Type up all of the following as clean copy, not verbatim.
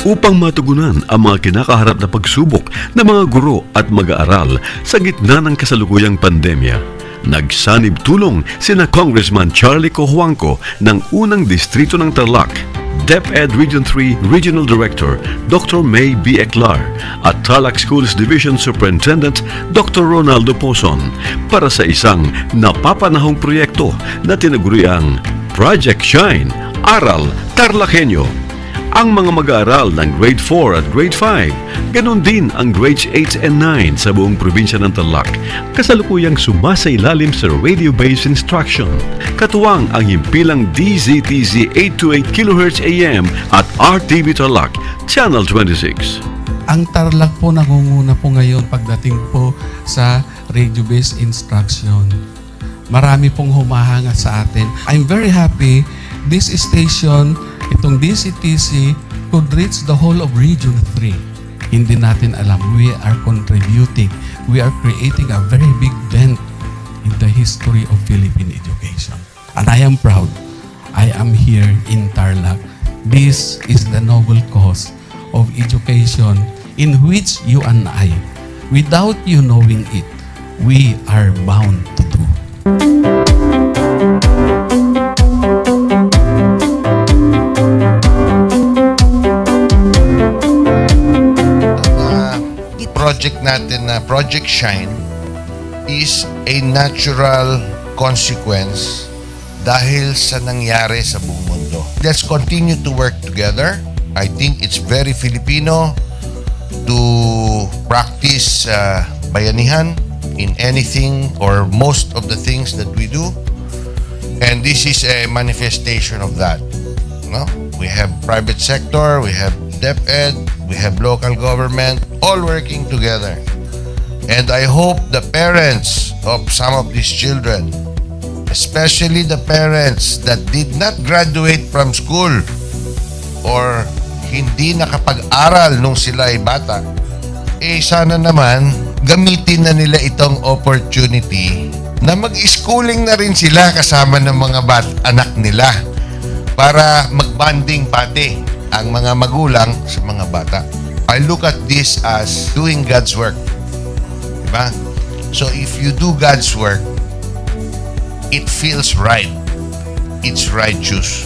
upang matugunan ang mga kinakaharap na pagsubok ng mga guro at mag-aaral sa gitna ng kasalukuyang pandemya. Nagsanib tulong sina Congressman Charlie Cojuangco ng unang distrito ng Tarlac, DEPED Region 3 Regional Director Dr. May B. Eclar at Tarlac Schools Division Superintendent Dr. Ronaldo Pozon para sa isang napapanahong proyekto na tinaguriang Project Shine, Aral TarlakHenyo. Ang mga mag-aaral ng Grade 4 at Grade 5, ganun din ang Grades 8 and 9 sa buong probinsya ng Tarlac, kasalukuyang sumasailalim sa radio-based instruction. Katuwang ang himpilang DZTZ 828 kHz AM at RTV Tarlac, Channel 26. Ang Tarlac po nangunguna po ngayon pagdating po sa radio-based instruction. Marami pong humahanga sa atin. I'm very happy this station, itong DCTC, could reach the whole of Region 3. Hindi natin alam, we are contributing. We are creating a very big dent in the history of Philippine education. And I am proud. I am here in Tarlac. This is the noble cause of education in which you and I, without you knowing it, we are bound to do. Project natin na Project Shine is a natural consequence dahil sa nangyari sa buong mundo. Let's continue to work together. I think it's very Filipino to practice bayanihan in anything or most of the things that we do. And this is a manifestation of that. No? We have private sector, we have DEPED, we have local government, all working together. And I hope the parents of some of these children, especially the parents that did not graduate from school or hindi nakapag-aral nung sila ay bata, sana naman gamitin na nila itong opportunity na mag-schooling na rin sila kasama ng mga anak nila para mag-bonding pati ang mga magulang sa mga bata. I look at this as doing God's work. Diba? So if you do God's work, it feels right. It's righteous.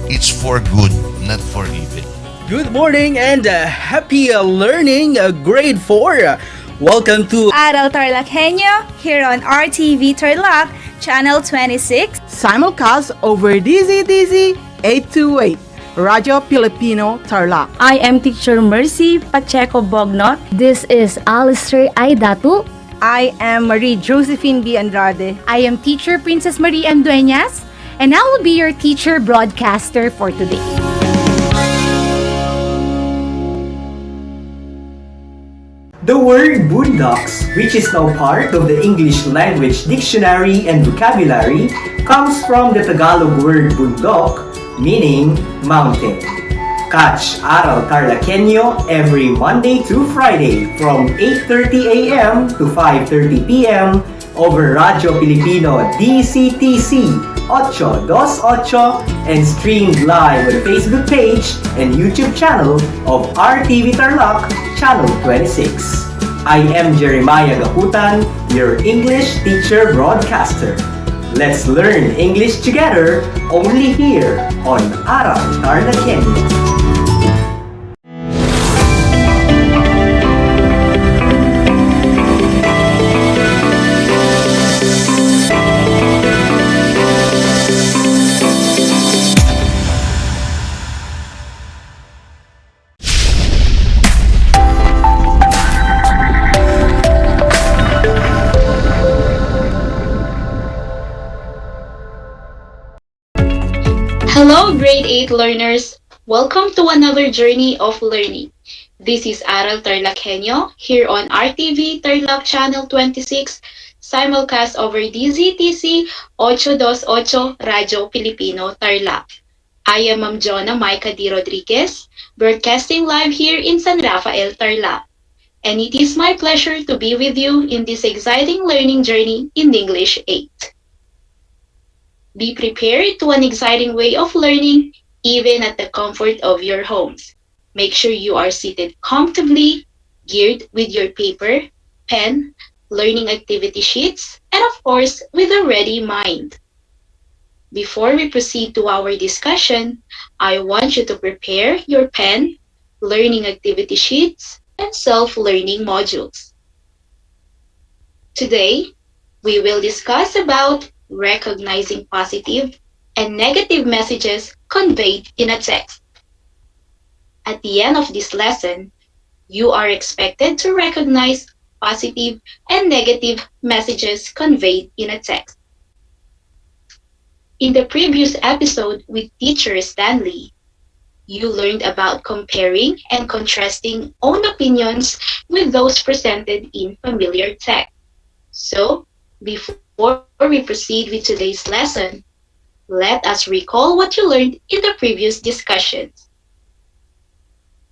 It's for good, not for evil. Good morning and happy learning, grade 4. Welcome to Aral TarlakHenyo here on RTV Tarlac, Channel 26. Simulcast over DZTZ 828, Radio Filipino Tarlac. I am Teacher Mercy Pacheco Bognot. This is Alistair Aidatu. I am Marie Josephine B. Andrade. I am Teacher Princess Marie M. Dueñas, and I will be your teacher broadcaster for today. The word boondocks, which is now part of the English Language Dictionary and Vocabulary, comes from the Tagalog word bundok, meaning mountain. Catch Aral TarlakHenyo every Monday to Friday from 8:30 a.m. to 5:30 p.m. over Radio Filipino DCTC 828 and streamed live on the Facebook page and YouTube channel of RTV Tarlac, Channel 26. I am Jeremiah Gahutan, your English teacher broadcaster. Let's learn English together only here on Aral TarlakHenyo. Hello, Grade 8 learners! Welcome to another journey of learning. This is Aral TarlakHenyo here on RTV Tarlac Channel 26, simulcast over DZTC 828 Radio Filipino Tarlac. I am Ma'am Jonna Maika D. Rodriguez, broadcasting live here in San Rafael, Tarlac. And it is my pleasure to be with you in this exciting learning journey in English 8. Be prepared to an exciting way of learning even at the comfort of your homes. Make sure you are seated comfortably, geared with your paper, pen, learning activity sheets, and of course, with a ready mind. Before we proceed to our discussion, I want you to prepare your pen, learning activity sheets, and self-learning modules. Today, we will discuss about recognizing positive and negative messages conveyed in a text. At the end of this lesson, you are expected to recognize positive and negative messages conveyed in a text. In the previous episode with Teacher Stanley, you learned about comparing and contrasting own opinions with those presented in familiar text. So, before we proceed with today's lesson, let us recall what you learned in the previous discussions.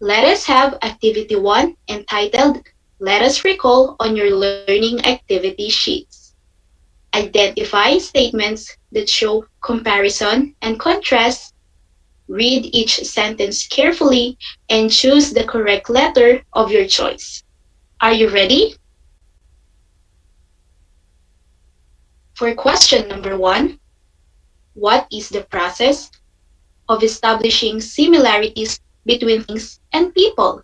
Let us have Activity 1 entitled Let Us Recall on your learning activity sheets. Identify statements that show comparison and contrast. Read each sentence carefully and choose the correct letter of your choice. Are you ready? For question number 1, what is the process of establishing similarities between things and people?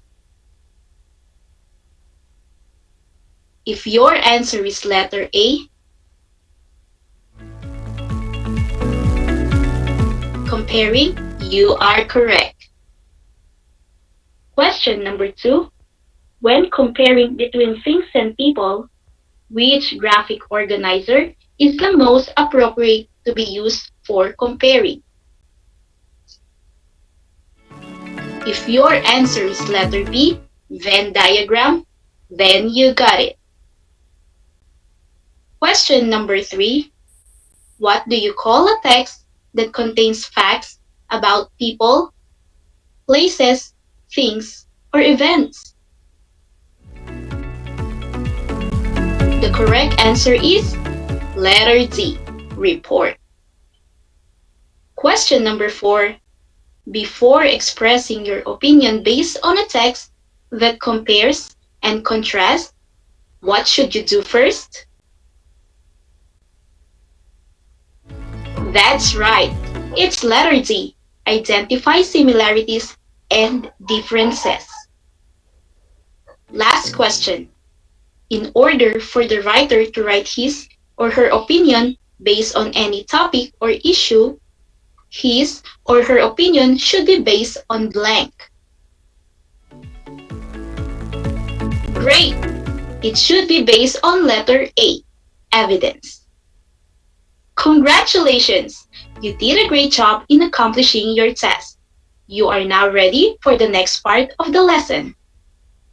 If your answer is letter A, comparing, you are correct. Question number 2, when comparing between things and people, which graphic organizer is the most appropriate to be used for comparing? If your answer is letter B, Venn diagram, then you got it. Question number 3, what do you call a text that contains facts about people, places, things, or events? The correct answer is letter D, report. Question number 4, before expressing your opinion based on a text that compares and contrasts, what should you do first? That's right, it's letter D, identify similarities and differences. Last question. In order for the writer to write his or her opinion based on any topic or issue, his or her opinion should be based on blank. Great! It should be based on letter A, evidence. Congratulations! You did a great job in accomplishing your test. You are now ready for the next part of the lesson.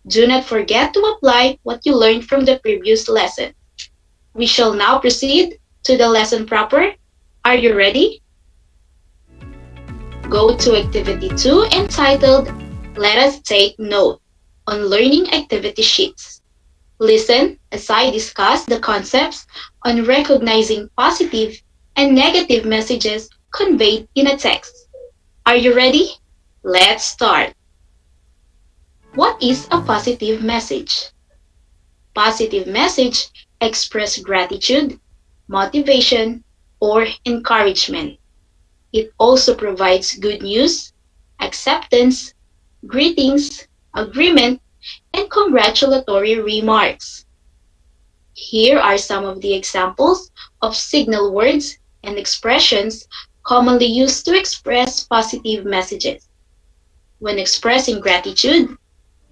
Do not forget to apply what you learned from the previous lesson. We shall now proceed to the lesson proper. Are you ready? Go to Activity 2 entitled Let Us Take Note on Learning Activity Sheets. Listen as I discuss the concepts on recognizing positive and negative messages conveyed in a text. Are you ready? Let's start. What is a positive message? Positive message express gratitude, motivation, or encouragement. It also provides good news, acceptance, greetings, agreement, and congratulatory remarks. Here are some of the examples of signal words and expressions commonly used to express positive messages. When expressing gratitude,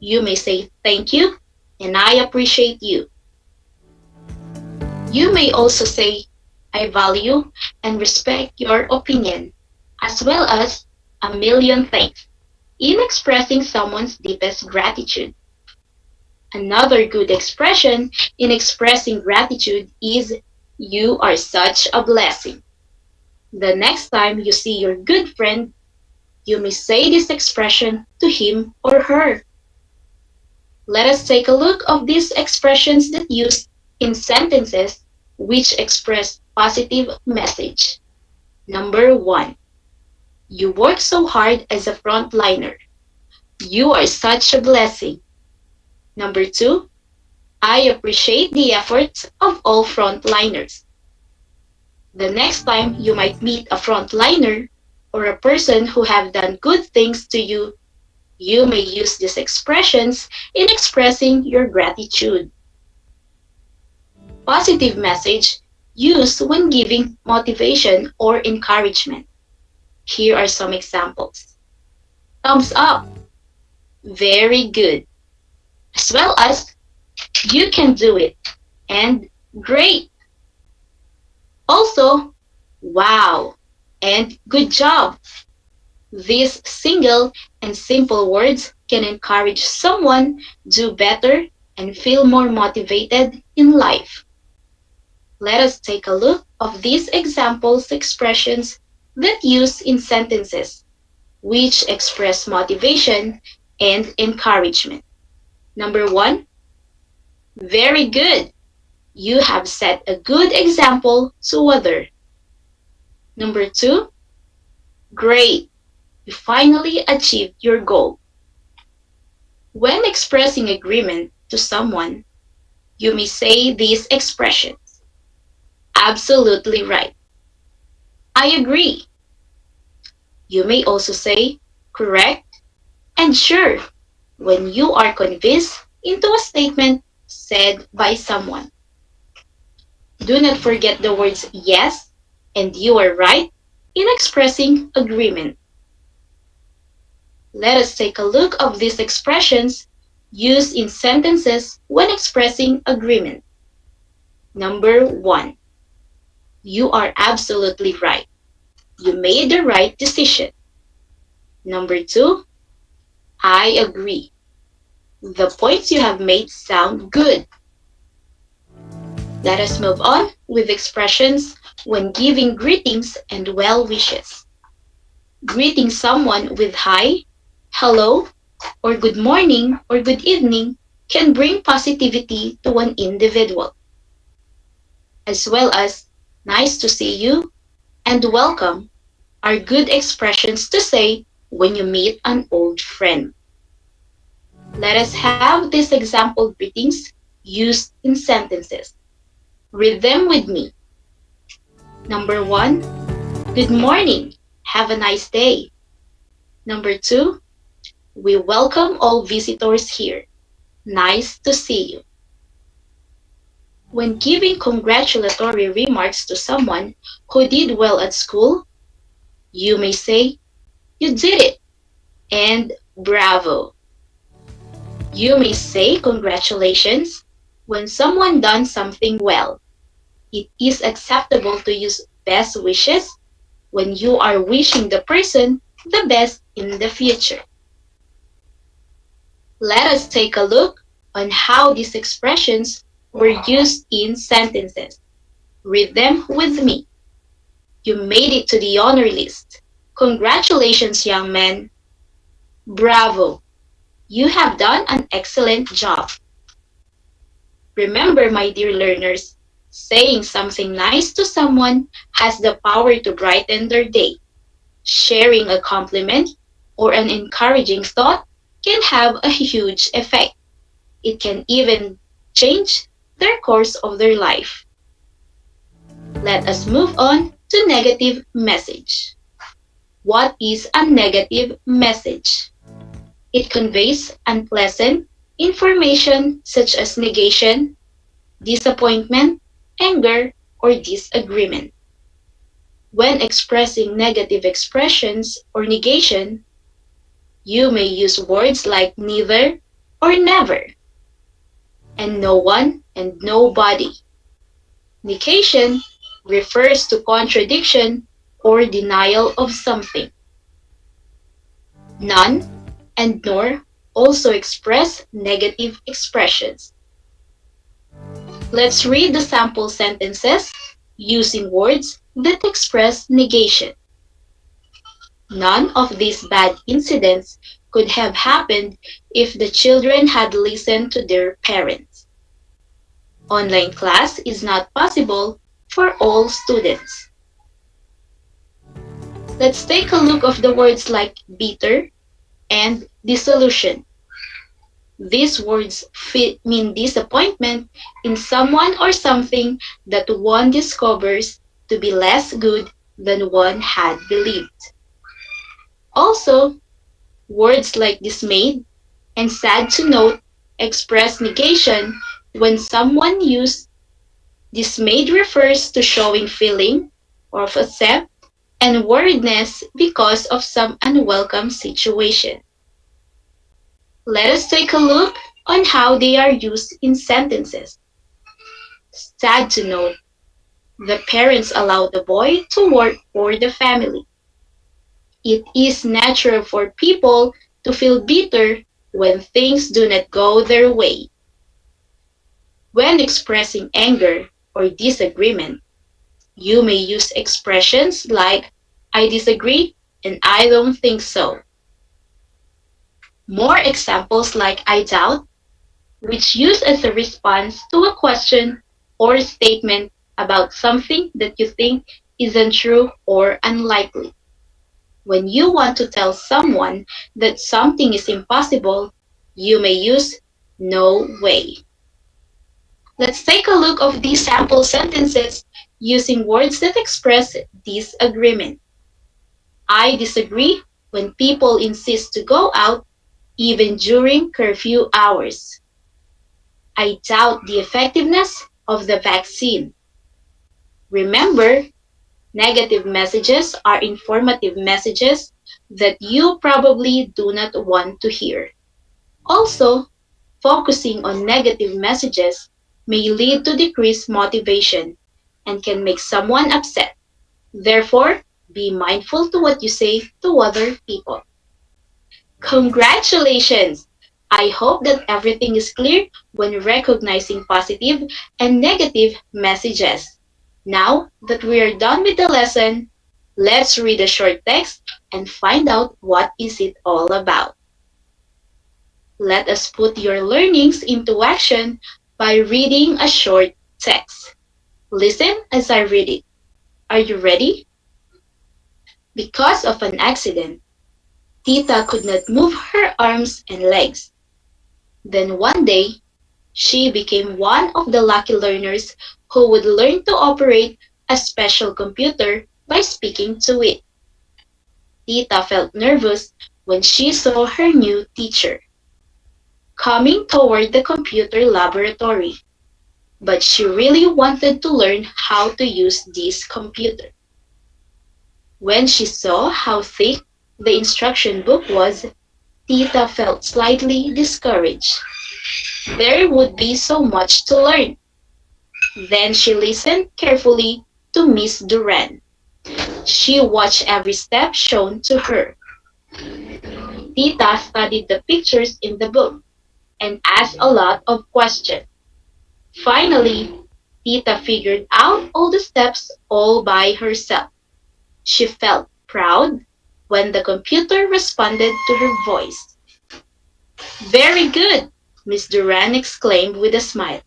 you may say thank you and I appreciate you. You may also say I value and respect your opinion, as well as a million thanks in expressing someone's deepest gratitude. Another good expression in expressing gratitude is you are such a blessing. The next time you see your good friend, you may say this expression to him or her. Let us take a look of these expressions that used in sentences which express positive message. Number 1. You work so hard as a frontliner. You are such a blessing. Number 2, I appreciate the efforts of all frontliners. The next time you might meet a frontliner or a person who have done good things to you, you may use these expressions in expressing your gratitude. Positive message used when giving motivation or encouragement. Here are some examples. Thumbs up. Very good. As well as, you can do it. And great. Also, wow. And good job. These single and simple words can encourage someone to do better and feel more motivated in life. Let us take a look of these examples expressions that use in sentences, which express motivation and encouragement. Number 1, very good. You have set a good example to others. Number 2, great. You finally achieved your goal. When expressing agreement to someone, you may say these expressions. Absolutely right. I agree. You may also say correct and sure when you are convinced into a statement said by someone. Do not forget the words yes and you are right in expressing agreement. Let us take a look of these expressions used in sentences when expressing agreement. Number 1, you are absolutely right. You made the right decision. Number 2, I agree. The points you have made sound good. Let us move on with expressions when giving greetings and well wishes. Greeting someone with hi, hello, or good morning or good evening can bring positivity to an individual, as well as nice to see you and welcome are good expressions to say when you meet an old friend. Let us have these example greetings used in sentences. Read them with me. Number 1, good morning. Have a nice day. Number 2, we welcome all visitors here. Nice to see you. When giving congratulatory remarks to someone who did well at school, you may say, you did it, and bravo. You may say congratulations when someone done something well. It is acceptable to use best wishes when you are wishing the person the best in the future. Let us take a look on how these expressions were used in sentences. Read them with me. You made it to the honor list. Congratulations, young man. Bravo. You have done an excellent job. Remember, my dear learners, saying something nice to someone has the power to brighten their day. Sharing a compliment or an encouraging thought can have a huge effect. It can even change their course of their life. Let us move on to negative message. What is a negative message? It conveys unpleasant information such as negation, disappointment, anger, or disagreement. When expressing negative expressions or negation, you may use words like neither or never, and no one and nobody. Negation refers to contradiction or denial of something. None and nor also express negative expressions. Let's read the sample sentences using words that express negation. None of these bad incidents could have happened if the children had listened to their parents. Online class is not possible for all students. Let's take a look of the words like bitter, and dissolution. These words mean disappointment in someone or something that one discovers to be less good than one had believed. Also, words like dismayed and sad to note express negation when someone used dismayed refers to showing feeling of upset and worriedness because of some unwelcome situation. Let us take a look on how they are used in sentences. Sad to note, the parents allow the boy to work for the family. It is natural for people to feel bitter when things do not go their way. When expressing anger or disagreement, you may use expressions like, I disagree and I don't think so. More examples like I doubt, which use as a response to a question or statement about something that you think isn't true or unlikely. When you want to tell someone that something is impossible, you may use no way. Let's take a look of these sample sentences using words that express disagreement. I disagree when people insist to go out even during curfew hours. I doubt the effectiveness of the vaccine. Remember, negative messages are informative messages that you probably do not want to hear. Also, focusing on negative messages may lead to decreased motivation and can make someone upset. Therefore, be mindful to what you say to other people. Congratulations! I hope that everything is clear when recognizing positive and negative messages. Now that we are done with the lesson, let's read a short text and find out what is it all about. Let us put your learnings into action by reading a short text. Listen as I read it. Are you ready? Because of an accident, Tita could not move her arms and legs. Then one day, she became one of the lucky learners who would learn to operate a special computer by speaking to it. Tita felt nervous when she saw her new teacher coming toward the computer laboratory, but she really wanted to learn how to use this computer. When she saw how thick the instruction book was, Tita felt slightly discouraged. There would be so much to learn. Then she listened carefully to Miss Duran. She watched every step shown to her. Tita studied the pictures in the book and asked a lot of questions. Finally, Tita figured out all the steps all by herself. She felt proud when the computer responded to her voice. Very good, Miss Duran exclaimed with a smile.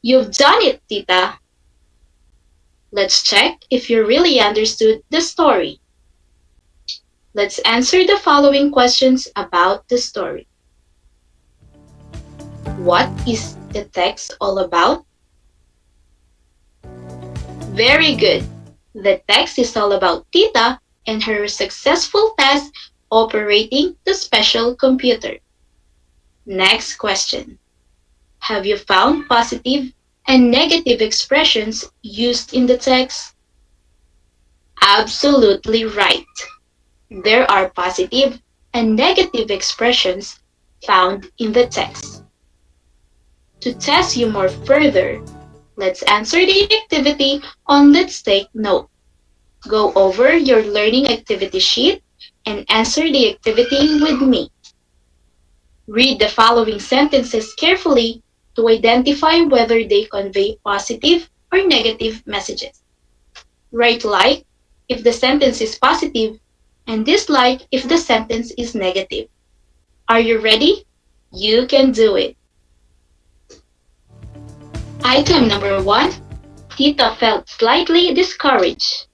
You've done it, Tita. Let's check if you really understood the story. Let's answer the following questions about the story. What is the text all about? Very good. The text is all about Tita and her successful task operating the special computer. Next question. Have you found positive and negative expressions used in the text? Absolutely right. There are positive and negative expressions found in the text. To test you more further, let's answer the activity on Let's Take Note. Go over your learning activity sheet and answer the activity with me. Read the following sentences carefully to identify whether they convey positive or negative messages. Write like if the sentence is positive and dislike if the sentence is negative. Are you ready? You can do it. Item number 1. Tita felt slightly discouraged.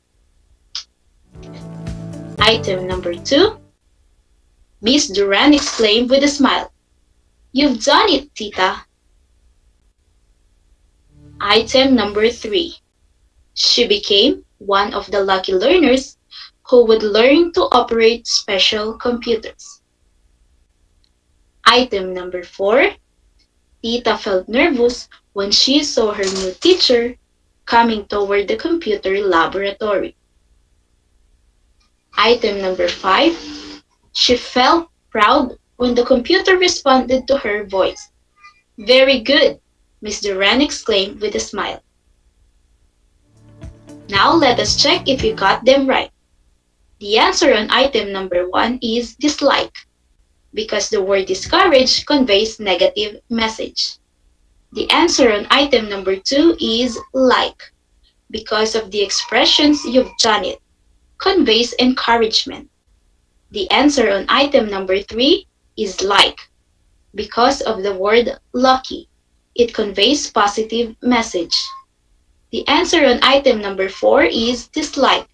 Item number 2. Miss Duran exclaimed with a smile. You've done it, Tita. Item number 3. She became one of the lucky learners who would learn to operate special computers. Item number 4. Tita felt nervous when she saw her new teacher coming toward the computer laboratory. Item number 5. She felt proud when the computer responded to her voice. Very good, Miss Duran exclaimed with a smile. Now let us check if you got them right. The answer on item number 1 is dislike, because the word discourage conveys negative message. The answer on item number 2 is like, because of the expressions you've done it, conveys encouragement. The answer on item number 3 is like, because of the word lucky, it conveys positive message. The answer on item number 4 is dislike,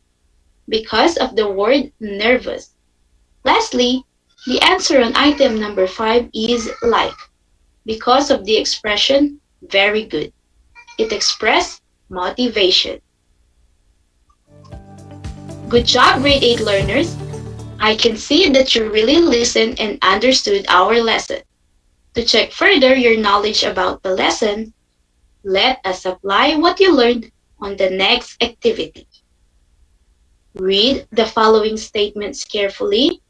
because of the word nervous. Lastly, the answer on item number 5 is like, because of the expression very good. It expressed motivation. Good job, grade 8 learners! I can see that you really listened and understood our lesson. To check further your knowledge about the lesson, let us apply what you learned on the next activity. Read the following statements carefully,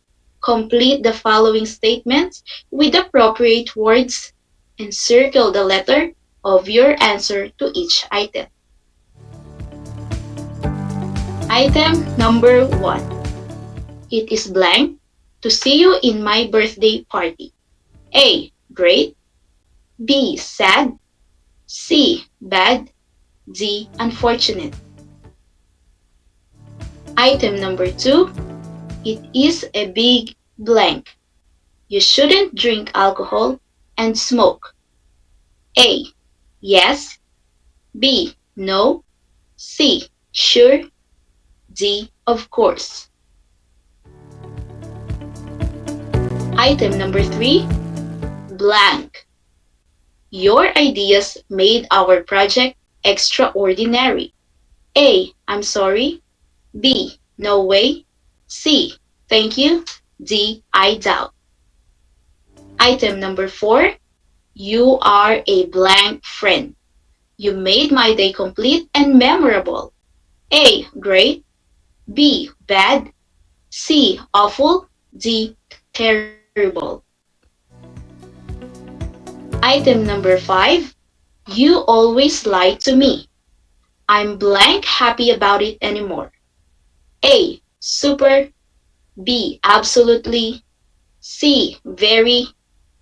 complete the following statements with appropriate words, and circle the letter of your answer to each item. Item number 1. It is blank to see you in my birthday party. A. Great. B. Sad. C. Bad. D. Unfortunate. Item number 2. It is a big blank. You shouldn't drink alcohol and smoke. A. Yes. B. No. C. Sure. D. Of course. Item number 3. Blank. Your ideas made our project extraordinary. A. I'm sorry. B. No way. C. Thank you. D. I doubt. Item number 4. You are a blank friend. You made my day complete and memorable. A. Great. B. Bad. C. Awful. D. Terrible. Item number 5. You always lie to me. I'm blank happy about it anymore. A. Super. B. Absolutely. C. Very.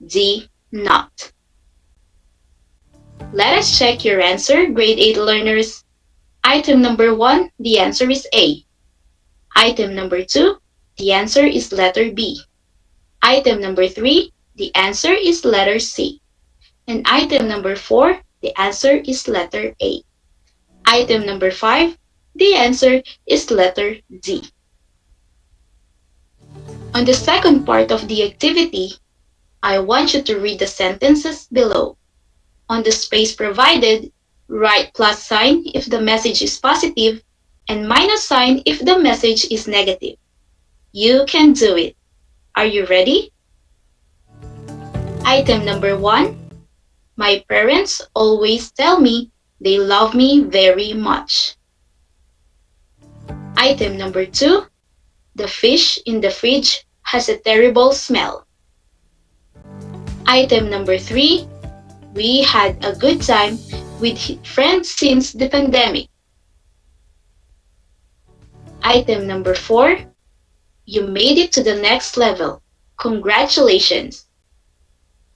D. Not. Let us check your answer, grade 8 learners. Item number 1, the answer is A. Item number 2, the answer is letter B. Item number 3, the answer is letter C. And item number 4, the answer is letter A. Item number 5, the answer is letter D. On the second part of the activity, I want you to read the sentences below. On the space provided, write plus sign if the message is positive and minus sign if the message is negative. You can do it. Are you ready? Item number 1. My parents always tell me they love me very much. Item number 2. The fish in the fridge has a terrible smell. Item number 3. We had a good time with friends since the pandemic. Item number 4. You made it to the next level. Congratulations.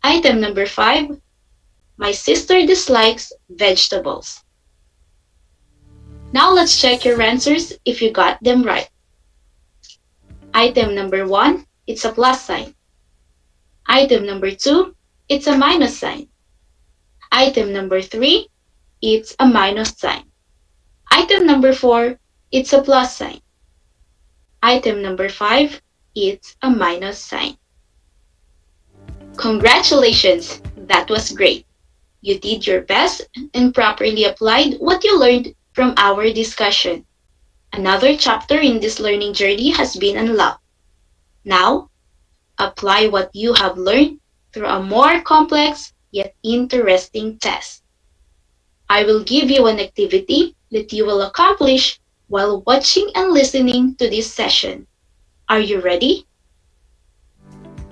Item number 5. My sister dislikes vegetables. Now let's check your answers if you got them right. Item number 1, it's a plus sign. Item number 2, it's a minus sign. Item number 3, it's a minus sign. Item number 4, it's a plus sign. Item number 5, it's a minus sign. Congratulations! That was great. You did your best and properly applied what you learned from our discussion. Another chapter in this learning journey has been unlocked. Now, apply what you have learned through a more complex yet interesting test. I will give you an activity that you will accomplish while watching and listening to this session. Are you ready?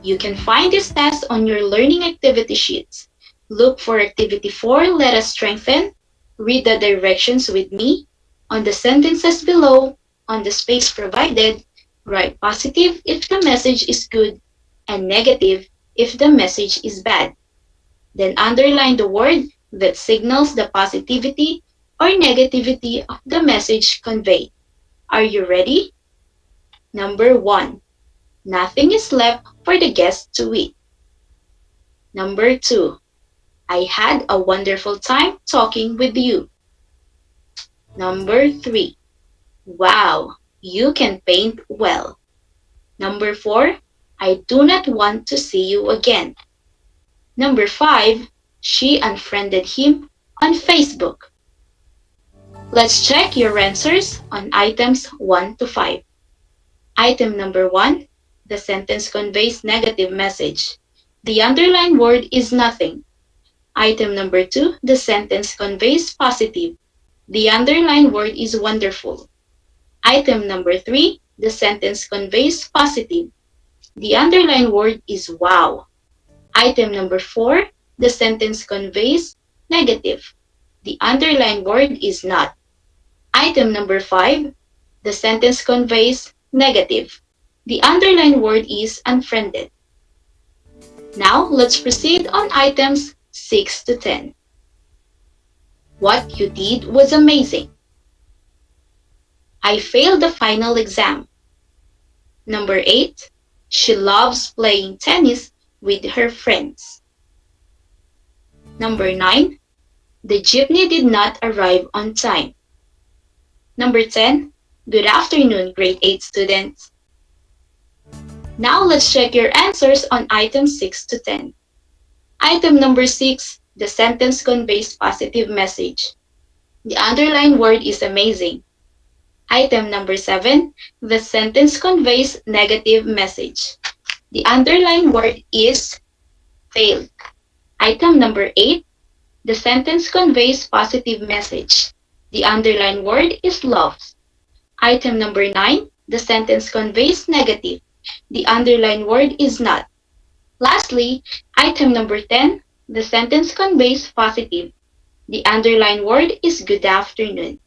You can find this test on your learning activity sheets. Look for activity 4, let us strengthen. Read the directions with me. On the sentences below, on the space provided, write positive if the message is good and negative if the message is bad. Then underline the word that signals the positivity or negativity of the message conveyed. Are you ready? Number 1. Nothing is left for the guests to eat. Number 2. I had a wonderful time talking with you. Number 3. Wow, you can paint well. Number 4. I do not want to see you again. Number 5. She unfriended him on Facebook. Let's check your answers on items 1 to 5. Item number 1. The sentence conveys negative message. The underlined word is nothing. Item number 2. The sentence conveys positive. The underlined word is wonderful. Item number 3. The sentence conveys positive. The underlined word is wow. Item number 4. The sentence conveys negative. The underlined word is not. Item number 5. The sentence conveys negative. The underlined word is unfriended. Now, let's proceed on items 6 to 10. What you did was amazing. I failed the final exam. Number 8. She loves playing tennis with her friends. Number 9. The jeepney did not arrive on time. Number 10. Good afternoon, grade 8 students. Now let's check your answers on items 6 to 10. Item number 6. The sentence conveys positive message. The underlined word is amazing. Item number 7. The sentence conveys negative message. The underlined word is failed. Item number 8. The sentence conveys positive message. The underlined word is loves. Item number 9. The sentence conveys negative. The underlined word is not. Lastly, item number 10. The sentence conveys positive. The underlined word is good afternoon.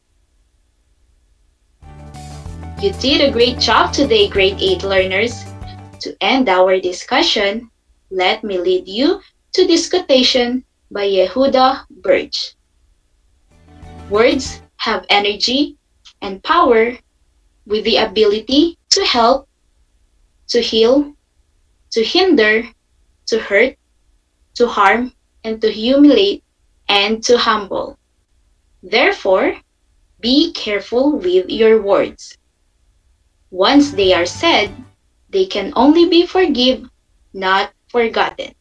You did a great job today, grade 8 learners. To end our discussion, let me lead you to this quotation by Yehuda Burge. Words have energy and power with the ability to help, to heal, to hinder, to hurt, to harm, and to humiliate, and to humble. Therefore, be careful with your words. Once they are said, they can only be forgiven, not forgotten.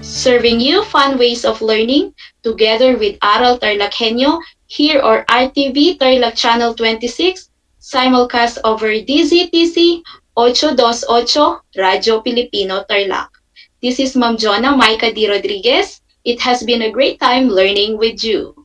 Serving you fun ways of learning together with Aral TarlakHenyo here on RTV Tarlac Channel 26, simulcast over DZTC 828 Radyo Pilipino Tarlac. This is Ma'am Jonna Maika D. Rodriguez. It has been a great time learning with you.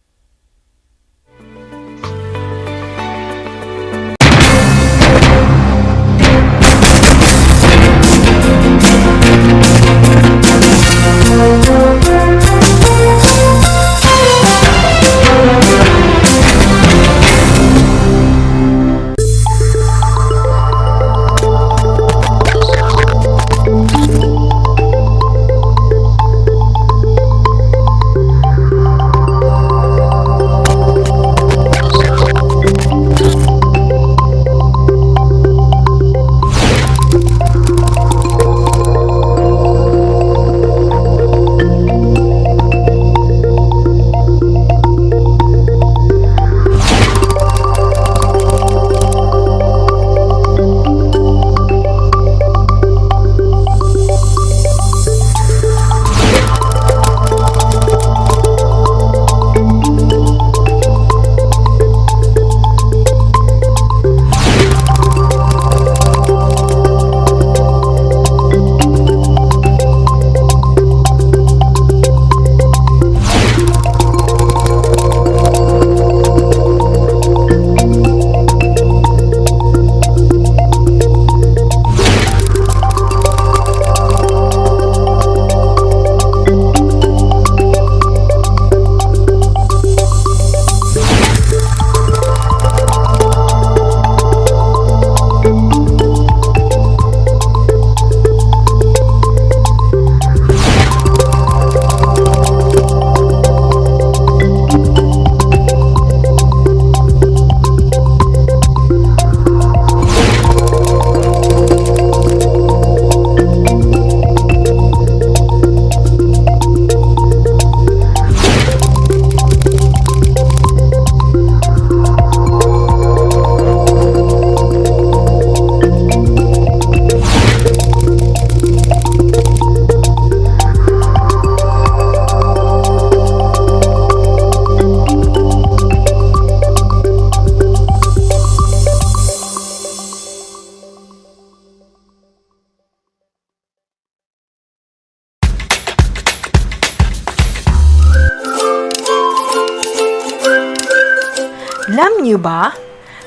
Alam niyo ba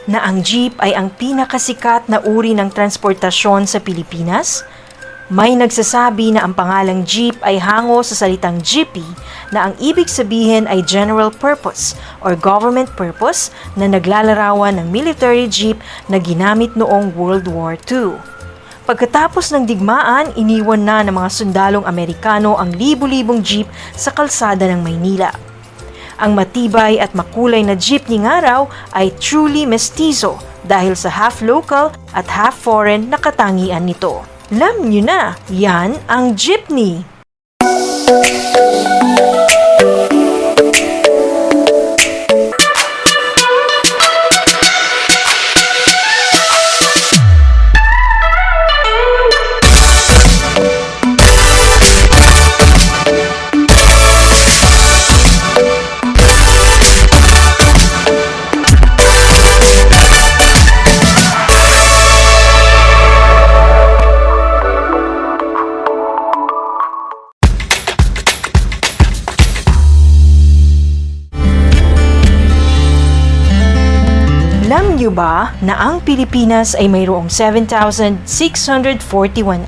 na ang jeep ay ang pinakasikat na uri ng transportasyon sa Pilipinas? May nagsasabi na ang pangalang jeep ay hango sa salitang jeepy na ang ibig sabihin ay general purpose or government purpose na naglalarawan ng military jeep na ginamit noong World War II. Pagkatapos ng digmaan, iniwan na ng mga sundalong Amerikano ang libu-libong jeep sa kalsada ng Maynila. Ang matibay at makulay na jeepney nga raw ay truly mestizo dahil sa half local at half foreign na katangian nito. Alam nyo na, yan ang jeepney. Alam niyo ba na ang Pilipinas ay mayroong 7,641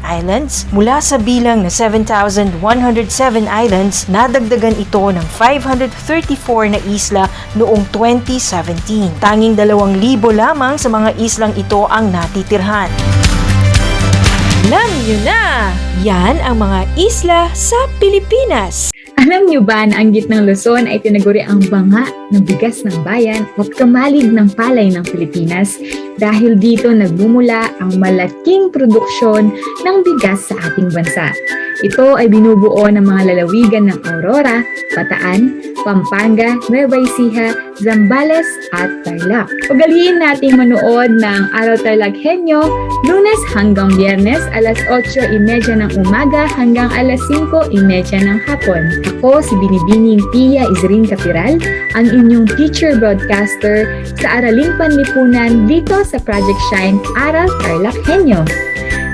islands? Mula sa bilang na 7,107 islands, nadagdagan ito ng 534 na isla noong 2017. Tanging 2,000 lamang sa mga islang ito ang natitirhan. Alam niyo na, yan ang mga isla sa Pilipinas. Alam niyo ba na ang gitnang Luzon ay tinaguri ang banga ng bigas ng bayan at kamalig ng palay ng Pilipinas dahil dito nagbumula ang malaking produksyon ng bigas sa ating bansa. Ito ay binubuo ng mga lalawigan ng Aurora, Bataan, Pampanga, Nueva Ecija, Zambales at Tarlac. Ugaliin nating manood ng Aral TarlakHenyo Lunes hanggang Biyernes alas 8:30 ng umaga hanggang alas 5:30 ng hapon. Ako si Binibining Pia Izrin Capiral, ang inyong teacher broadcaster sa Araling Panlipunan dito sa Project Shine Aral TarlakHenyo.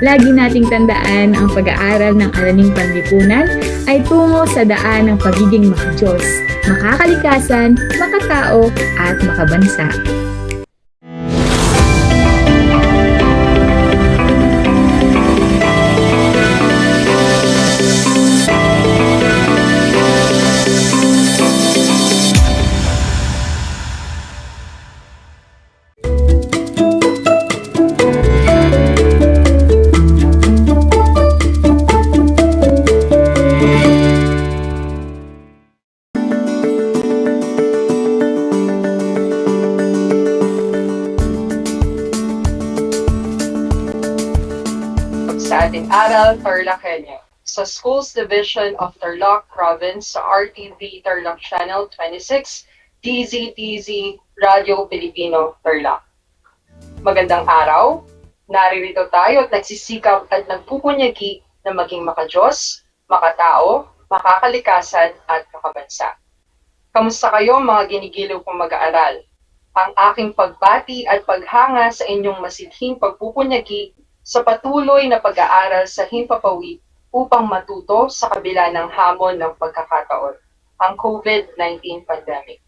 Lagi nating tandaan ang pag-aaral ng Araling Panlipunan ay tungo sa daan ng pagiging makadiyos, makakalikasan, makatao at makabansa. Sa ating Aral TarlakHenyo sa Schools Division of Tarlac Province sa RTV Tarlac Channel 26, DZTZ Radio Pilipino Tarlac. Magandang araw, naririto tayo at nagsisikap at nagpupunyagi na maging makadiyos, makatao, makakalikasan at makabansa. Kamusta kayo mga ginigiliw kong mag-aaral? Ang aking pagbati at paghanga sa inyong masidhing pagpupunyagi sa patuloy na pag-aaral sa himpapawid upang matuto sa kabila ng hamon ng pagkakataon, ang COVID-19 pandemic.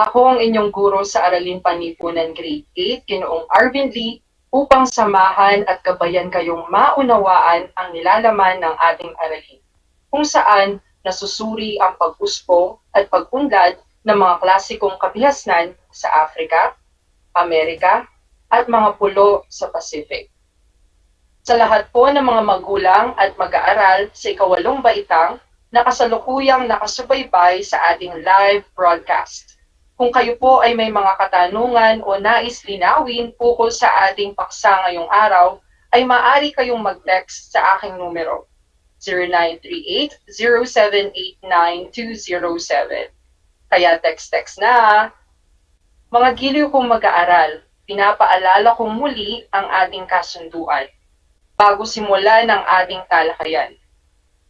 Ako ang inyong guro sa Araling Panlipunan Grade 8, Ginoong Arvin Lee, upang samahan at gabayan kayong maunawaan ang nilalaman ng ating aralin, kung saan nasusuri ang pag-usbong at pag-unlad ng mga klasikong kabihasnan sa Africa, Amerika, at mga pulo sa Pacific. Sa lahat po ng mga magulang at mag-aaral sa ikawalong baitang na kasalukuyang nakasubaybay sa ating live broadcast. Kung kayo po ay may mga katanungan o nais linawin ukol sa ating paksa ngayong araw, ay maaari kayong mag-text sa aking numero 0938-0789-207. Kaya text na! Mga giliw kong mag-aaral, pinapaalala kong muli ang ating kasunduan bago simulan ng ating talakayan.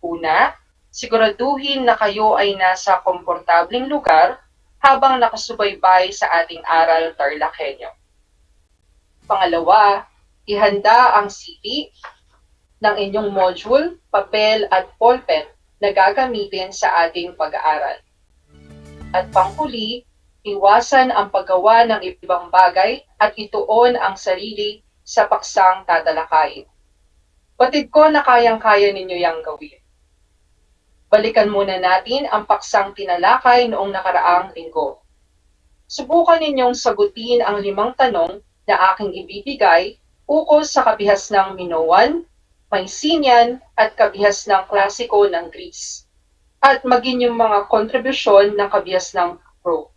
Una, siguraduhin na kayo ay nasa komportabling lugar habang nakasubaybay sa ating Aral TarlakHenyo. Pangalawa, ihanda ang CD ng inyong module, papel at ballpen na gagamitin sa ating pag-aaral. At panghuli, Iwasan ang paggawa ng ibang bagay at ituon ang sarili sa paksang tatalakayin. Batid ko na kayang-kaya ninyo yang gawin. Balikan muna natin ang paksang tinalakay noong nakaraang linggo. Subukan ninyong sagutin ang 5 tanong na aking ibibigay ukol sa kabihas ng Minoan, Mycenaean at kabihas ng klasiko ng Greece, at maging yung mga kontribusyon ng kabihas ng Rome.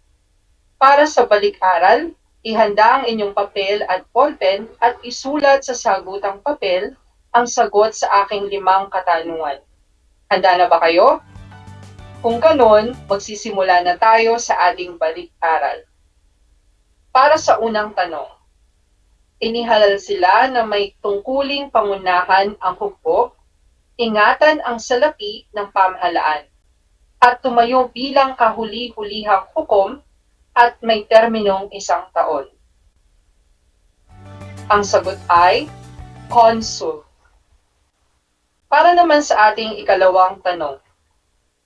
Para sa balik-aral, ihanda ang inyong papel at ballpen at isulat sa sagutang papel ang sagot sa aking 5 katanungan. Handa na ba kayo? Kung ganon, magsisimula na tayo sa ating balik-aral. Para sa unang tanong, inihalal sila na may tungkuling pangunahan ang hukbo, ingatan ang salapi ng pamahalaan, at tumayo bilang kahuli-hulihang hukom at may terminong 1 taon. Ang sagot ay consul. Para naman sa ating ikalawang tanong,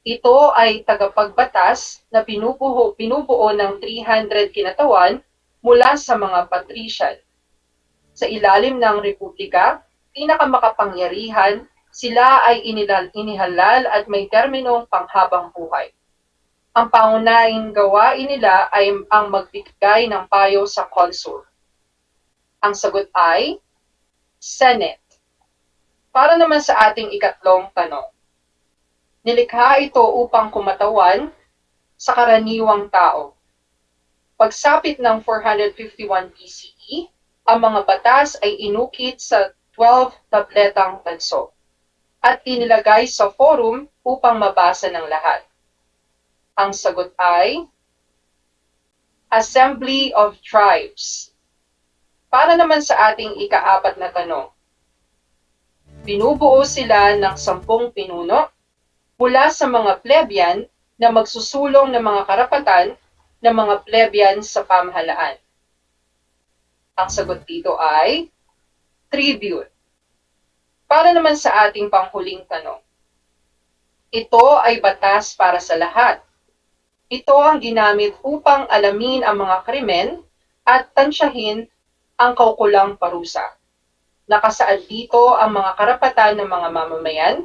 ito ay tagapagbatas na binubuo ng 300 kinatawan mula sa mga patrician. Sa ilalim ng republika, pinakamakapangyarihan, sila ay inihalal at may terminong panghabang buhay. Ang pangunahing gawain nila ay ang magbigay ng payo sa consul. Ang sagot ay Senate. Para naman sa ating ikatlong tanong, nilikha ito upang kumatawan sa karaniwang tao. Pagsapit ng 451 BCE, ang mga batas ay inukit sa 12 tabletang tanso at inilagay sa forum upang mabasa ng lahat. Ang sagot ay Assembly of Tribes. Para naman sa ating ika-4 na tanong, binubuo sila ng 10 pinuno mula sa mga plebeian na magsusulong ng mga karapatan ng mga plebeian sa pamahalaan. Ang sagot dito ay tribute. Para naman sa ating panghuling tanong, ito ay batas para sa lahat. Ito ang ginamit upang alamin ang mga krimen at tansyahin ang kaukulang parusa. Nakasaad dito ang mga karapatan ng mga mamamayan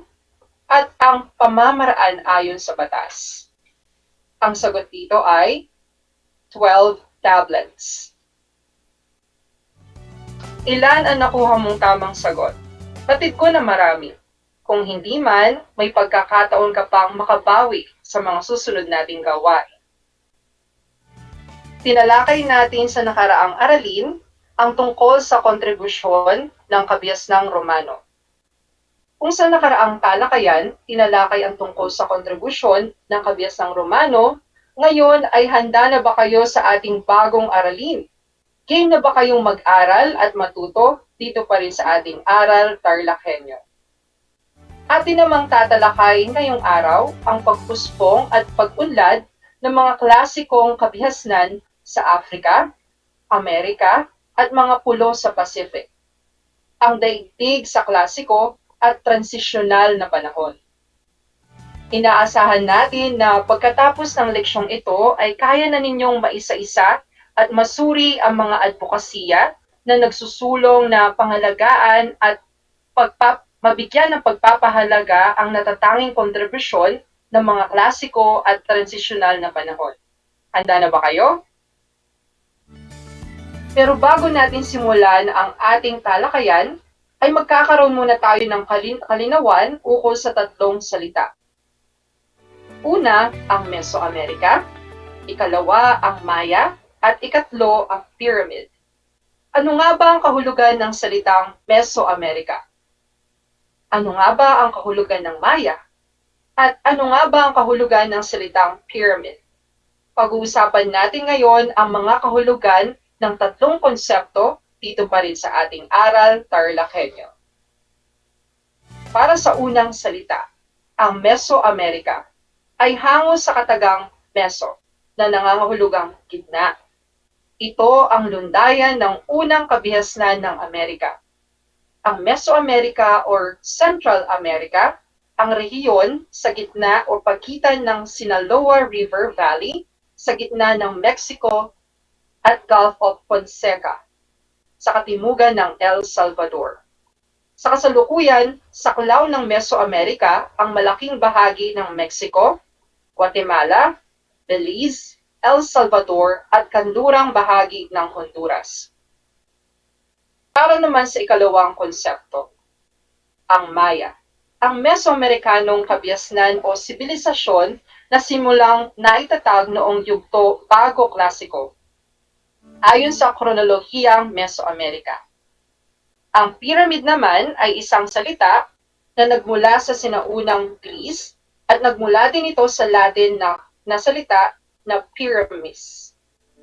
at ang pamamaraan ayon sa batas. Ang sagot dito ay 12 tablets. Ilan ang nakuha mong tamang sagot? Batid ko na marami. Kung hindi man, may pagkakataon ka pang makabawi sa mga susunod nating gawain. Tinalakay natin sa nakaraang aralin ang tungkol sa kontribusyon ng kabihas ng Romano. Kung sa nakaraang talakayan, tinalakay ang tungkol sa kontribusyon ng kabihas ng Romano, ngayon ay handa na ba kayo sa ating bagong aralin? Game na ba kayong mag-aral at matuto dito pa rin sa ating Aral TarlakHenyo? Atin namang tatalakayin ngayong araw ang pagpuspong at pag-unlad ng mga klasikong kabihasnan sa Africa, Amerika, at mga pulo sa Pacific. Ang daigdig sa klasiko at transisyonal na panahon. Inaasahan natin na pagkatapos ng leksyong ito ay kaya na ninyong maisa-isa at masuri ang mga advokasya na nagsusulong na pangalagaan at mabigyan ng pagpapahalaga ang natatanging kontribusyon ng mga klasiko at transisyonal na panahon. Handa na ba kayo? Pero bago natin simulan ang ating talakayan, ay magkakaroon muna tayo ng kalinawan ukol sa 3 salita. Una, ang Mesoamerica, ikalawa, ang Maya, at ikatlo, ang Pyramid. Ano nga ba ang kahulugan ng salitang Mesoamerica? Ano nga ba ang kahulugan ng Maya? At ano nga ba ang kahulugan ng salitang pyramid? Pag-uusapan natin ngayon ang mga kahulugan ng 3 konsepto dito pa rin sa ating Aral TarlakHenyo. Para sa unang salita, ang Mesoamerica ay hango sa katagang meso na nangangahulugang gitna. Ito ang lundayan ng unang kabihasnan ng Amerika. Ang Mesoamerica or Central America, ang rehiyon sa gitna o pagitan ng Sinaloa River Valley sa gitna ng Mexico at Gulf of Fonseca sa katimugan ng El Salvador. Sa kasalukuyan, saklaw ng Mesoamerica ang malaking bahagi ng Mexico, Guatemala, Belize, El Salvador at kanlurang bahagi ng Honduras. Para naman sa ikalawang konsepto, ang Maya, ang Mesoamerikanong kabiasnan o sibilisasyon na simulang naitatag noong yugto bago klasiko, ayon sa kronolohiyang Mesoamerica. Ang pyramid naman ay isang salita na nagmula sa sinaunang Greece at nagmula din ito sa Latin na salita na pyramis,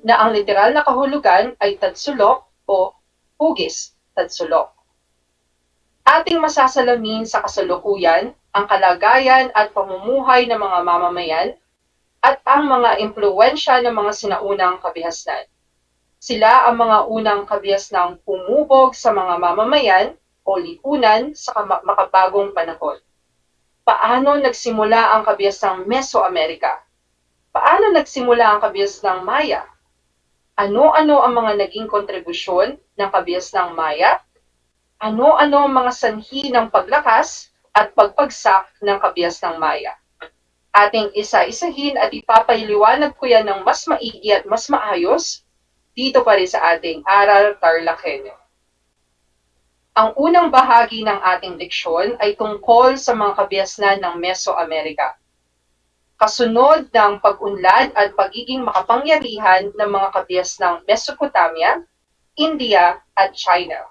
na ang literal na kahulugan ay tadsulok o hugis, tadsulok. Ating masasalamin sa kasalukuyan ang kalagayan at pamumuhay ng mga mamamayan at ang mga impluwensya ng mga sinaunang kabihasnan. Sila ang mga unang kabihasnang pumubog sa mga mamamayan o lipunan sa makabagong panahon. Paano nagsimula ang kabihasnang Mesoamerica? Paano nagsimula ang kabihasnang Maya? Ano-ano ang mga naging kontribusyon ng kabihasnang Maya? Ano-ano ang mga sanhi ng paglakas at pagpagsak ng kabihasnang Maya? Ating isa-isahin at ipapaliwanag ko yan ng mas maigi at mas maayos dito pa rin sa ating Aral TarlakHenyo. Ang unang bahagi ng ating leksyon ay tungkol sa mga kabihasnan ng Mesoamerica. Kasunod ng pag-unlad at pagiging makapangyarihan ng mga kabihasnang Mesopotamia, India at China.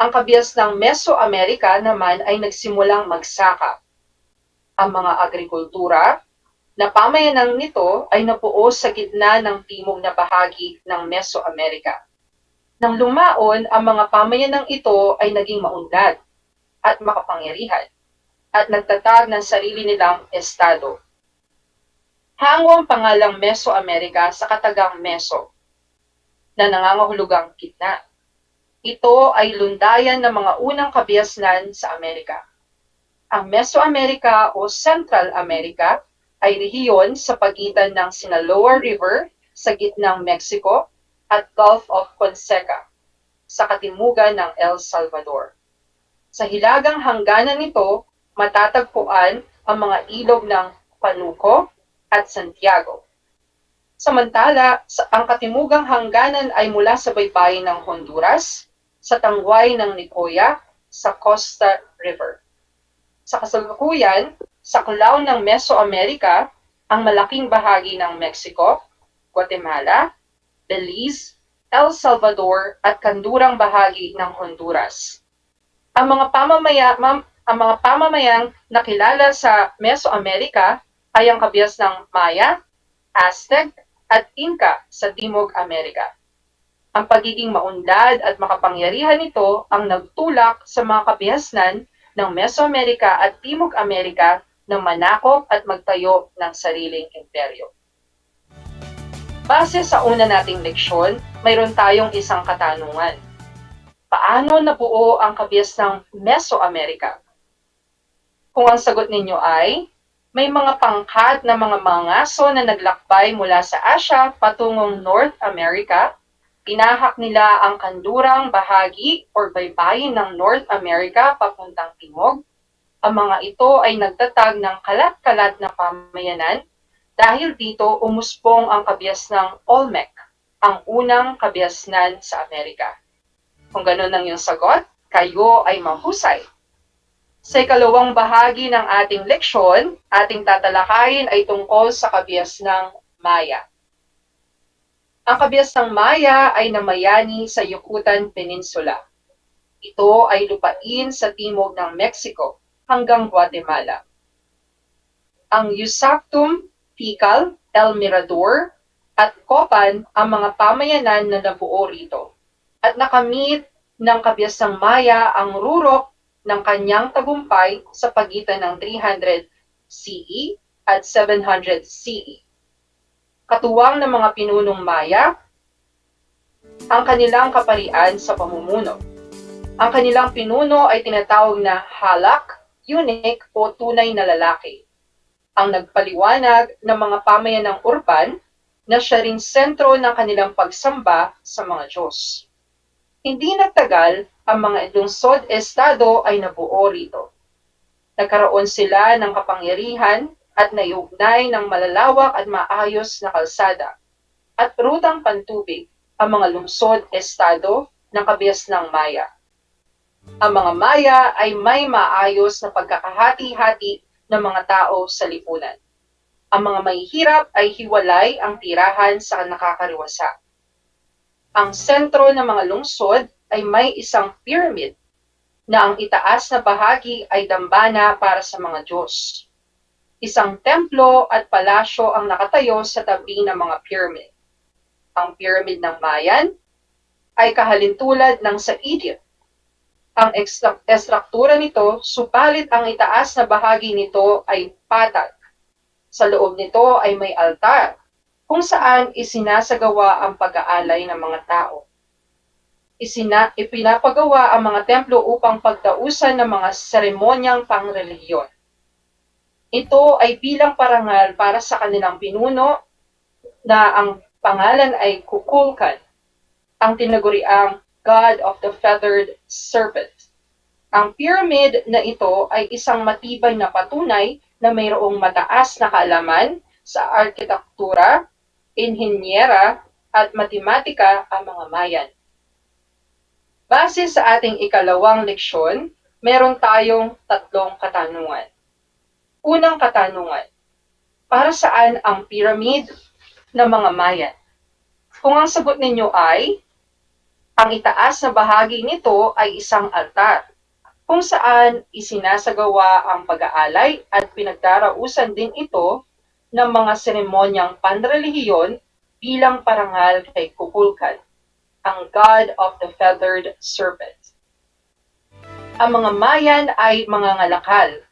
Ang kabihasnang Mesoamerica naman ay nagsimulang magsaka. Ang mga agrikultura na pamayanan nito ay nabuo sa gitna ng timog na bahagi ng Mesoamerica. Nang lumaon, ang mga pamayanang ito ay naging maunlad at makapangyarihan at nagtatag ng sarili nilang estado. Hango ang pangalang Mesoamerica sa katagang Meso, na nangangahulugang gitna. Ito ay lundayan ng mga unang kabihasnan sa Amerika. Ang Mesoamerica o Central America ay rehiyon sa pagitan ng Sinaloa River sa gitnang Mexico at Gulf of Fonseca sa katimugan ng El Salvador. Sa hilagang hangganan nito, matatagpuan ang mga ilog ng Panuco at Santiago. Samantala, ang katimugang hangganan ay mula sa baybayin ng Honduras, sa tangway ng Nicoya, sa Costa River. Sa kasalukuyan, saklaw ng Mesoamerica ang malaking bahagi ng Mexico, Guatemala, Belize, El Salvador at kandurang bahagi ng Honduras. Ang mga pamamayang nakilala sa Mesoamerica ay ang kabihasnang Maya, Aztec at Inca sa Timog Amerika. Ang pagiging maunlad at makapangyarihan nito ang nagtulak sa mga kabihasnan ng Mesoamerica at Timog Amerika ng manakop at magtayo ng sariling imperyo. Base sa una nating leksyon, mayroon tayong isang katanungan. Paano nabuo ang kabihasnang Mesoamerica? Kung ang sagot ninyo ay, may mga pangkat na mga mangaso na naglakbay mula sa Asia patungong North America, tinahak nila ang kandurang bahagi o baybayin ng North America papuntang timog. Ang mga ito ay nagtatag ng kalat-kalat na pamayanan. Dahil dito, umuspong ang kabihasnang Olmec, ang unang kabihasnan sa Amerika. Kung ganun ang iyong sagot, kayo ay mahusay. Sa ikalawang bahagi ng ating leksyon, ating tatalakayin ay tungkol sa kabihasnang Maya. Ang kabihasnang Maya ay namayani sa Yucatan Peninsula. Ito ay lupain sa timog ng Mexico hanggang Guatemala. Ang Yucatán, Tikal, El Mirador, at Copan ang mga pamayanan na nabuo rito. At nakamit ng kabihasnang Maya ang rurok ng kanyang tagumpay sa pagitan ng 300 CE at 700 CE. Katuwang ng mga pinunong Maya, ang kanilang kaparian sa pamumuno. Ang kanilang pinuno ay tinatawag na halak, eunuch o tunay na lalaki. Ang nagpaliwanag ng mga pamayanang urban na siya ring sentro ng kanilang pagsamba sa mga Diyos. Hindi nagtagal, ang mga lungsod-estado ay nabuo rito. Nagkaroon sila ng kapangyarihan at naiugnay ng malalawak at maayos na kalsada at rutang pantubig ang mga lungsod-estado ng kabias ng Maya. Ang mga Maya ay may maayos na pagkakahati-hati ng mga tao sa lipunan. Ang mga mahihirap ay hiwalay ang tirahan sa nakakariwasa. Ang sentro ng mga lungsod ay may isang pyramid na ang itaas na bahagi ay dambana para sa mga Diyos. Isang templo at palasyo ang nakatayo sa tabi ng mga pyramid. Ang pyramid ng Mayan ay kahalintulad ng sa Egypt. Ang estruktura nito, subalit ang itaas na bahagi nito ay patag. Sa loob nito ay may altar, kung saan isinasagawa ang pag-aalay ng mga tao. Ipinapagawa ang mga templo upang pagtausan ng mga seremonyang pangrelihiyon. Ito ay bilang parangal para sa kanilang pinuno na ang pangalan ay Kukulkan, ang tinaguriang God of the Feathered Serpent. Ang pyramid na ito ay isang matibay na patunay na mayroong mataas na kaalaman sa arkitektura, inhinyera at matematika ang mga Mayan. Base sa ating ikalawang leksyon, meron tayong 3 katanungan. Unang katanungan, para saan ang pyramid ng mga Mayan? Kung ang sagot ninyo ay, ang itaas na bahagi nito ay isang altar, kung saan isinasagawa ang pag-aalay at pinagdarausan din ito ng mga seremonyang panrelihiyon bilang parangal kay Kukulkan, ang God of the Feathered Serpent. Ang mga Mayan ay mga ngalakal.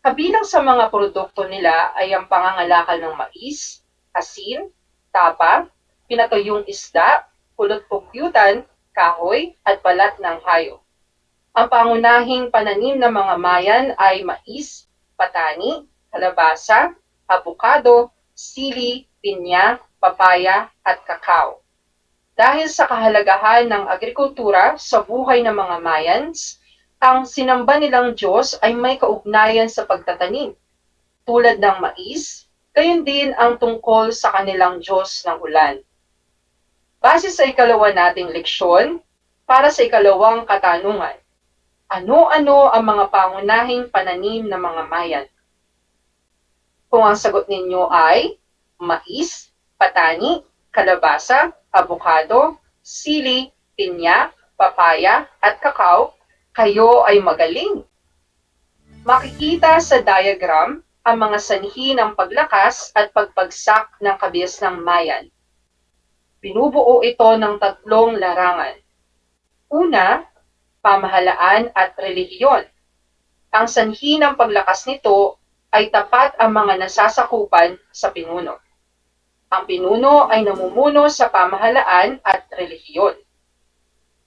Kabilang sa mga produkto nila ay ang pangangalakal ng mais, asin, tapa, pinatuyong isda, pulot-pukyutan, kahoy, at balat ng hayop. Ang pangunahing pananim ng mga Mayan ay mais, patani, kalabasa, abukado, sili, pinya, papaya, at kakao. Dahil sa kahalagahan ng agrikultura sa buhay ng mga Mayans, ang sinamba nilang Diyos ay may kaugnayan sa pagtatanim, tulad ng mais, gayon din ang tungkol sa kanilang Diyos ng ulan. Base sa ikalawa nating leksyon, para sa ikalawang katanungan, ano-ano ang mga pangunahing pananim ng mga Mayan? Kung ang sagot ninyo ay mais, patani, kalabasa, abukado, sili, pinya, papaya, at kakao, kayo ay magaling. Makikita sa diagram ang mga sanhi ng paglakas at pagpagsak ng kabias ng Mayan. Binubuo ito ng 3 larangan. Una, pamahalaan at relihiyon. Ang sanhi ng paglakas nito ay tapat ang mga nasasakupan sa pinuno. Ang pinuno ay namumuno sa pamahalaan at relihiyon.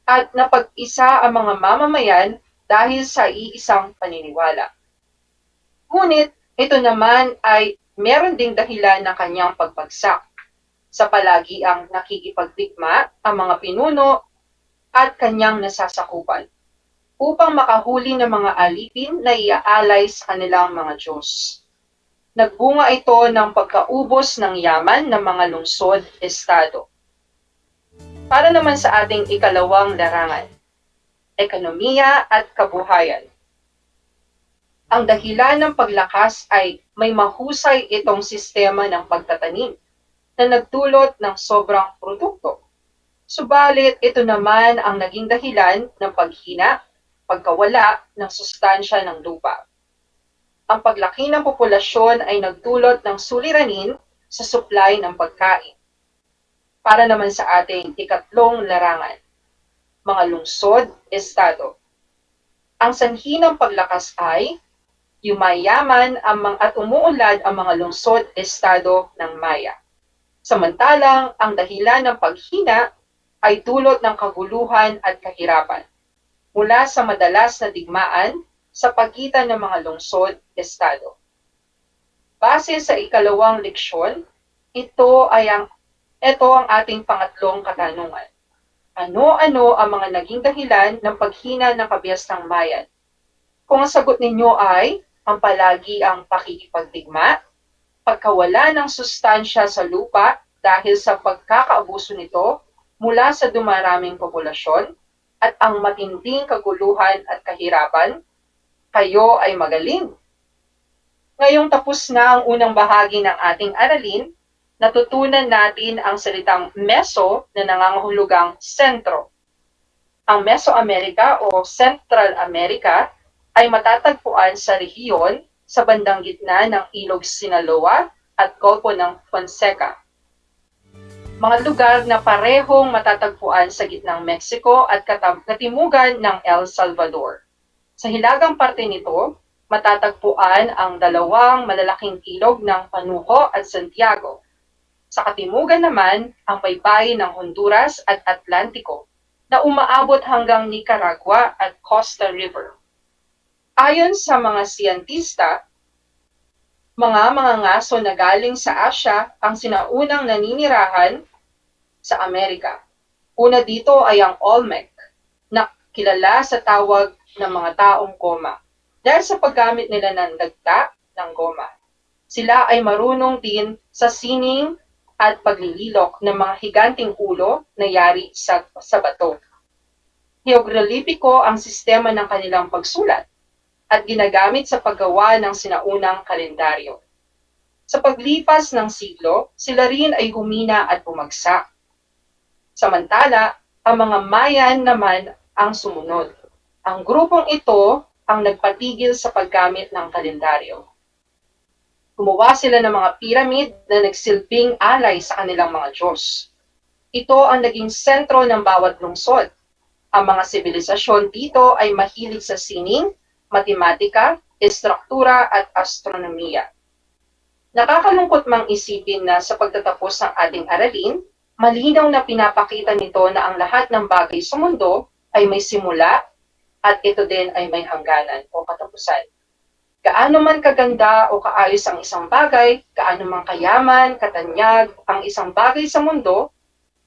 At napag-isa ang mga mamamayan dahil sa iisang paniniwala. Ngunit ito naman ay meron ding dahilan ng kanyang pagbagsak. Sa palagiang nakikipagdigma ang mga pinuno at kanyang nasasakupan upang makahuli ng mga alipin na iaalay sa kanilang mga Diyos. Nagbunga ito ng pagkaubos ng yaman ng mga lungsod-estado. Para naman sa ating ikalawang larangan, ekonomiya at kabuhayan. Ang dahilan ng paglakas ay may mahusay itong sistema ng pagtatanim na nagdulot ng sobrang produkto. Subalit ito naman ang naging dahilan ng paghina, pagkawala ng sustansya ng lupa. Ang paglaki ng populasyon ay nagdulot ng suliranin sa supply ng pagkain. Para naman sa ating ikatlong larangan, mga lungsod, estado. Ang sanhi ng paglakas ay yumayaman at umuunlad ang mga lungsod, estado ng Maya. Samantalang ang dahilan ng paghina ay dulot ng kaguluhan at kahirapan mula sa madalas na digmaan sa pagitan ng mga lungsod, estado. Base sa ikalawang leksyon, ito ay ang Ito ang ating pangatlong katanungan. Ano-ano ang mga naging dahilan ng paghina ng kabiasang bayan? Kung ang sagot ninyo ay ang palagi ang pakikipagdigma, pagkawala ng sustansya sa lupa dahil sa pagkakaabuso nito mula sa dumaraming populasyon, at ang matinding kaguluhan at kahirapan, kayo ay magaling. Ngayong tapos na ang unang bahagi ng ating aralin, natutunan natin ang salitang meso na nangangahulugang sentro. Ang Mesoamerica o Central America ay matatagpuan sa rehiyon sa bandang gitna ng Ilog Sinaloa at Golfo ng Fonseca. Mga lugar na parehong matatagpuan sa gitnang Mexico at katimugan ng El Salvador. Sa hilagang parte nito, matatagpuan ang dalawang malalaking ilog ng Panuco at Santiago. Sa katimugan naman, ang baybayin ng Honduras at Atlantiko na umaabot hanggang Nicaragua at Costa River. Ayon sa mga siyentista, mga ngaso na galing sa Asya ang sinaunang naninirahan sa Amerika. Una dito ay ang Olmec, na kilala sa tawag ng mga taong goma dahil sa paggamit nila ng dagta ng goma. Sila ay marunong din sa sining at paglililok ng mga higanting ulo na yari sa bato. Hieroglipiko ang sistema ng kanilang pagsulat at ginagamit sa paggawa ng sinaunang kalendaryo. Sa paglipas ng siglo, sila rin ay humina at bumagsak. Samantala, ang mga Mayan naman ang sumunod. Ang grupong ito ang nagpatigil sa paggamit ng kalendaryo. Gumawa sila ng mga piramid na nagsilbing alay sa kanilang mga Diyos. Ito ang naging sentro ng bawat lungsod. Ang mga sibilisasyon dito ay mahilig sa sining, matematika, estruktura at astronomiya. Nakakalungkot mang isipin na sa pagtatapos ng ating aralin, malinaw na pinapakita nito na ang lahat ng bagay sa mundo ay may simula at ito din ay may hangganan o katapusan. Gaano man kaganda o kaayos ang isang bagay, gaano man kayaman, katanyag ang isang bagay sa mundo,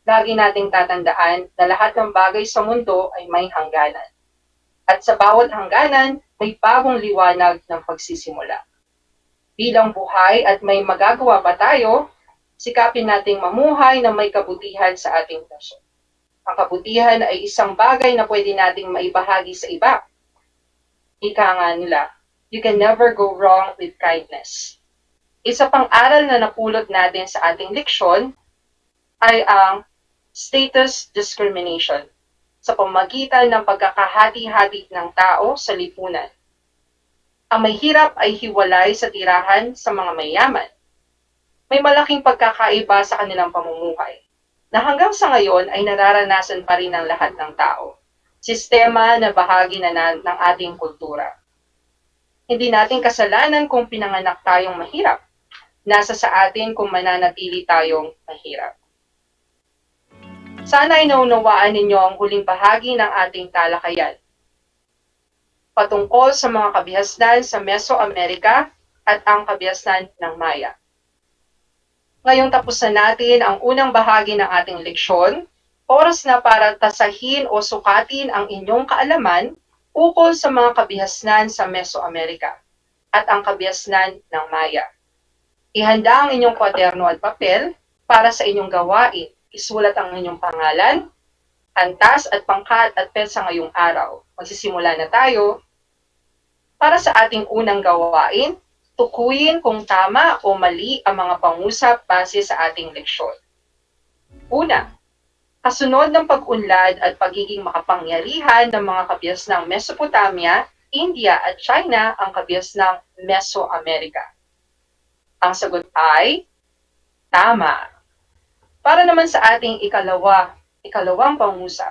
lagi nating tatandaan na lahat ng bagay sa mundo ay may hangganan. At sa bawat hangganan, may bagong liwanag ng pagsisimula. Bilang buhay at may magagawa pa tayo, sikapin nating mamuhay na may kabutihan sa ating puso. Ang kabutihan ay isang bagay na pwede nating maibahagi sa iba. Ika nga nila, you can never go wrong with kindness. Isa pang aral na napulot natin sa ating leksyon ay ang status discrimination sa pamagitan ng pagkakahati-hati ng tao sa lipunan. Ang may hirap ay hiwalay sa tirahan sa mga mayaman. May malaking pagkakaiba sa kanilang pamumuhay, na hanggang sa ngayon ay nararanasan pa rin ng lahat ng tao. Sistema na bahagi na ng ating kultura. Hindi natin kasalanan kung pinanganak tayong mahirap. Nasa sa atin kung mananatili tayong mahirap. Sana ay naunawaan ninyo ang huling bahagi ng ating talakayan. Patungkol sa mga kabihasnan sa Mesoamerica at ang kabihasnan ng Maya. Ngayong tapos na natin ang unang bahagi ng ating leksyon, oras na para tasahin o sukatin ang inyong kaalaman ukol sa mga kabihasnan sa Mesoamerica at ang kabihasnan ng Maya. Ihanda ang inyong kwaderno at papel para sa inyong gawain. Isulat ang inyong pangalan, antas at pangkat at petsa ngayong araw. Magsisimula na tayo. Para sa ating unang gawain, tukuyin kung tama o mali ang mga pangusap base sa ating leksyon. Una, kasunod ng pag-unlad at pagiging makapangyarihan ng mga kabihas ng Mesopotamia, India at China ang kabihas ng Mesoamerica. Ang sagot ay tama. Para naman sa ating ikalawang pangusap,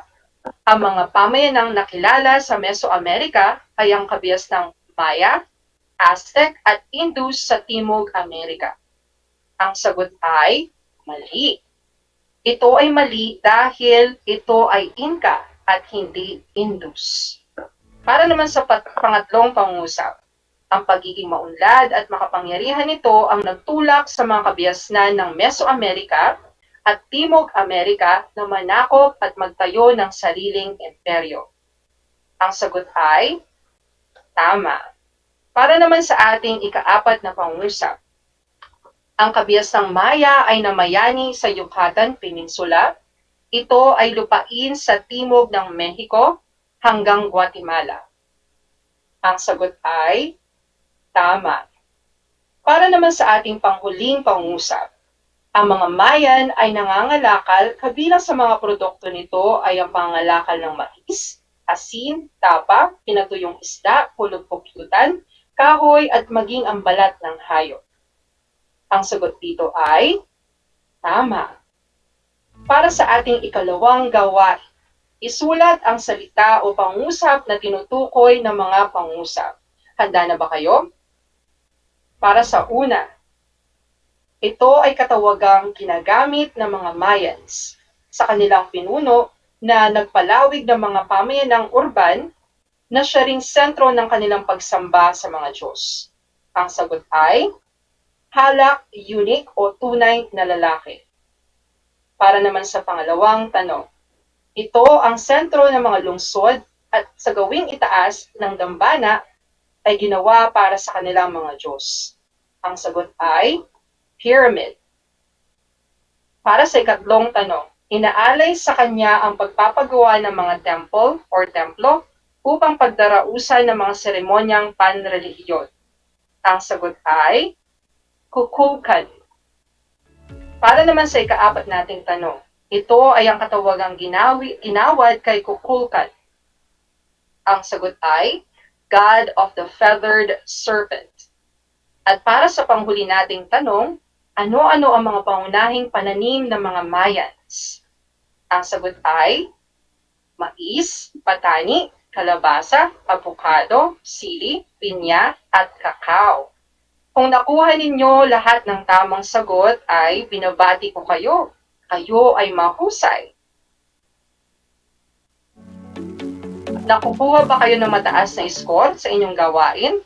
ang mga pamayanang nakilala sa Mesoamerica ay ang kabihas ng Maya, Aztec at Indus sa Timog Amerika. Ang sagot ay mali. Ito ay mali dahil ito ay Inca at hindi Indus. Para naman sa pangatlong pangusap, ang pagiging maunlad at makapangyarihan nito ang nagtulak sa mga kabihasnan ng Mesoamerica at Timog Amerika na manakop at magtayo ng sariling imperyo? Ang sagot ay tama. Para naman sa ating ika-4 na pangusap, ang kabiasang Maya ay namayani sa Yucatan Peninsula. Ito ay lupain sa timog ng Mexico hanggang Guatemala. Ang sagot ay tama. Para naman sa ating panghuling pangusap, ang mga Mayan ay nangangalakal, kabilang sa mga produkto nito ay ang pangangalakal ng mais, asin, tapa, pinatuyong isda, pulot-pukyutan, kahoy at maging ang balat ng hayop. Ang sagot dito ay tama. Para sa ating ikalawang gawain, isulat ang salita o pangusap na tinutukoy ng mga pangusap. Handa na ba kayo? Para sa una, ito ay katawagang ginagamit ng mga Mayans sa kanilang pinuno na nagpalawig ng mga pamayanang urban na siya ring sentro ng kanilang pagsamba sa mga Diyos. Ang sagot ay halak, unique o tunay na lalaki. Para naman sa pangalawang tanong, ito ang sentro ng mga lungsod at sa gawing itaas ng dambana ay ginawa para sa kanilang mga Diyos. Ang sagot ay pyramid. Para sa ikatlong tanong, inaalay sa kanya ang pagpapagawa ng mga temple or templo upang pagdarausan ng mga seremonyang panrelihiyon. Ang sagot ay kukulkan. Para naman sa ika-4 nating tanong, ito ay ang katawagang ginawad kay kukulkan. Ang sagot ay God of the Feathered Serpent. At para sa panghuli nating tanong, ano-ano ang mga pangunahing pananim ng mga Mayans? Ang sagot ay mais, patani, kalabasa, avocado, sili, pinya, at kakao. Kung nakuha ninyo lahat ng tamang sagot ay binabati ko kayo. Kayo ay mahusay. Nakukuha ba kayo ng mataas na score sa inyong gawain?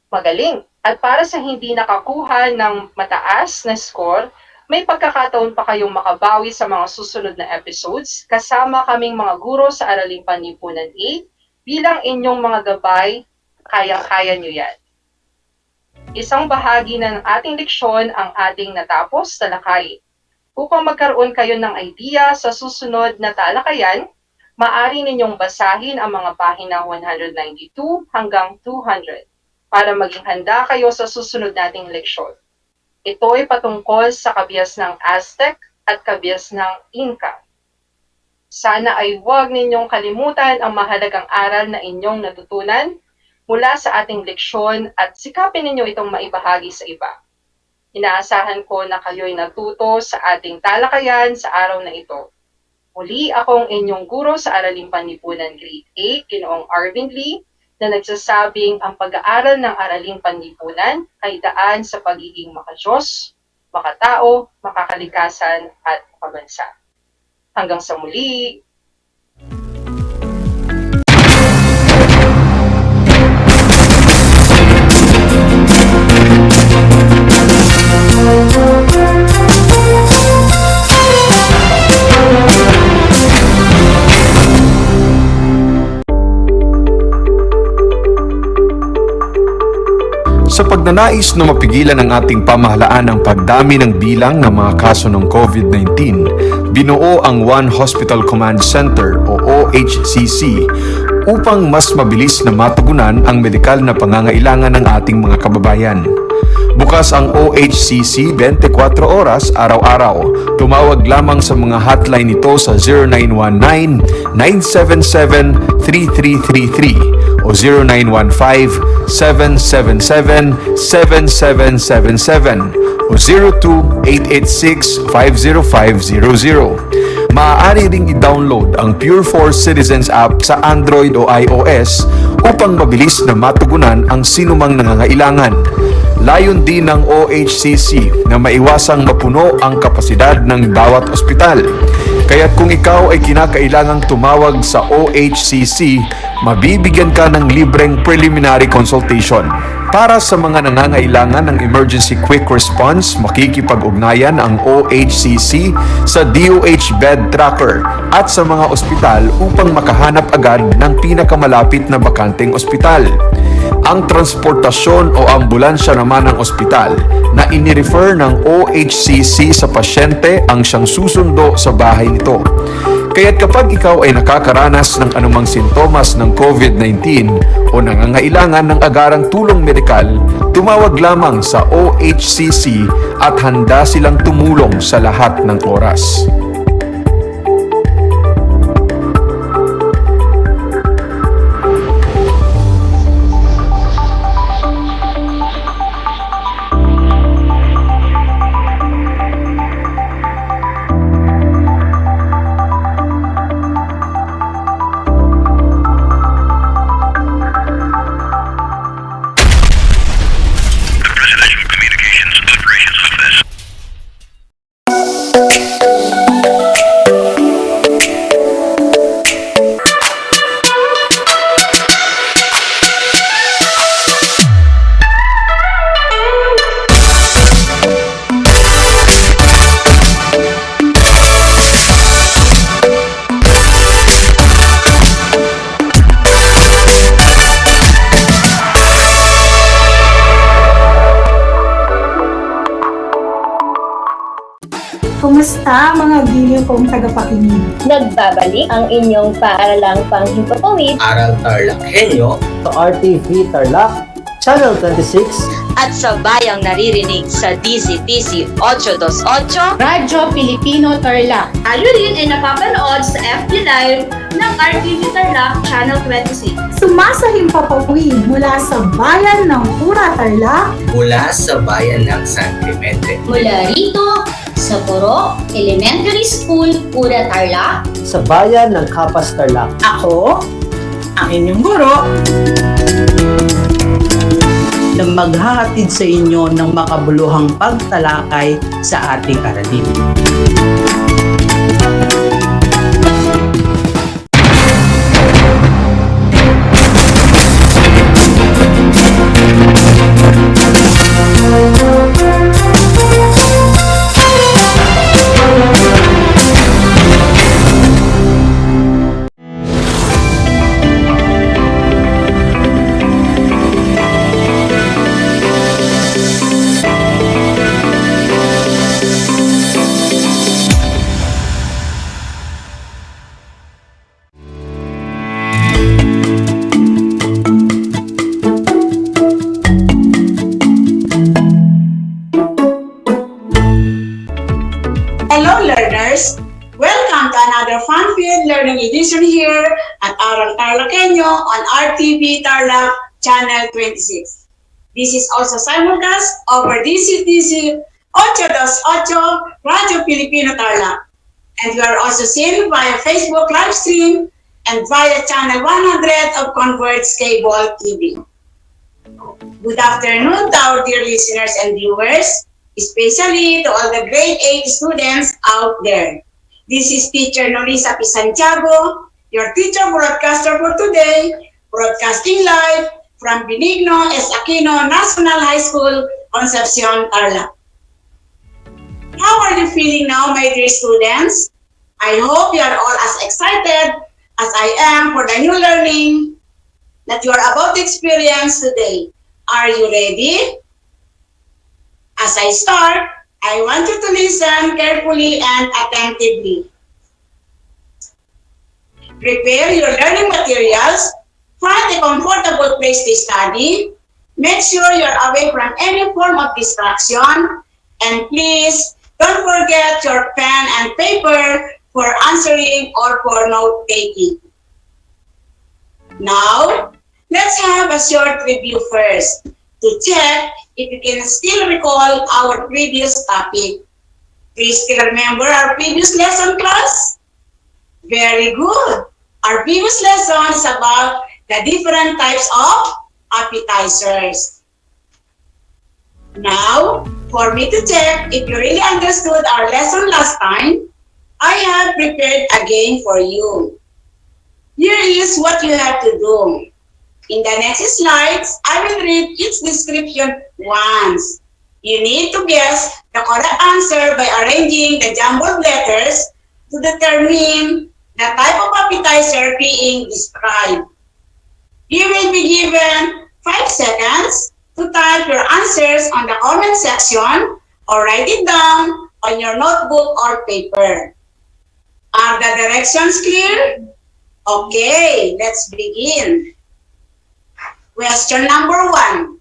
Magaling. At para sa hindi nakakuha ng mataas na score, may pagkakataon pa kayong makabawi sa mga susunod na episodes kasama kaming mga guro sa Araling Panlipunan 8 bilang inyong mga gabay, kayang-kaya nyo yan. Isang bahagi ng ating leksyon ang ating natapos talakayin. Upang magkaroon kayo ng idea sa susunod na talakayan, maaari ninyong basahin ang mga pahina 192 hanggang 200 para maging handa kayo sa susunod nating leksyon. Ito ay patungkol sa kabias ng Aztec at kabias ng Inca. Sana ay huwag ninyong kalimutan ang mahalagang aral na inyong natutunan mula sa ating leksyon at sikapin ninyo itong maibahagi sa iba. Inaasahan ko na kayo'y natuto sa ating talakayan sa araw na ito. Muli akong inyong guro sa Araling Panlipunan Grade 8, Ginoong Arvin Lee, na nagsasabing ang pag-aaral ng Araling Panlipunan ay daan sa pagiging makadiyos, makatao, makakalikasan at makabansa. Hanggang sa muli! Sa pagnanais na mapigilan ang ating pamahalaan ang pagdami ng bilang ng mga kaso ng COVID-19, binuo ang One Hospital Command Center o OHCC upang mas mabilis na matugunan ang medikal na pangangailangan ng ating mga kababayan. Bukas ang OHCC 24 oras araw-araw. Tumawag lamang sa mga hotline nito sa 0919-977-3333 o 0915-777-7777 o 02-886-50500. Maaari ring i-download ang Pure Force Citizens app sa Android o iOS upang mabilis na matugunan ang sinumang nangangailangan. Layon din ng OHCC na maiwasang mapuno ang kapasidad ng bawat ospital. Kaya't kung ikaw ay kinakailangang tumawag sa OHCC, mabibigyan ka ng libreng preliminary consultation. Para sa mga nangangailangan ng emergency quick response, makikipag-ugnayan ang OHCC sa DOH Bed Tracker at sa mga ospital upang makahanap agad ng pinakamalapit na bakanteng ospital. Ang transportasyon o ambulansya naman ng ospital na inirefer ng OHCC sa pasyente ang siyang susundo sa bahay nito. Kaya't kapag ikaw ay nakakaranas ng anumang sintomas ng COVID-19 o nangangailangan ng agarang tulong medikal, tumawag lamang sa OHCC at handa silang tumulong sa lahat ng oras. Kumusta mga giliw kong tagapakinig? Nagbabalik ang inyong paaralang panghimpapawid, Aral TarlakHenyo sa RTV Tarlac, Channel 26 at sa bayang naririnig sa DZTC 828 Radyo Pilipino Tarlac. Tayo rin ay napapanood sa FB Live ng RTV Tarlac Channel 26. Sumasahimpapawid mula sa bayan ng Pura Tarlac, mula sa bayan ng San Clemente, mula rito sa Puro Elementary School, Pura Tarlac, sa bayan ng Kapas Tarlac. Ako, ang inyong guro, na maghahatid sa inyo ng makabuluhang pagtalakay sa ating aralin. Hello learners! Welcome to another fun-filled learning edition here at Aral TarlakHenyo on RTV Tarlac Channel 26. This is also simulcast over DCTC 828 Radio Filipino Tarlac. And you are also seen via Facebook live stream and via channel 100 of Convert's Cable TV. Good afternoon to our dear listeners and viewers, especially to all the grade 8 students out there. This is Teacher Norisa P. Santiago, your teacher broadcaster for today, broadcasting live from Benigno S. Aquino National High School, Concepcion, Tarlac. How are you feeling now, my dear students? I hope you are all as excited as I am for the new learning that you are about to experience today. Are you ready? As I start, I want you to listen carefully and attentively. Prepare your learning materials, find a comfortable place to study, make sure you're away from any form of distraction, and please don't forget your pen and paper for answering or for note-taking. Now, let's have a short review first to check if you can still recall our previous topic. Please still remember our previous lesson, class? Very good. Our previous lesson is about the different types of appetizers. Now, for me to check if you really understood our lesson last time, I have prepared again for you. Here is what you have to do. In the next slides, I will read each description once. You need to guess the correct answer by arranging the jumbled letters to determine the type of appetizer being described. You will be given 5 seconds to type your answers on the comment section or write it down on your notebook or paper. Are the directions clear? Okay, let's begin. Question number 1.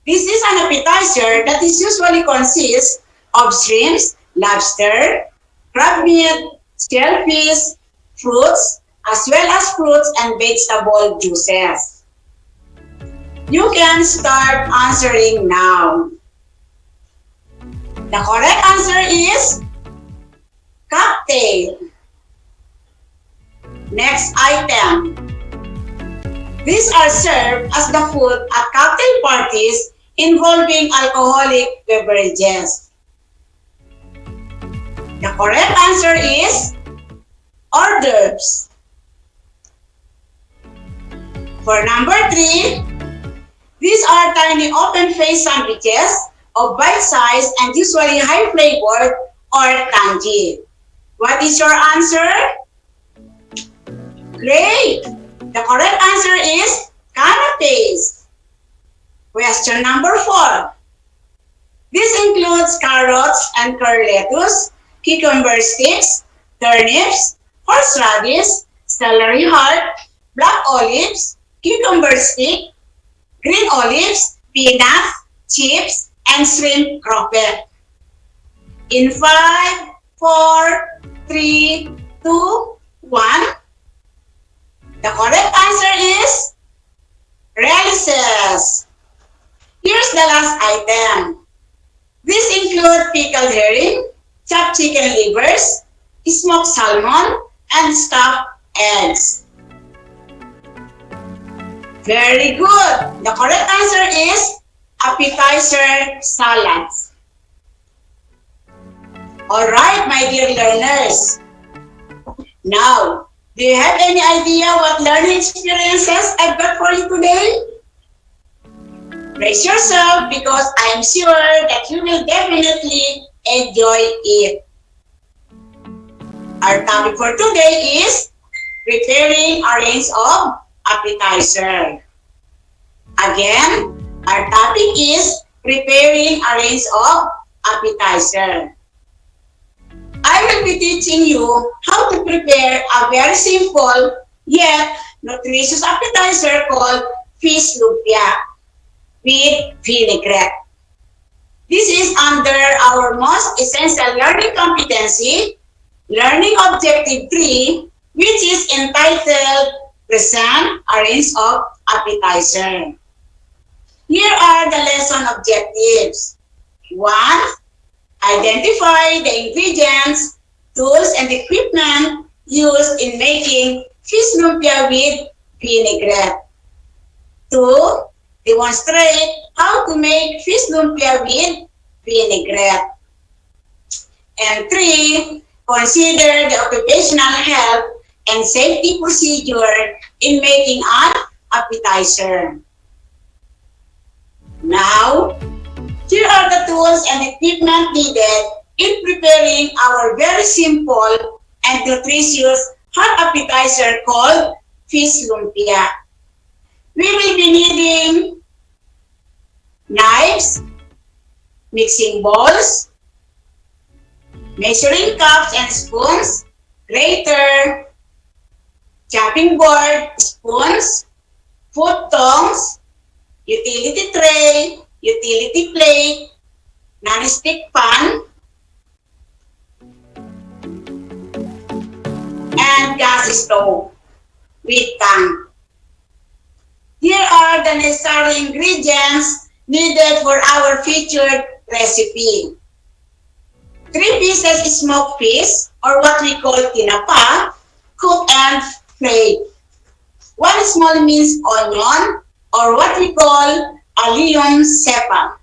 This is an appetizer that is usually consists of shrimps, lobster, crab meat, shellfish, fruits, as well as fruits and vegetable juices. You can start answering now. The correct answer is cocktail. Next item. These are served as the food at cocktail parties involving alcoholic beverages. The correct answer is hors d'oeuvres. For number 3, these are tiny open-faced sandwiches of bite-sized and usually high-flavored or tangy. What is your answer? Great! The correct answer is canapes. Question number 4. This includes carrots and curly lettuce, cucumber sticks, turnips, horseradish, celery heart, black olives, cucumber stick, green olives, peanuts, chips, and shrimp croquette. In 5, 4, 3, 2, 1. The correct answer is realises. Here's the last item. These include pickled herring, chopped chicken livers, smoked salmon, and stuffed eggs. Very good. The correct answer is appetizer salads. Alright, my dear learners. Now, do you have any idea what learning experiences I've got for you today? Brace yourself because I'm sure that you will definitely enjoy it. Our topic for today is preparing a range of appetizer. Again, our topic is preparing a range of appetizer. I will be teaching you how to prepare a very simple yet nutritious appetizer called fish lumpia with vinaigrette. This is under our most essential learning competency, Learning Objective 3, which is entitled Present a Range of Appetizer. Here are the lesson objectives. 1. Identify the ingredients, tools, and equipment used in making fish lumpia with vinaigrette. 2. Demonstrate how to make fish lumpia with vinaigrette. And 3. Consider the occupational health and safety procedure in making an appetizer. Now, here are the tools and equipment needed in preparing our very simple and nutritious hot appetizer called fish lumpia. We will be needing knives, mixing bowls, measuring cups and spoons, grater, chopping board, spoons, food tongs, utility tray, utility plate, non-stick pan, and gas stove with tank. Here are the necessary ingredients needed for our featured recipe. 3 pieces smoked fish, or what we call tinapa, cooked and flaked. 1 small minced onion, or what we call allium cepa.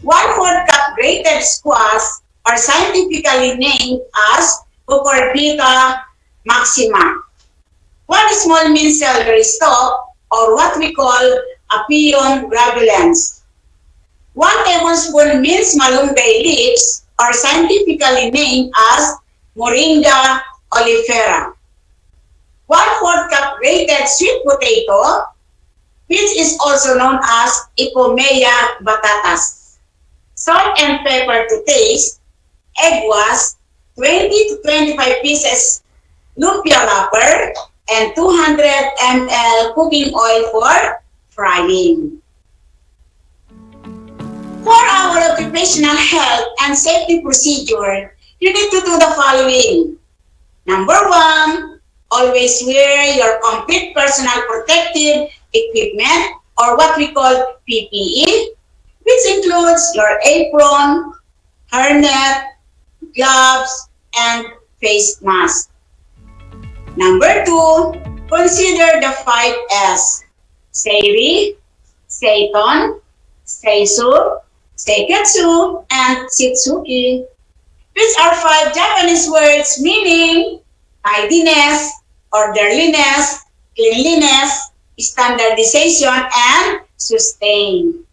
1/4 cup grated squash, or scientifically named as Cucurbita maxima. 1 small minced celery stalk, or what we call Apium gravulans. 1 tablespoon minced malunggay leaves are scientifically named as Moringa oleifera. 1/4 cup grated sweet potato, which is also known as Ipomea batatas. Salt and pepper to taste. Egg was 20 to 25 pieces lumpia wrapper and 200 ml cooking oil for frying. For our occupational health and safety procedure, you need to do the following. Number 1, always wear your complete personal protective equipment or what we call PPE, which includes your apron, hairnet, gloves, and face mask. Number 2, consider the 5 S. Seiri, Seiton, Seisu, Seiketsu, and Shitsuki, which are 5 Japanese words meaning tidiness, orderliness, cleanliness, standardization, and sustain.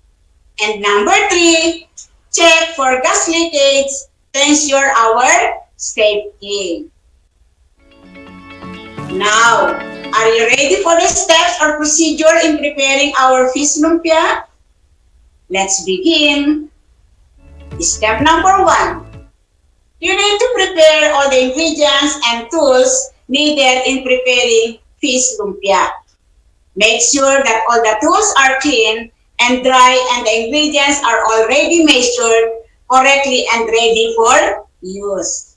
And number 3, check for gas leakage to ensure our safety. Now, are you ready for the steps or procedure in preparing our fish lumpia? Let's begin. Step number 1. You need to prepare all the ingredients and tools needed in preparing fish lumpia. Make sure that all the tools are clean and dry and the ingredients are already measured correctly and ready for use.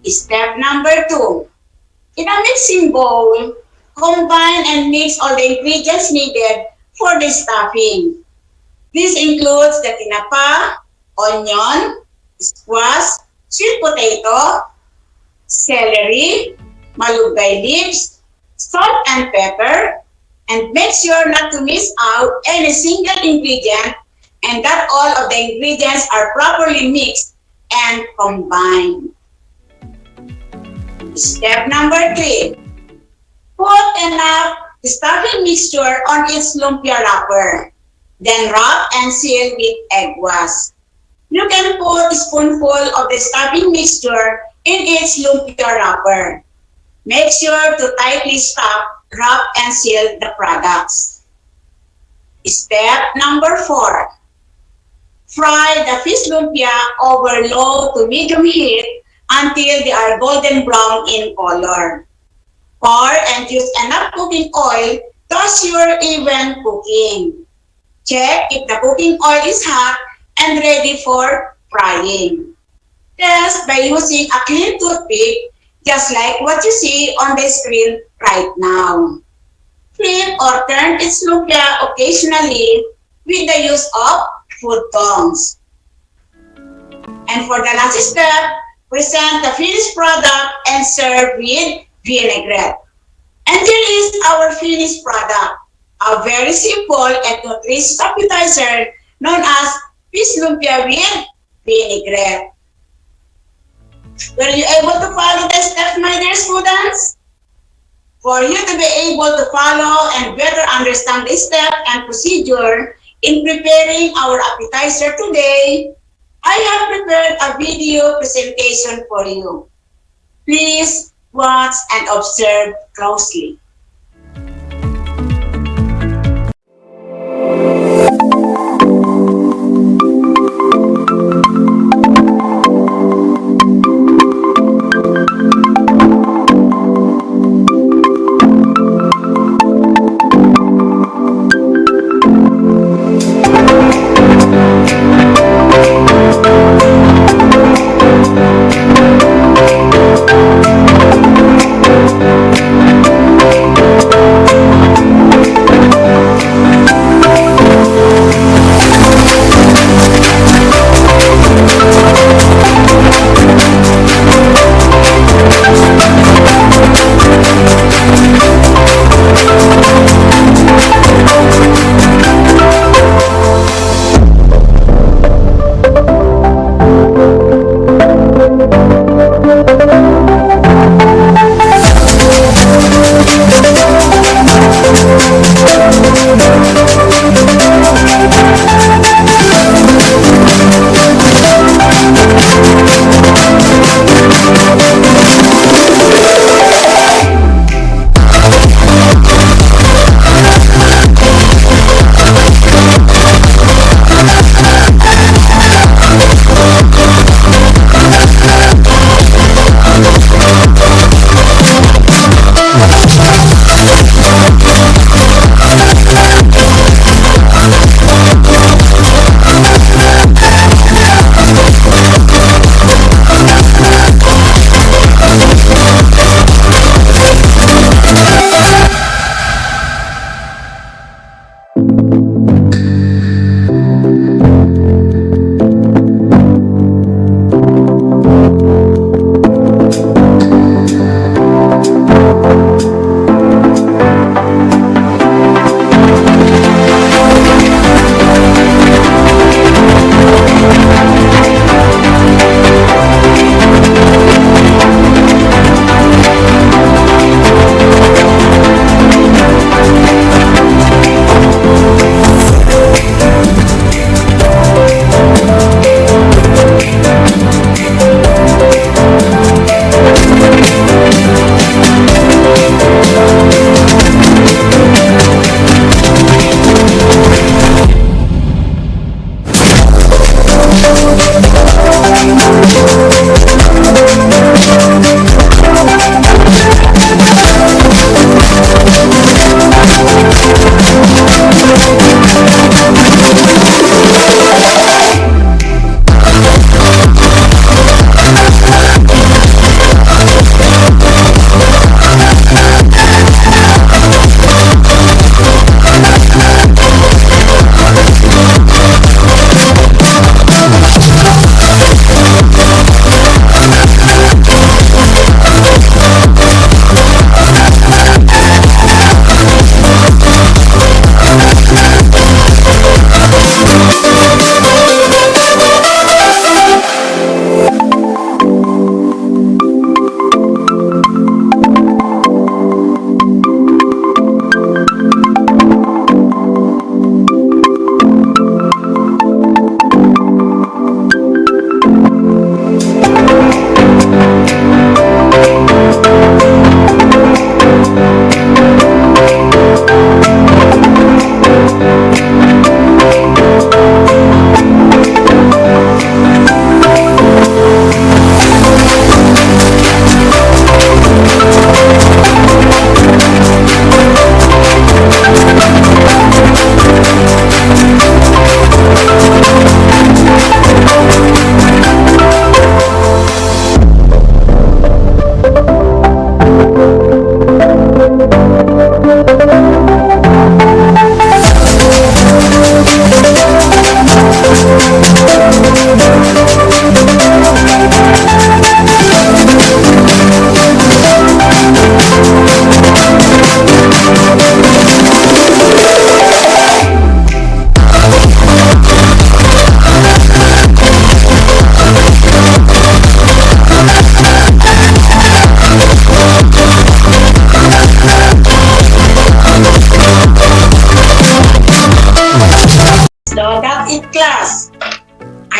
Step number 2. In a mixing bowl, combine and mix all the ingredients needed for the stuffing. This includes the tinapa, onion, squash, sweet potato, celery, malunggay leaves, salt and pepper, and make sure not to miss out any single ingredient and that all of the ingredients are properly mixed and combined. Step number 3. Put enough stuffing mixture on its lumpia wrapper. Then wrap and seal with egg wash. You can put a spoonful of the stuffing mixture in its lumpia wrapper. Make sure to tightly stop, wrap, and seal the products. Step number 4. Fry the fish lumpia over low to medium heat until they are golden brown in color. Pour and use enough cooking oil to assure even cooking. Check if the cooking oil is hot and ready for frying. Test by using a clean toothpick, just like what you see on the screen right now. Flip or turn its lumpia occasionally with the use of food tongs. And for the last step, present the finished product and serve with vinaigrette. And here is our finished product, a very simple and nutritious appetizer known as fish lumpia with vinaigrette. Were you able to follow the steps, my dear students? For you to be able to follow and better understand the step and procedure in preparing our appetizer today, I have prepared a video presentation for you. Please watch and observe closely.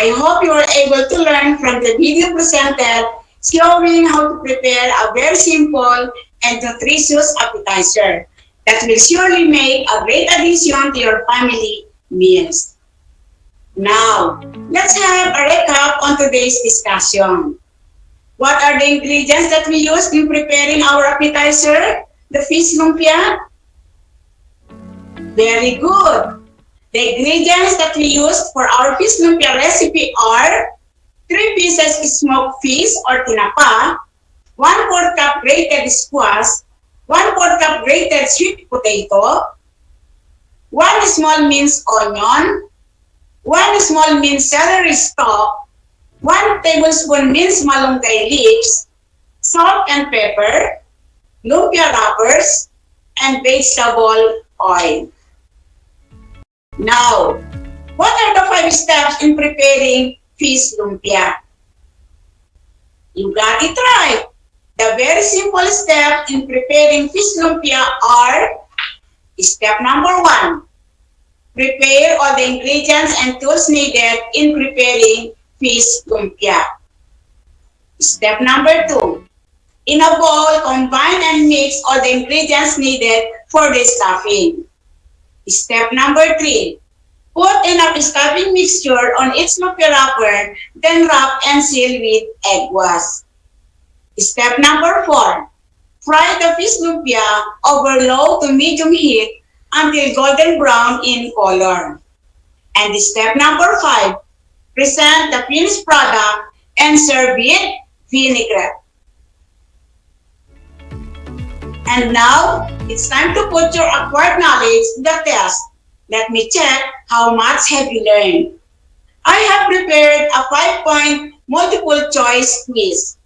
I hope you were able to learn from the video presented showing how to prepare a very simple and nutritious appetizer that will surely make a great addition to your family meals. Now, let's have a recap on today's discussion. What are the ingredients that we used in preparing our appetizer, the fish lumpia? Very good. The ingredients that we used for our fish lumpia recipe are 3 pieces smoked fish or tinapa, 1/4 cup grated squash, 1/4 cup grated sweet potato, 1 small minced onion, 1 small minced celery stalk, 1 tablespoon minced malunggay leaves, salt and pepper, lumpia wrappers, and vegetable oil. Now, what are the 5 steps in preparing fish lumpia? You got it right. The very simple steps in preparing fish lumpia are: step number 1, prepare all the ingredients and tools needed in preparing fish lumpia. Step number 2, in a bowl, combine and mix all the ingredients needed for the stuffing. Step number 3, put enough stuffing mixture on each lumpia wrapper, then wrap and seal with egg wash. Step number 4, fry the fish lumpia over low to medium heat until golden brown in color. And step number 5, present the finished product and serve with vinaigrette. And now, it's time to put your acquired knowledge to the test. Let me check how much have you learned. I have prepared a 5-point multiple choice quiz.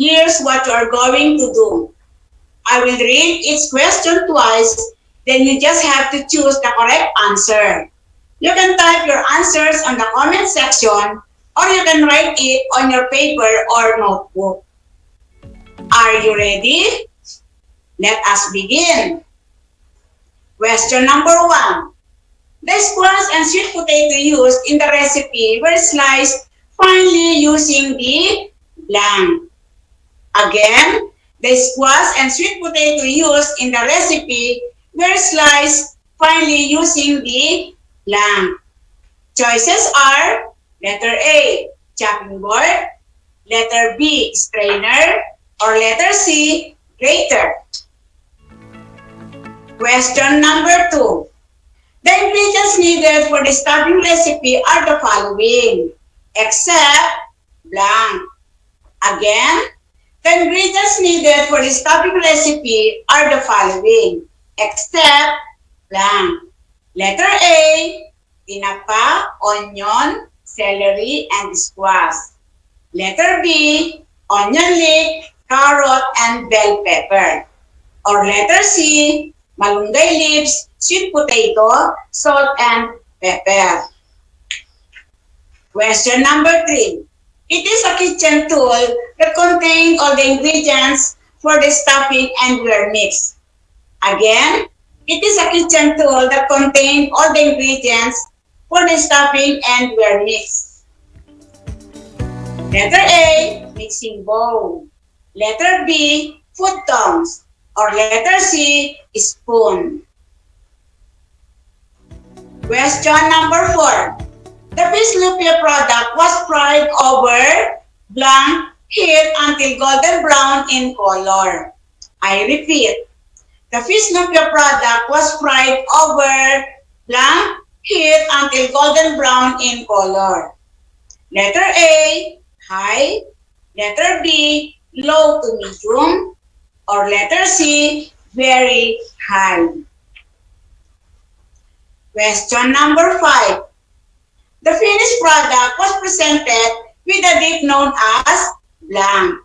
Here's what you are going to do. I will read each question twice, then you just have to choose the correct answer. You can type your answers on the comment section, or you can write it on your paper or notebook. Are you ready? Let us begin. Question number 1. The squash and sweet potato used in the recipe were sliced finely using the blank. Again, the squash and sweet potato used in the recipe were sliced finely using the blank. Choices are letter A, chopping board, letter B, strainer, or letter C, grater. Question number 2. The ingredients needed for the stuffing recipe are the following, except blank. Again, the ingredients needed for the stuffing recipe are the following, except blank. Letter A, tinapa, onion, celery, and squash. Letter B, onion leek, carrot, and bell pepper. Or letter C, malunggay leaves, sweet potato, salt, and pepper. Question number 3. It is a kitchen tool that contains all the ingredients for the stuffing and were mixed. Again, it is a kitchen tool that contains all the ingredients for the stuffing and were mixed. Letter A, mixing bowl. Letter B, food tongs. Or letter C, spoon. Question number 4. The fish lumpia product was fried over blank heat until golden brown in color. I repeat, the fish lumpia product was fried over blank heat until golden brown in color. Letter A, high. Letter B, low to medium. Or letter C, very high. Question number 5. The finished product was presented with a dip known as blank.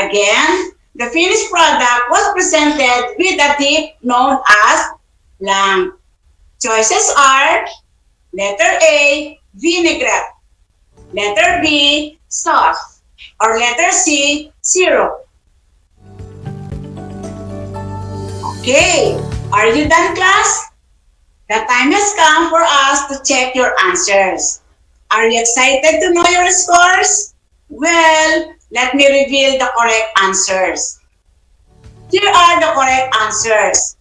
Again, the finished product was presented with a dip known as blank. Choices are letter A, vinaigrette. Letter B, sauce. Or letter C, syrup. Okay, are you done, class? The time has come for us to check your answers. Are you excited to know your scores? Well, let me reveal the correct answers. Here are the correct answers.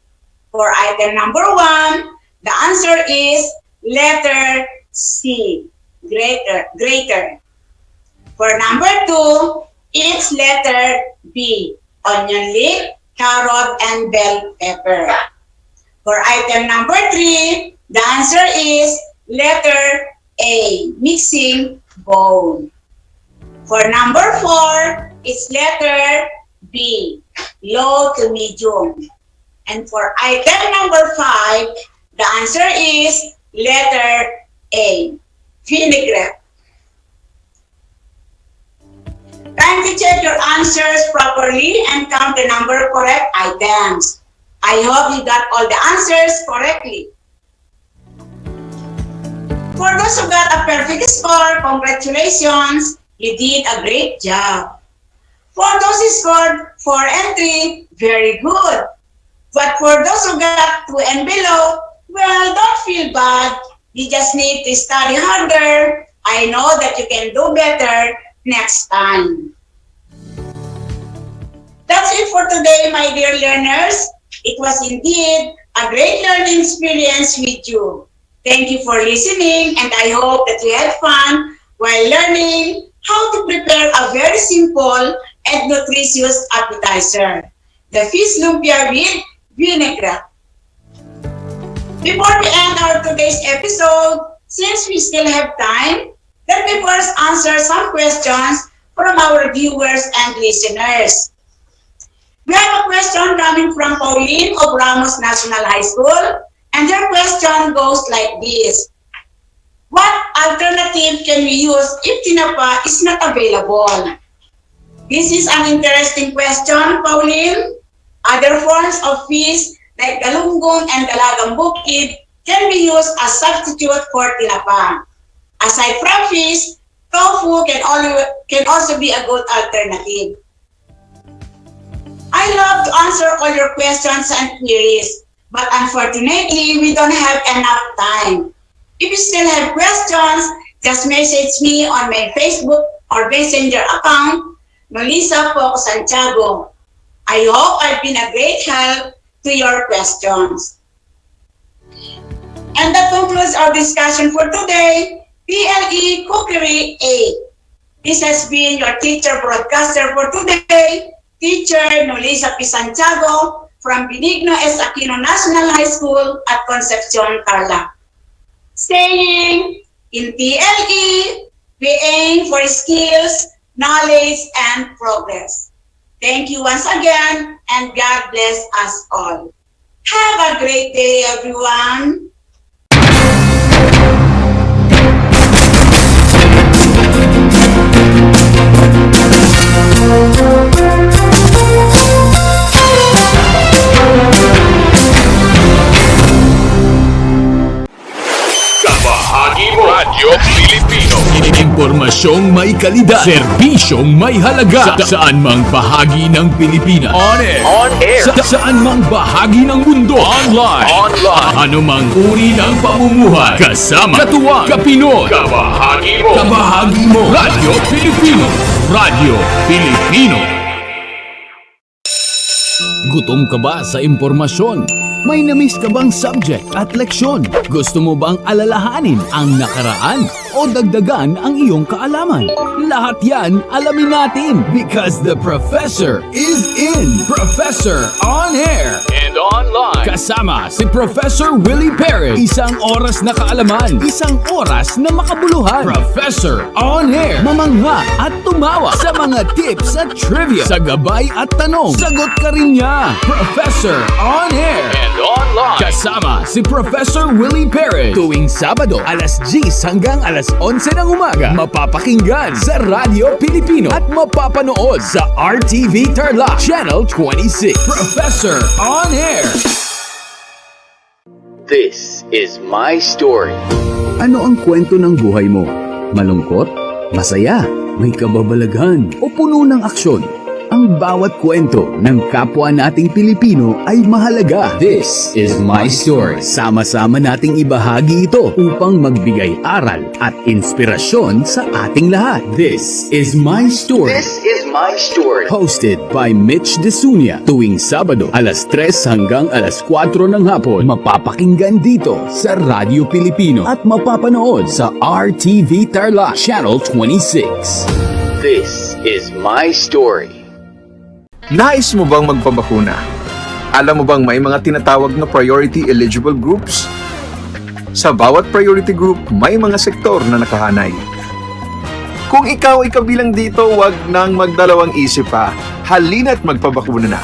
For item number 1, the answer is letter C, greater. For number 2, it's letter B, onion leek, carrot, and bell pepper. For item number 3, the answer is letter A, mixing bowl. For number 4, it's letter B, low to medium. And for item number 5, the answer is letter A, vinaigrette. Time to check your answers properly and count the number of correct items. I hope you got all the answers correctly. For those who got a perfect score, congratulations, you did a great job. For those who scored 4 and 3, very good. But for those who got 2 and below, well, don't feel bad. You just need to study harder. I know that you can do better next time. That's it for today, my dear learners. It was indeed a great learning experience with you. Thank you for listening, and I hope that you had fun while learning how to prepare a very simple and nutritious appetizer, the fish lumpia with vinaigrette. Before we end our today's episode, since we still have time, let me first answer some questions from our viewers and listeners. We have a question coming from Pauline of Ramos National High School, and her question goes like this. What alternative can we use if tinapa is not available? This is an interesting question, Pauline. Other forms of fish like galunggong and dalagang bukid can be used as substitute for tinapa. Aside from fish, tofu can also be a good alternative. I love to answer all your questions and queries, but unfortunately, we don't have enough time. If you still have questions, just message me on my Facebook or Messenger account, Melissa Poc Santiago. I hope I've been a great help to your questions. And that concludes our discussion for today, PLE Cookery 8. This has been your teacher broadcaster for today, Teacher Nolisa P. Santiago from Benigno S. Aquino National High School at Concepcion, Tarlac. Saying, in TLE, we aim for skills, knowledge, and progress. Thank you once again, and God bless us all. Have a great day, everyone. Kabahagi mo Radyo Pilipino. Impormasyong may kalidad, serbisyong may halaga, saan mang bahagi ng Pilipinas. On air. Saan mang bahagi ng mundo. Online. Anumang uri ng pamumuhay. Kasama katuwang Kapinoy. Kabahagi mo Radyo Pilipino. Radyo Pilipino. Gutom ka ba sa impormasyon? May na-miss ka bang subject at leksyon? Gusto mo bang alalahanin ang nakaraan o dagdagan ang iyong kaalaman? Lahat yan alamin natin because the Professor is in. Professor on air and online. Kasama si Professor Willie Perez. Isang oras na kaalaman, isang oras na makabuluhan. Professor on air. Mamangha at tumawa sa mga tips at trivia. Sa gabay at tanong, sagot ka rin niya. Professor on air and online. Kasama si Professor Willie Perez. Tuwing Sabado, alas 10 hanggang alas 11 ng umaga. Mapapakinggan sa Radyo Pilipino at mapapanood sa RTV Tarlac Channel 26. Professor on air. This is my story. Ano ang kwento ng buhay mo? Malungkot? Masaya? May kababalaghan? O puno ng aksyon? Ang bawat kwento ng kapwa nating Pilipino ay mahalaga. This is my story. Sama-sama nating ibahagi ito upang magbigay aral at inspirasyon sa ating lahat. This is my story. This is my story. Hosted by Mitch Desunia tuwing Sabado alas 3 hanggang alas 4 ng hapon. Mapapakinggan dito sa Radyo Pilipino at mapapanood sa RTV Tarlac Channel 26. This is my story. Nais mo bang magpabakuna? Alam mo bang may mga tinatawag na priority eligible groups? Sa bawat priority group, may mga sektor na nakahanay. Kung ikaw ay kabilang dito, wag nang magdalawang isip pa. Halina't magpabakuna na.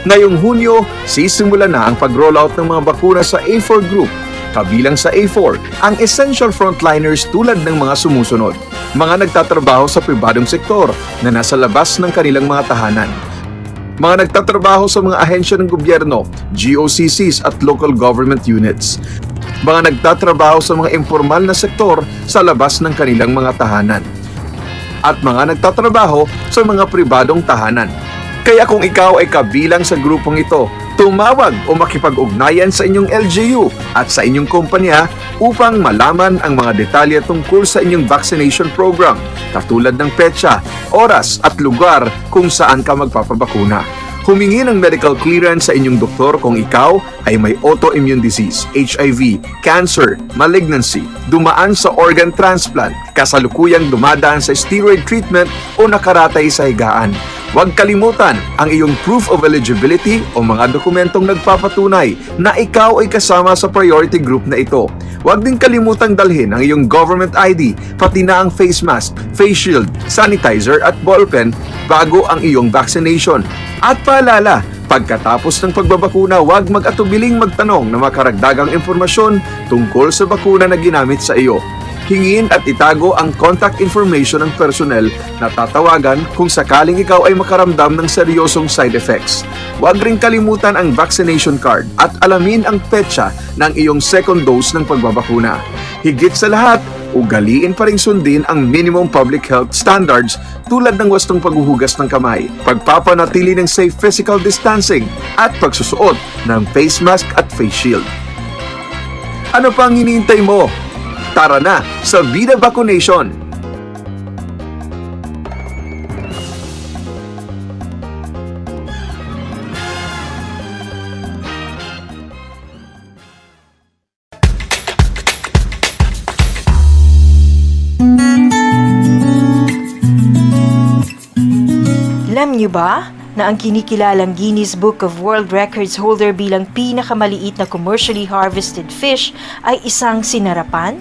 Ngayong Hunyo, sisimula na ang pag-rollout ng mga bakuna sa A4 group. Kabilang sa A4, ang essential frontliners tulad ng mga sumusunod. Mga nagtatrabaho sa pribadong sektor na nasa labas ng kanilang mga tahanan. Mga nagtatrabaho sa mga ahensya ng gobyerno, GOCCs at local government units. Mga nagtatrabaho sa mga informal na sektor sa labas ng kanilang mga tahanan. At mga nagtatrabaho sa mga pribadong tahanan. Kaya kung ikaw ay kabilang sa grupong ito, tumawag o makipag-ugnayan sa inyong LGU at sa inyong kumpanya upang malaman ang mga detalye tungkol sa inyong vaccination program, katulad ng petsa, oras at lugar kung saan ka magpapabakuna. Humingi ng medical clearance sa inyong doktor kung ikaw ay may autoimmune disease, HIV, cancer, malignancy, dumaan sa organ transplant, kasalukuyang dumadaan sa steroid treatment o nakaratay sa higaan. Huwag kalimutan ang iyong proof of eligibility o mga dokumentong nagpapatunay na ikaw ay kasama sa priority group na ito. Huwag din kalimutang dalhin ang iyong government ID, pati na ang face mask, face shield, sanitizer at ballpen bago ang iyong vaccination. At paalala, pagkatapos ng pagbabakuna, huwag mag-atubiling magtanong na makaragdagang impormasyon tungkol sa bakuna na ginamit sa iyo. Hingin at itago ang contact information ng personnel na tatawagan kung sakaling ikaw ay makaramdam ng seryosong side effects. Huwag ring kalimutan ang vaccination card at alamin ang petsa ng iyong second dose ng pagbabakuna. Higit sa lahat, ugaliin pa ring sundin ang minimum public health standards tulad ng wastong paghuhugas ng kamay, pagpapanatili ng safe physical distancing at pagsusuot ng face mask at face shield. Ano pang hinihintay mo? Tara na sa Vida Vaccination! Alam niyo ba na ang kinikilalang Guinness Book of World Records holder bilang pinakamaliit na commercially harvested fish ay isang sinarapan?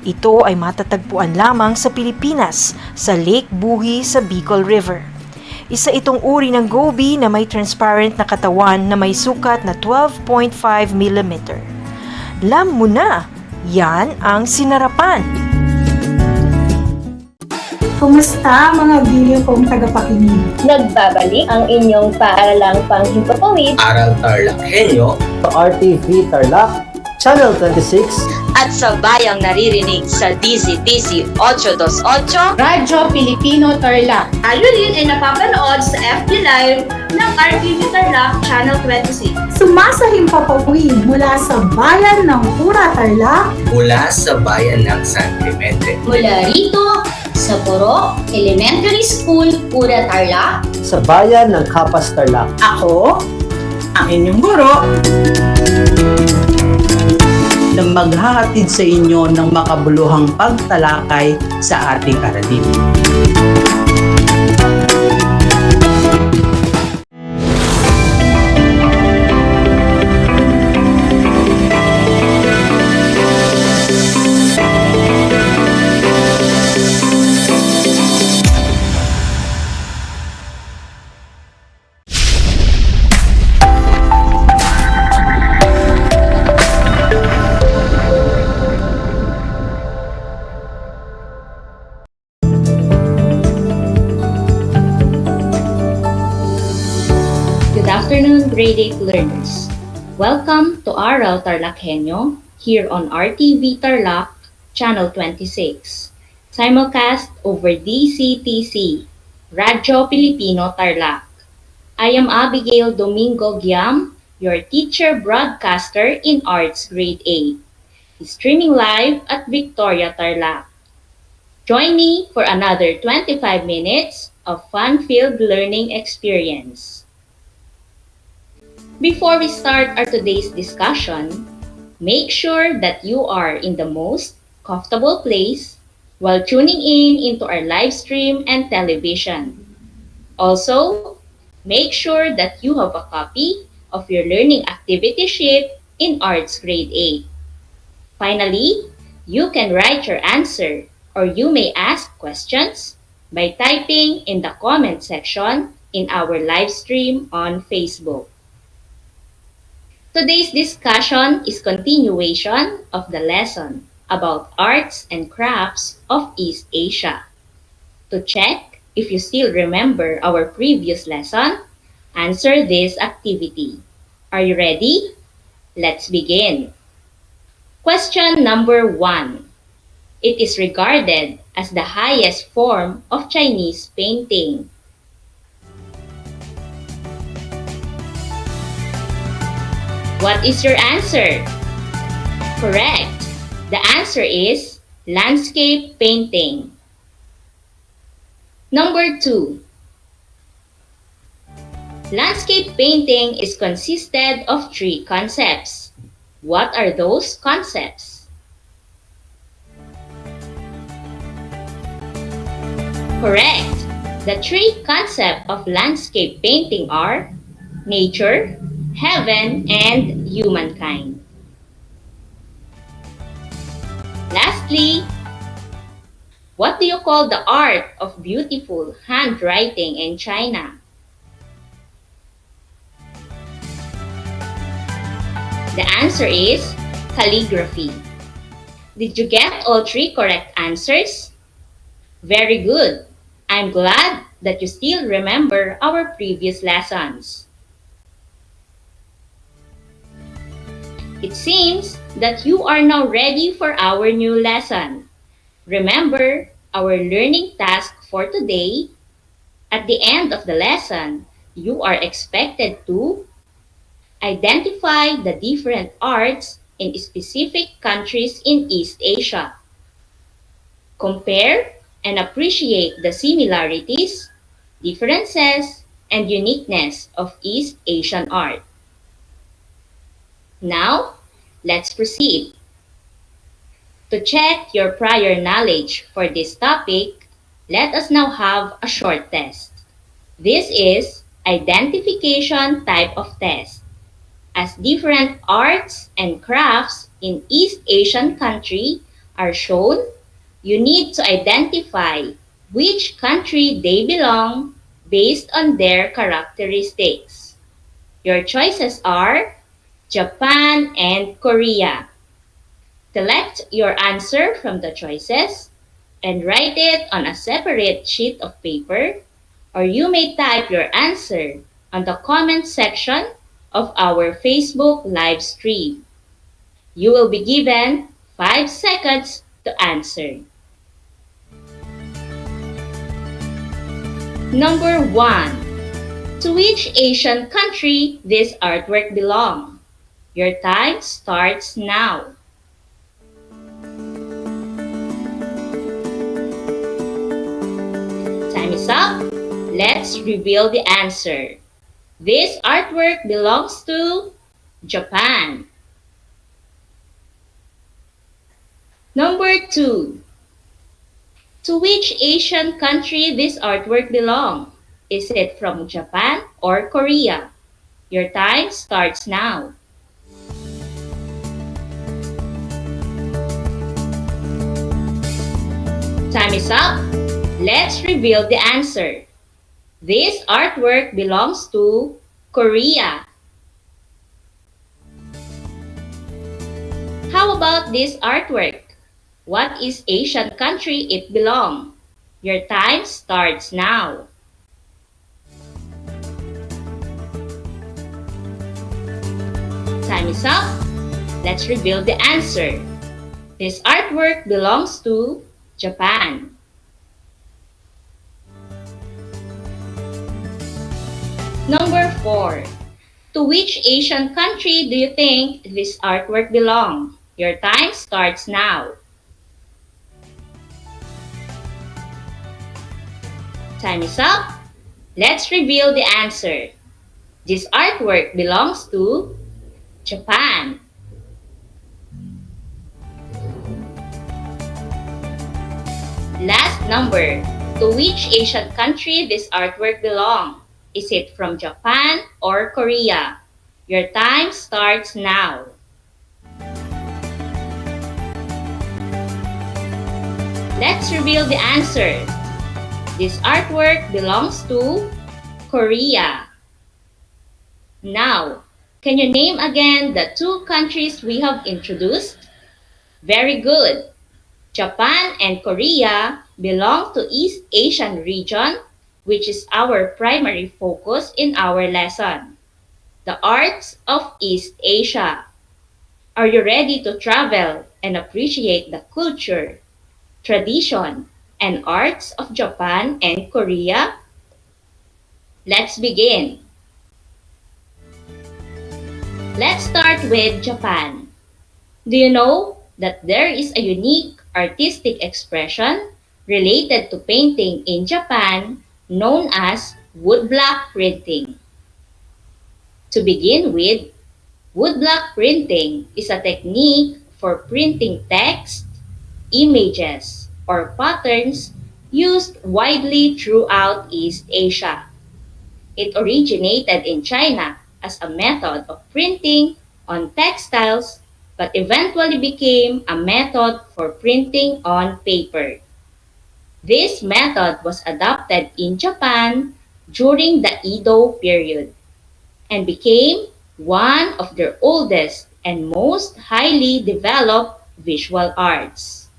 Ito ay matatagpuan lamang sa Pilipinas, sa Lake Buhi sa Bicol River. Isa itong uri ng goby na may transparent na katawan na may sukat na 12.5 mm. Alam mo na, yan ang sinarapan. Kumusta mga giliw kong tagapakinig? Nagbabalik ang inyong paaralang panghimpapawid Aral TarlakHenyo sa RTV Tarlac, Channel 26 at sa bayang naririnig sa DZTC 828 Radyo Pilipino Tarlac. Tayo rin ay napapanood sa FB Live ng RTV Tarlac Channel 26. Sumasahimpapawid mula sa bayan ng Pura Tarlac, mula sa bayan ng San Clemente, mula rito sa Poro Elementary School, Pura Tarlac, sa bayan ng Kapas Tarlac. ako, ang inyong guro, na maghahatid sa inyo ng makabuluhang pagtalakay sa ating aralin. Good afternoon, grade 8 learners. Welcome to Aral TarlakHenyo here on RTV Tarlac Channel 26, simulcast over DCTC Radyo Pilipino Tarlac. I am Abigail Domingo Giam, your teacher broadcaster in Arts Grade 8, streaming live at Victoria Tarlac. Join me for another 25 minutes of fun-filled learning experience. Before we start our today's discussion, make sure that you are in the most comfortable place while tuning in into our live stream and television. Also, make sure that you have a copy of your learning activity sheet in Arts Grade 8. Finally, you can write your answer or you may ask questions by typing in the comment section in our live stream on Facebook. Today's discussion is continuation of the lesson about arts and crafts of East Asia. To check if you still remember our previous lesson, answer this activity. Are you ready? Let's begin. Question number 1. It is regarded as the highest form of Chinese painting. What is your answer? Correct. The answer is landscape painting. Number 2. Landscape painting is consisted of 3 concepts. What are those concepts? Correct. The 3 concepts of landscape painting are nature, heaven, and humankind. Lastly, what do you call the art of beautiful handwriting in China? The answer is calligraphy. Did you get all 3 correct answers? Very good. I'm glad that you still remember our previous lessons. It seems that you are now ready for our new lesson. Remember our learning task for today. At the end of the lesson, you are expected to identify the different arts in specific countries in East Asia. Compare and appreciate the similarities, differences, and uniqueness of East Asian art. Now, let's proceed. To check your prior knowledge for this topic, let us now have a short test. This is identification type of test. As different arts and crafts in East Asian country are shown, you need to identify which country they belong based on their characteristics. Your choices are Japan and Korea. Select your answer from the choices and write it on a separate sheet of paper, or you may type your answer on the comment section of our Facebook live stream. You will be given 5 seconds to answer. Number 1. To which Asian country this artwork belong? Your time starts now. Time is up. Let's reveal the answer. This artwork belongs to Japan. Number 2. To which Asian country this artwork belong? Is it from Japan or Korea? Your time starts now. Time is up. Let's reveal the answer. This artwork belongs to Korea. How about this artwork? What is Asian country it belongs? Your time starts now. Time is up. Let's reveal the answer. This artwork belongs to Japan. Number 4. To which Asian country do you think this artwork belongs? Your time starts now. Time is up. Let's reveal the answer. This artwork belongs to Japan. Last number. To which Asian country this artwork belongs? Is it from Japan or Korea? Your time starts now. Let's reveal the answer. This artwork belongs to Korea. Now, can you name again the two countries we have introduced? Very good. Japan and Korea belong to East Asian region, which is our primary focus in our lesson. The arts of East Asia. Are you ready to travel and appreciate the culture, tradition, and arts of Japan and Korea? Let's begin. Let's start with Japan. Do you know that there is a unique artistic expression related to painting in Japan known as woodblock printing? To begin with, woodblock printing is a technique for printing text, images, or patterns used widely throughout East Asia. It originated in China as a method of printing on textiles, but eventually became a method for printing on paper. This method was adopted in Japan during the Edo period and became one of their oldest and most highly developed visual arts.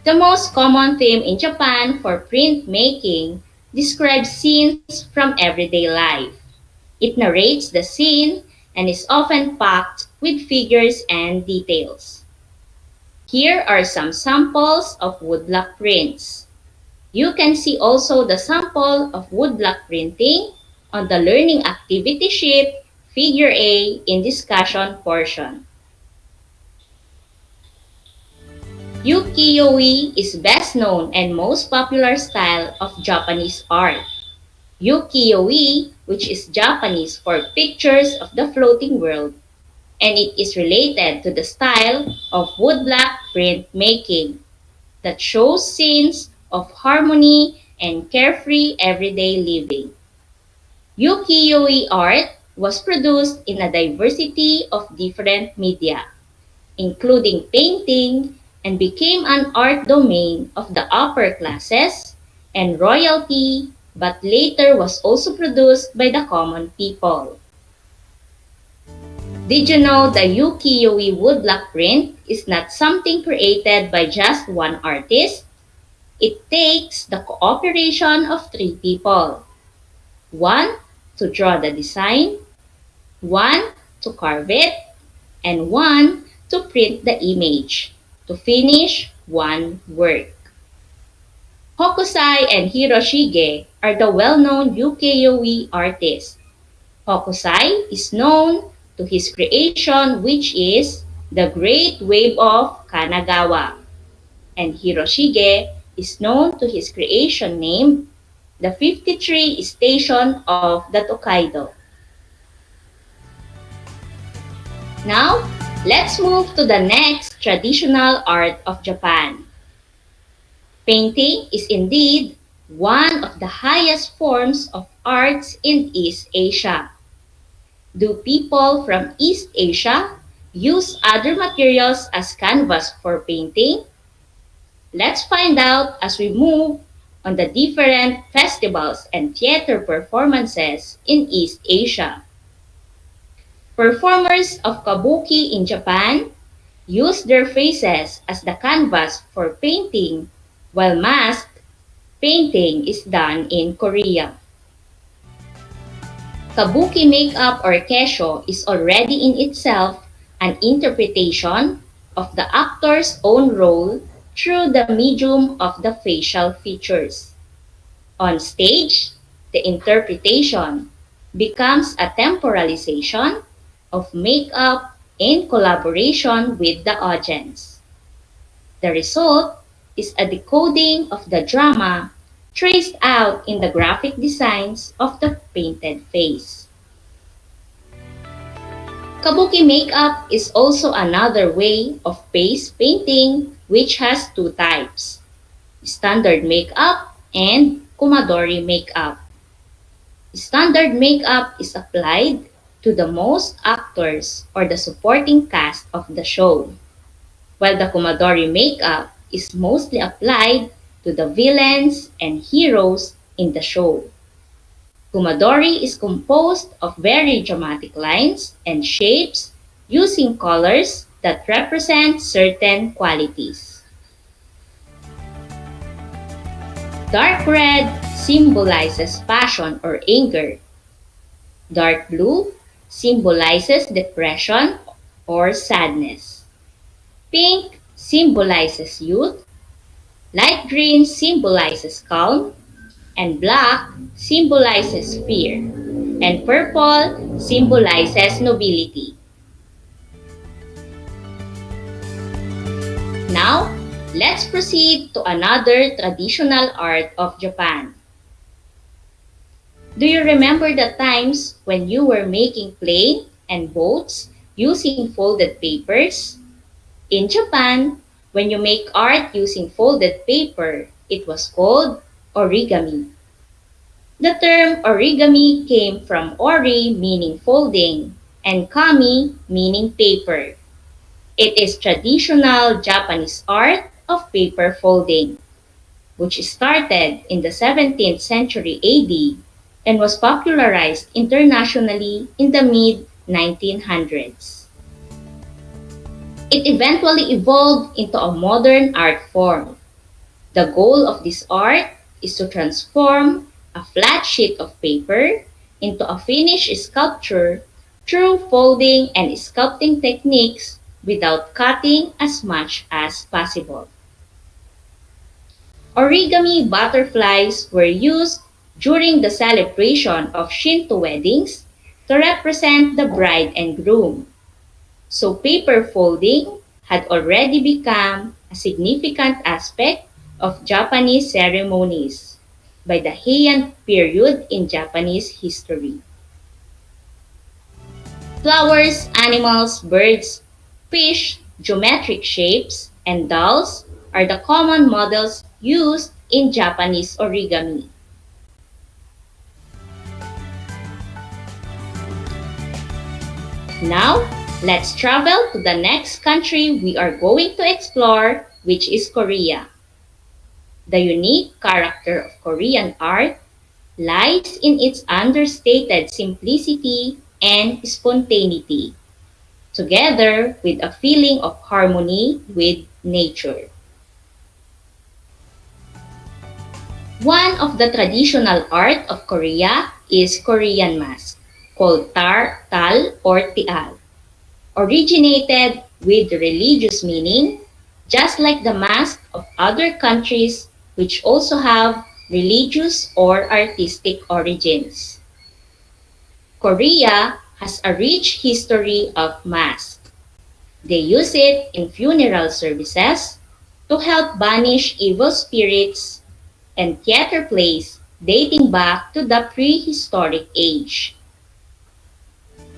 The most common theme in Japan for printmaking describes scenes from everyday life. It narrates the scene and is often packed with figures and details. Here are some samples of woodblock prints. You can see also the sample of woodblock printing on the learning activity sheet, figure A in discussion portion. Ukiyo-e is best known and most popular style of Japanese art. Ukiyo-e, which is Japanese for pictures of the floating world, and it is related to the style of woodblock printmaking that shows scenes of harmony and carefree everyday living. Ukiyo-e art was produced in a diversity of different media, including painting, and became an art domain of the upper classes and royalty, but later was also produced by the common people. Did you know the ukiyo-e woodblock print is not something created by just one artist? It takes the cooperation of 3 people. 1 to draw the design, 1 to carve it, and 1 to print the image to finish one work. Hokusai and Hiroshige are the well-known ukiyo-e artists. Hokusai is known to his creation, which is the Great Wave of Kanagawa, and Hiroshige is known to his creation named the 53 Station of the Tokaido. Now, let's move to the next traditional art of Japan. Painting is indeed one of the highest forms of arts in East Asia. Do people from East Asia use other materials as canvas for painting? Let's find out as we move on the different festivals and theater performances in East Asia. Performers of kabuki in Japan use their faces as the canvas for painting, while mask painting is done in Korea. Kabuki makeup or kesho is already in itself an interpretation of the actor's own role through the medium of the facial features. On stage, the interpretation becomes a temporalization of makeup in collaboration with the audience. The result is a decoding of the drama traced out in the graphic designs of the painted face. Kabuki makeup is also another way of face painting which has two types: standard makeup and kumadori makeup. Standard makeup is applied to the most actors or the supporting cast of the show, while the kumadori makeup is mostly applied to the villains and heroes in the show. Kumadori is composed of very dramatic lines and shapes using colors that represent certain qualities. Dark red symbolizes passion or anger. Dark blue symbolizes depression or sadness. Pink symbolizes youth. Light green symbolizes calm. And black symbolizes fear. And purple symbolizes nobility. Now, let's proceed to another traditional art of Japan. Do you remember the times when you were making plane and boats using folded papers? In Japan, when you make art using folded paper, it was called origami. The term origami came from ori meaning folding and kami meaning paper. It is traditional Japanese art of paper folding, which started in the 17th century AD and was popularized internationally in the mid-1900s. It eventually evolved into a modern art form. The goal of this art is to transform a flat sheet of paper into a finished sculpture through folding and sculpting techniques without cutting as much as possible. Origami butterflies were used during the celebration of Shinto weddings to represent the bride and groom. So paper folding had already become a significant aspect of Japanese ceremonies by the Heian period in Japanese history. Flowers, animals, birds, fish, geometric shapes, and dolls are the common models used in Japanese origami. Now, let's travel to the next country we are going to explore, which is Korea. The unique character of Korean art lies in its understated simplicity and spontaneity, together with a feeling of harmony with nature. One of the traditional art of Korea is Korean mask, called tal or tial, originated with religious meaning, just like the mask of other countries which also have religious or artistic origins. Korea has a rich history of masks. They use it in funeral services to help banish evil spirits and theater plays dating back to the prehistoric age.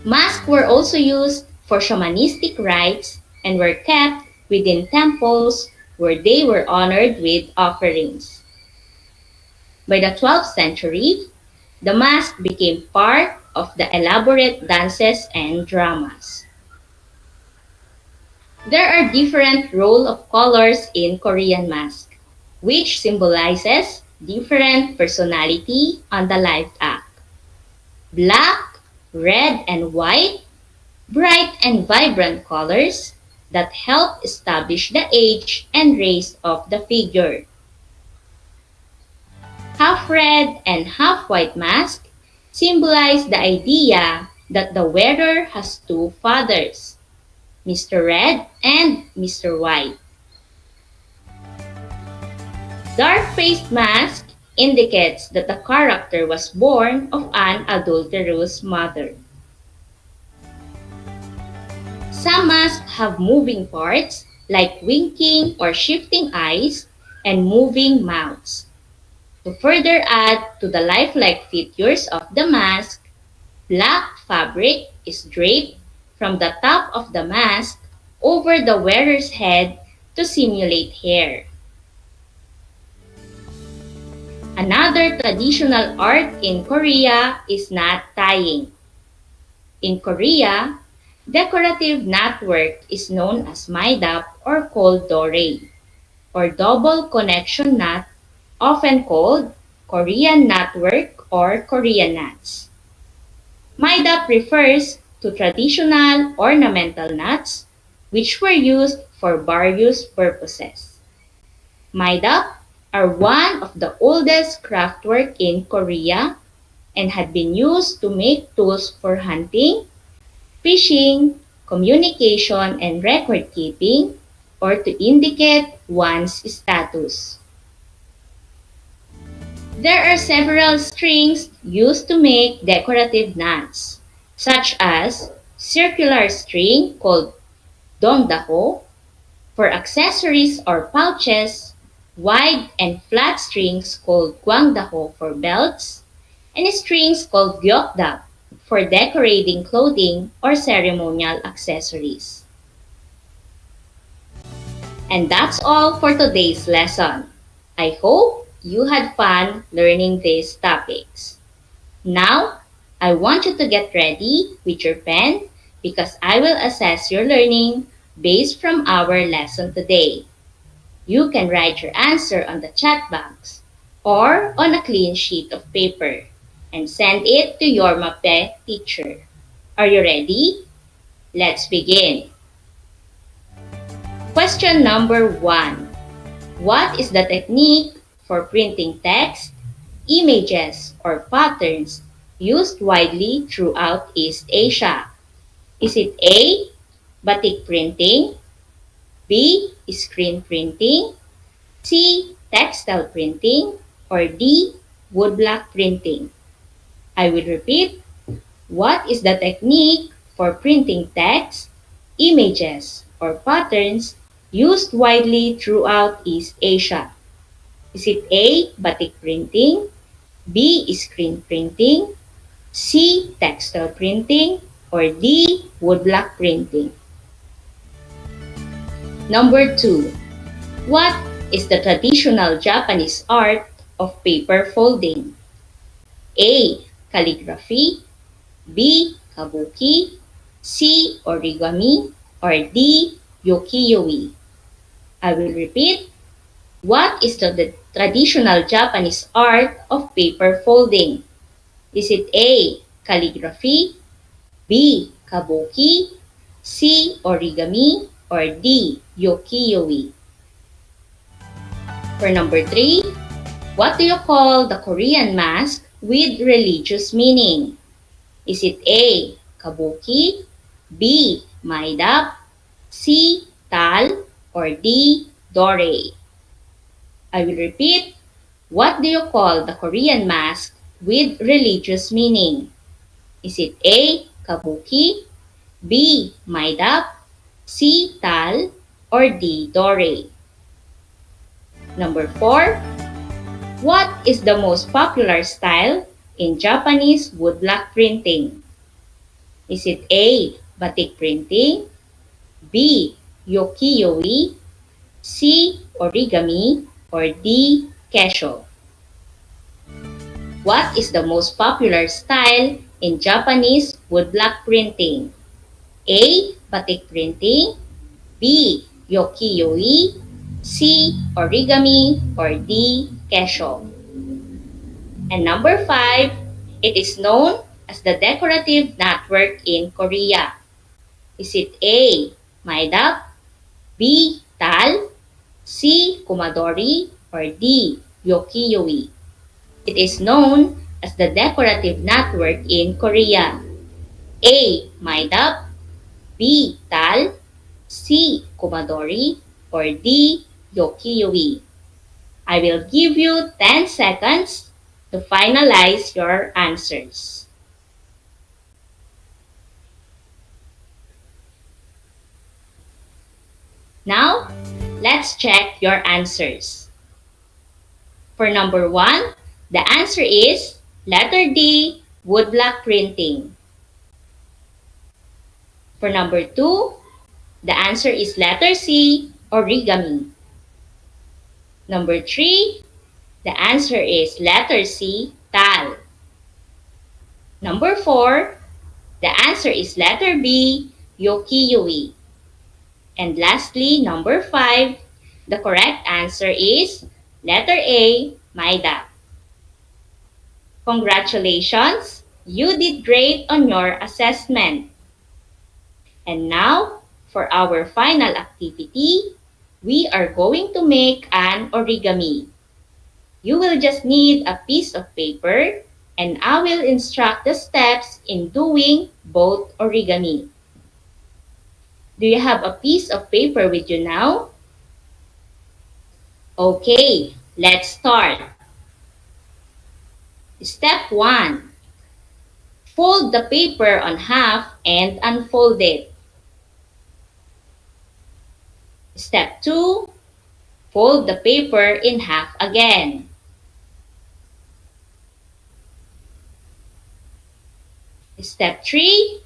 Masks were also used for shamanistic rites and were kept within temples where they were honored with offerings. By the 12th century, the mask became part of the elaborate dances and dramas. There are different roles of colors in Korean mask, which symbolizes different personality on the live act. Black, red, and white, bright and vibrant colors that help establish the age and race of the figure. Half red and half white mask symbolize the idea that the wearer has two fathers, Mr. Red and Mr. White. Dark-faced mask indicates that the character was born of an adulterous mother. Some masks have moving parts like winking or shifting eyes and moving mouths. To further add to the lifelike features of the mask, black fabric is draped from the top of the mask over the wearer's head to simulate hair. Another traditional art in Korea is knot tying. In Korea, decorative knotwork is known as maidap or called dore, or double connection knot, often called Korean knotwork or Korean knots. Maidap refers to traditional ornamental knots which were used for various purposes. Maidap are one of the oldest craftwork in Korea and had been used to make tools for hunting, fishing, communication, and record keeping, or to indicate one's status. There are several strings used to make decorative knots, such as circular string called dongdaho, for accessories or pouches, wide and flat strings called gwangdaho for belts, and strings called gyeokdap for decorating clothing or ceremonial accessories. And that's all for today's lesson. I hope you had fun learning these topics. Now, I want you to get ready with your pen because I will assess your learning based from our lesson today. You can write your answer on the chat box or on a clean sheet of paper and send it to your MAPE teacher. Are you ready? Let's begin. Question number 1. What is the technique for printing text, images, or patterns used widely throughout East Asia? Is it A. Batik printing, B. Screen printing, C. Textile printing, or D. Woodblock printing? I will repeat. What is the technique for printing text, images, or patterns used widely throughout East Asia? Is it A. Batik printing, B. Screen printing, C. Textile printing, or D. Woodblock printing? Number 2. What is the traditional Japanese art of paper folding? A. Calligraphy, B. Kabuki, C. Origami, or D. Ukiyo-e? I will repeat. What is the traditional Japanese art of paper folding? Is it A. Calligraphy, B. Kabuki, C. Origami, or D. Ukiyo-e? For number 3, what do you call the Korean mask with religious meaning? Is it A. Kabuki, B. Maidap, C. Tal, or D. Dore? I will repeat. What do you call the Korean mask with religious meaning? Is it A. Kabuki, B. Maidap, C. Tal, or D. Dore? Number 4. What is the most popular style in Japanese woodblock printing? Is it A. Batik printing, B. Ukiyo-e, C. Origami, or D. Kesho? What is the most popular style in Japanese woodblock printing? A. Batik printing, B. Ukiyo-e, C. Origami, or D. Kesho? And number 5, it is known as the decorative knotwork in Korea. Is it A. Maidap, B. Tal, C. Kumadori, or D. Ukiyo-e? It is known as the decorative knotwork in Korea. A. Maidap, B. Tal, C. Kumadori, or D. Ukiyo-e? I will give you 10 seconds to finalize your answers. Now, let's check your answers. For number 1, the answer is letter D, woodblock printing. For number 2, the answer is letter C, origami. Number 3, the answer is letter C, tal. Number 4, the answer is letter B, yoki-yui. And lastly, number 5, the correct answer is letter A, maida. Congratulations! You did great on your assessment. And now, for our final activity, we are going to make an origami. You will just need a piece of paper and I will instruct the steps in doing both origami. Do you have a piece of paper with you now? Okay, let's start. Step 1. Fold the paper on half and unfold it. Step 2. Fold the paper in half again. Step 3.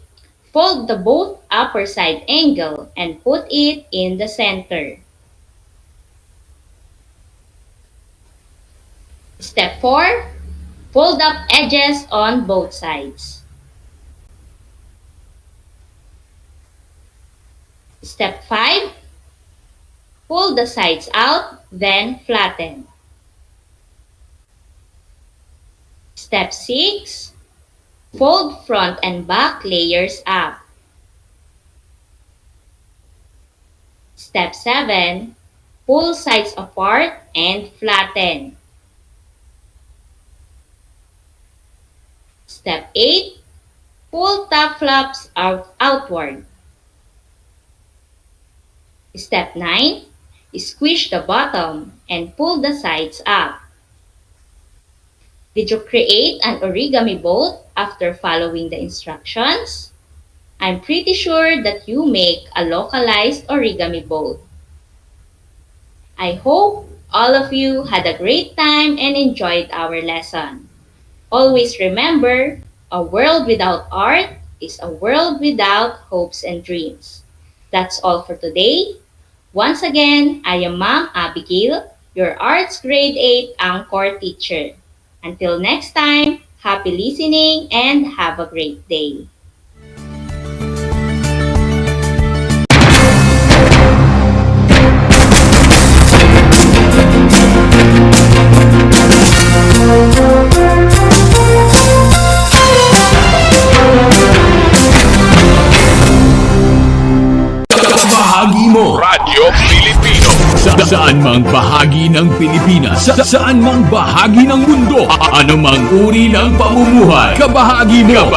Fold the both upper side angle and put it in the center. Step 4. Fold up edges on both sides. Step 5. Fold the sides out, then flatten. Step 6. Fold front and back layers up. Step 7. Pull sides apart and flatten. Step 8. Pull top flaps outward. Step 9. Squish the bottom and pull the sides up. Did you create an origami boat after following the instructions? I'm pretty sure that you make a localized origami boat. I hope all of you had a great time and enjoyed our lesson. Always remember, a world without art is a world without hopes and dreams. That's all for today. Once again, I am Ma'am Abigail, your Arts Grade 8 Anchor teacher. Until next time, happy listening and have a great day. Bahagi mo Radyo Pilipino saan mang bahagi ng Pilipinas, saan mang bahagi ng mundo, anumang uri ng pamumuhay, kabahagi mo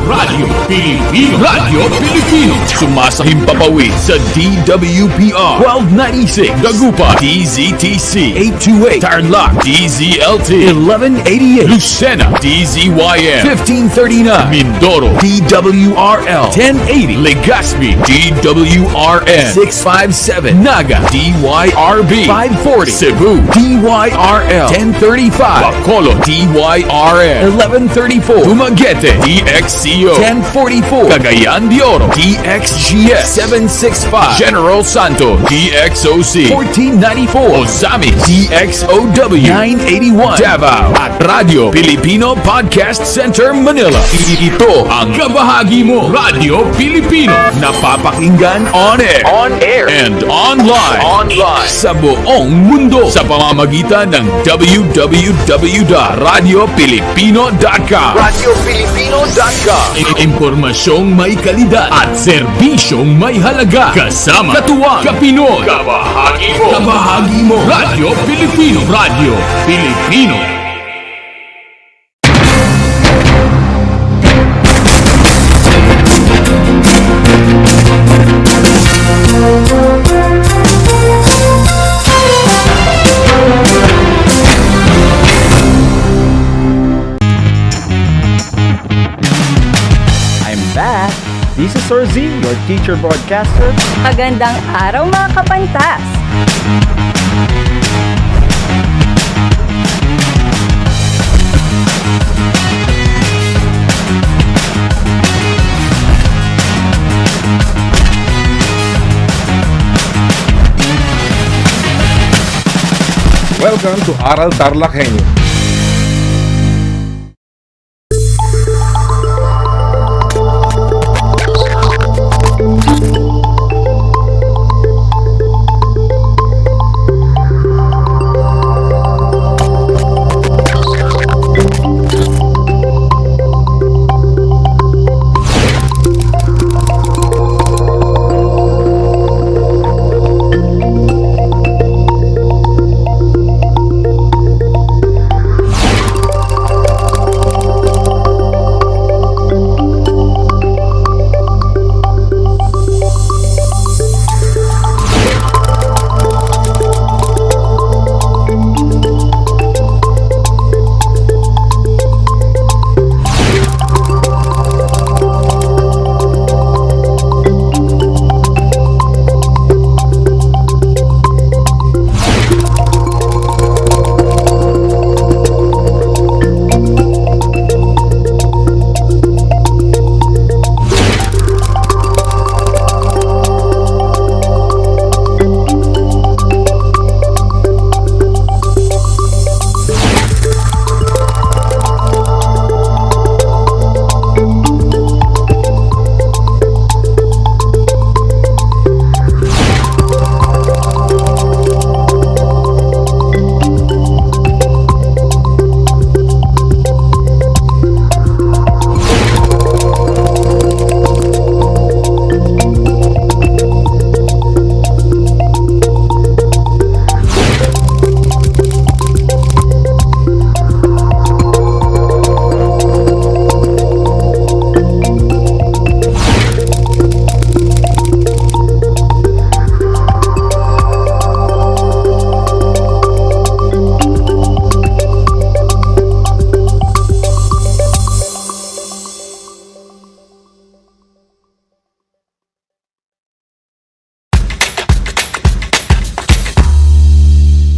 Radyo Pilipino. Radyo Pilipino sumasahim papawid sa DWPR 1296 Dagupan, DZTC 828 Tarlac, DZLT 1188 Lucena, DZYM 1539 Mindoro, DWRL 1080 Legazpi, DWRN 657 Naga, DYRB 540 Cebu, DYRL 1035 Bacolod, DYRN 1134 Dumaguete, DXCO 1044 Cagayan de Oro, DXGS 765 General Santos, DXOC 1494 Ozamis, DXOW 981 Davao at Radio Filipino Podcast Center Manila. Ito ang kabahagi mo Radyo Pilipino, napapakinggan on air and online sa buong mundo sa pamamagitan ng www.radiofilipino.com. Impormasyong may kalidad at serbisyong may halaga, kasama katuwang kapinoy. Kabahagi mo Radyo Filipino. Radyo Filipino. Professor Z, your teacher broadcaster. Magandang araw mga kapantas! Welcome to Aral TarlakHenyo.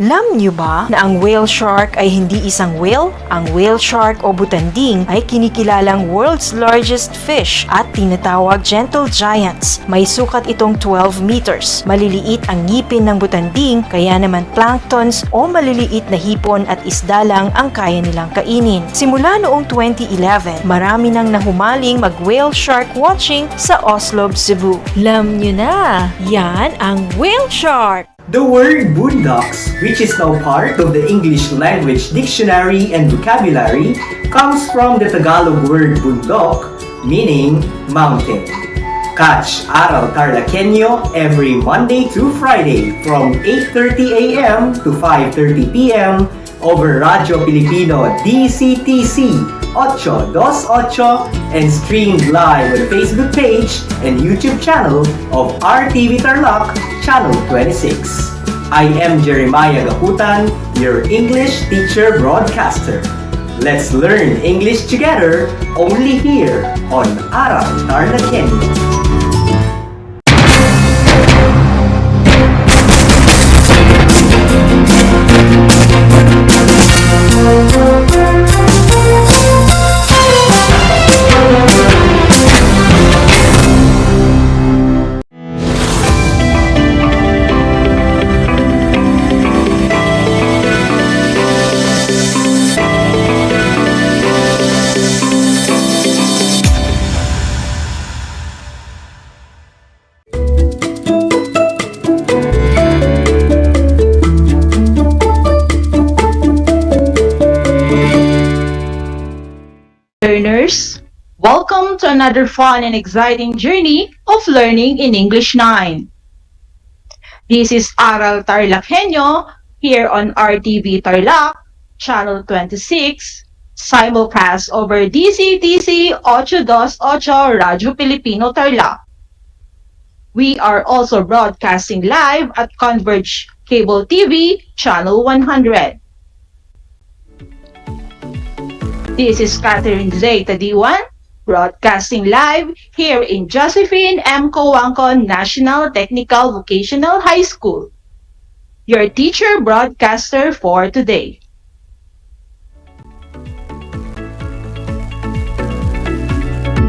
Alam niyo ba na ang whale shark ay hindi isang whale? Ang whale shark o butanding ay kinikilalang world's largest fish at tinatawag gentle giants. May sukat itong 12 meters. Maliliit ang ngipin ng butanding, kaya naman planktons o maliliit na hipon at isda lang ang kaya nilang kainin. Simula noong 2011, marami nang nahumaling mag-whale shark watching sa Oslo, Cebu. Alam niyo na, yan ang whale shark! The word boondocks, which is now part of the English Language Dictionary and Vocabulary, comes from the Tagalog word bundok, meaning mountain. Catch Aral TarlakHenyo every Monday through Friday from 8:30 a.m. to 5:30 p.m. over Radyo Pilipino DCTC 828 and streamed live on the Facebook page and YouTube channel of RTV Tarlac Channel 26. I am Jeremiah Gahutan, your English teacher broadcaster. Let's learn English together only here on Aral TarlakHenyo. Learners, welcome to another fun and exciting journey of learning in English 9. This is Aral TarlakHenyo here on RTV Tarlac, Channel 26, simulcast over DCTC 828 Radyo Pilipino Tarlac. We are also broadcasting live at Converge Cable TV, Channel 100. This is Catherine Zeta D1, Broadcasting live here in Josephine M. Coangco National Technical Vocational High School. Your teacher broadcaster for today.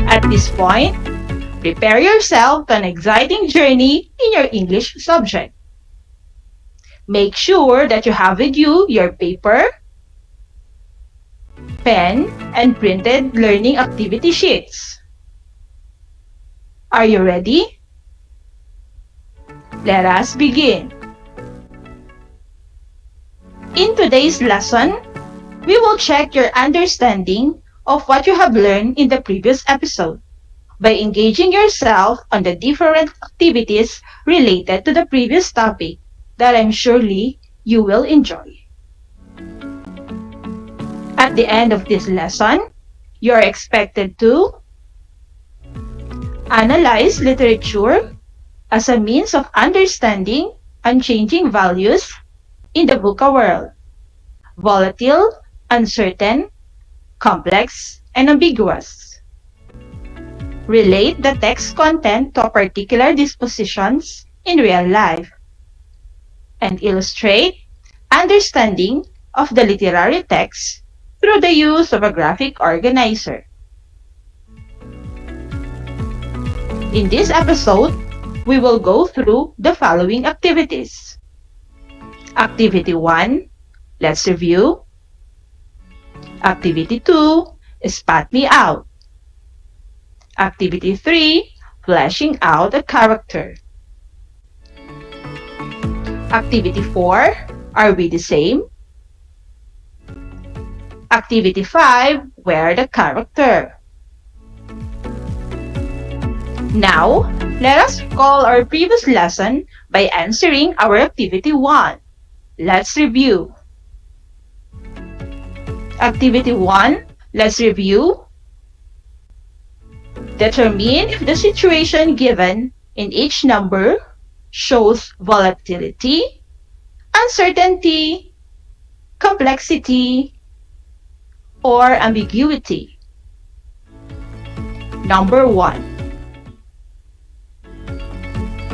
At this point, prepare yourself to an exciting journey in your English subject. Make sure that you have with you your paper, pen, and printed learning activity sheets. Are you ready? Let us begin. In today's lesson, we will check your understanding of what you have learned in the previous episode by engaging yourself on the different activities related to the previous topic that I'm surely you will enjoy. At the end of this lesson, you are expected to analyze literature as a means of understanding unchanging values in the VUCA world: volatile, uncertain, complex, and ambiguous. Relate the text content to particular dispositions in real life. And illustrate understanding of the literary text through the use of a graphic organizer. In this episode, we will go through the following activities. Activity 1, let's review. Activity 2, spot me out. Activity 3, fleshing out a character. Activity 4, are we the same? Activity 5, where the character. Now, let us recall our previous lesson by answering our Activity 1. Let's review. Activity 1, let's review. Determine if the situation given in each number shows volatility, uncertainty, complexity, or ambiguity. Number 1.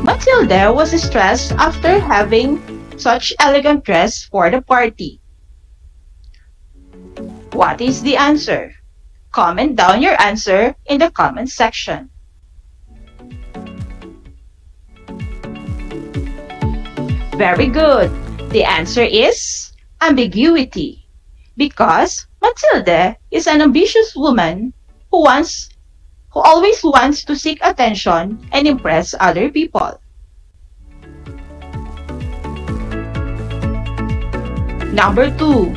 Matilda was stressed after having such elegant dress for the party. What is the answer? Comment down your answer in the comment section. Very good. The answer is ambiguity, because Matilda is an ambitious woman who always wants to seek attention and impress other people. Number 2.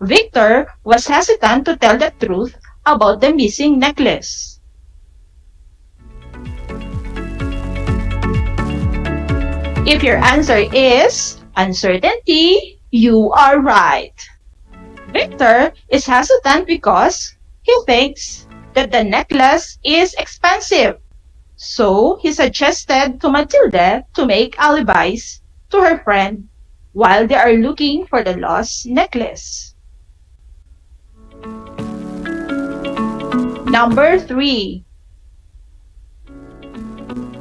Victor was hesitant to tell the truth about the missing necklace. If your answer is uncertainty, you are right. Victor is hesitant because he thinks that the necklace is expensive. So he suggested to Matilda to make alibis to her friend while they are looking for the lost necklace. Number 3.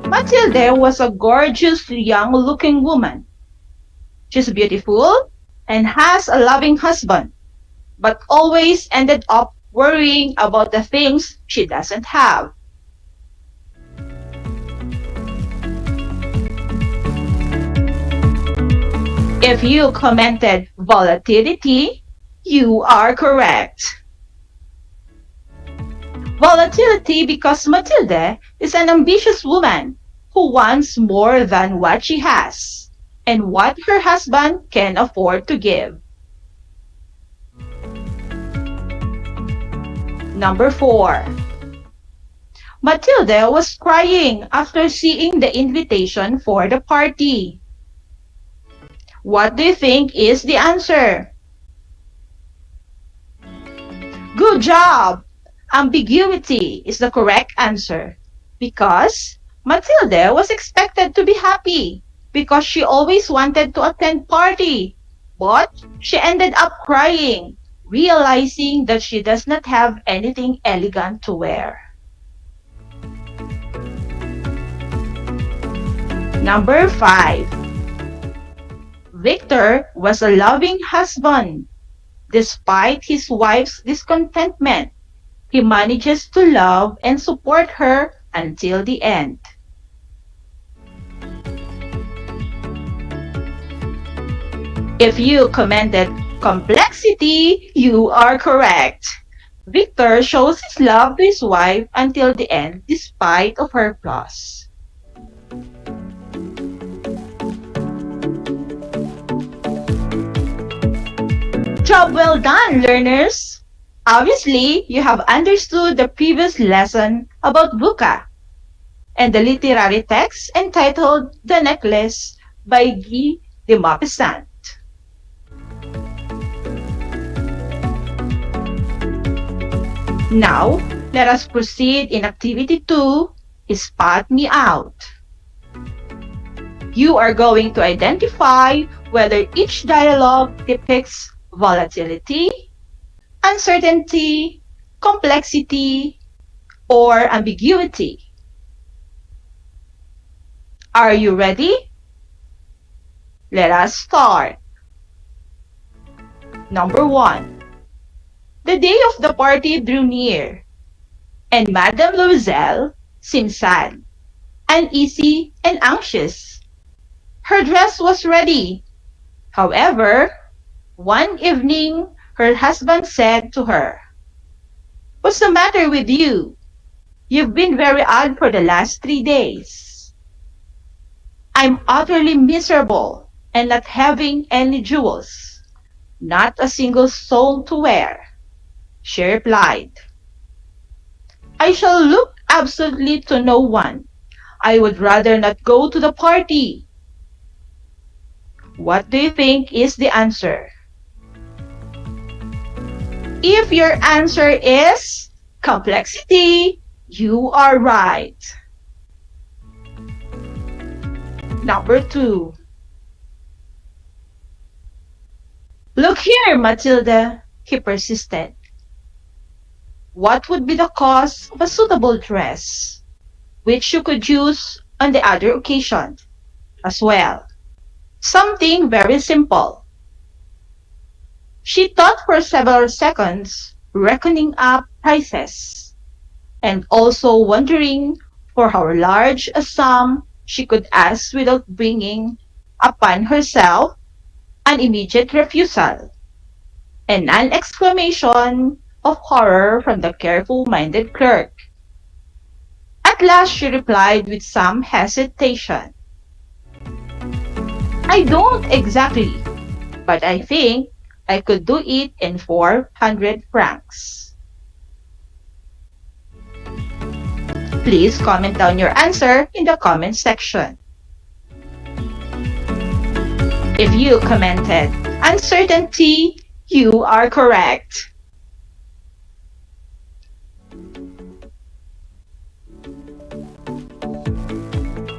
Matilda was a gorgeous young-looking woman. She's beautiful and has a loving husband, but always ended up worrying about the things she doesn't have. If you commented volatility, you are correct. Volatility because Matilda is an ambitious woman who wants more than what she has and what her husband can afford to give. Number 4. Matilda was crying after seeing the invitation for the party. What do you think is the answer? Good job! Ambiguity is the correct answer because Matilda was expected to be happy because she always wanted to attend party, but she ended up crying. realizing that she does not have anything elegant to wear. Number 5. Victor was a loving husband. Despite his wife's discontentment, he manages to love and support her until the end. If you commented complexity, you are correct. Victor shows his love to his wife until the end despite of her flaws. Job well done, learners! Obviously, you have understood the previous lesson about buka and the literary text entitled The Necklace by Guy de Maupassant. Now, let us proceed in Activity 2, Spot Me Out. You are going to identify whether each dialogue depicts volatility, uncertainty, complexity, or ambiguity. Are you ready? Let us start. Number 1. The day of the party drew near, and Madame Loisel seemed sad, uneasy, and anxious. Her dress was ready. However, one evening, her husband said to her, "What's the matter with you? You've been very odd for the last 3 days." "I'm utterly miserable and not having any jewels, not a single stone to wear," she replied. "I shall look absolutely to no one. I would rather not go to the party." What do you think is the answer? If your answer is complexity, you are right. Number 2. "Look here, Matilda," he persisted. "What would be the cost of a suitable dress, which you could use on the other occasion as well? Something very simple." She thought for several seconds, reckoning up prices, and also wondering for how large a sum she could ask without bringing upon herself an immediate refusal, and an exclamation of horror from the careful-minded clerk. At last she replied with some hesitation, "I don't exactly, but I think I could do it in 400 francs. Please comment down your answer in the comment section. If you commented uncertainty, you are correct.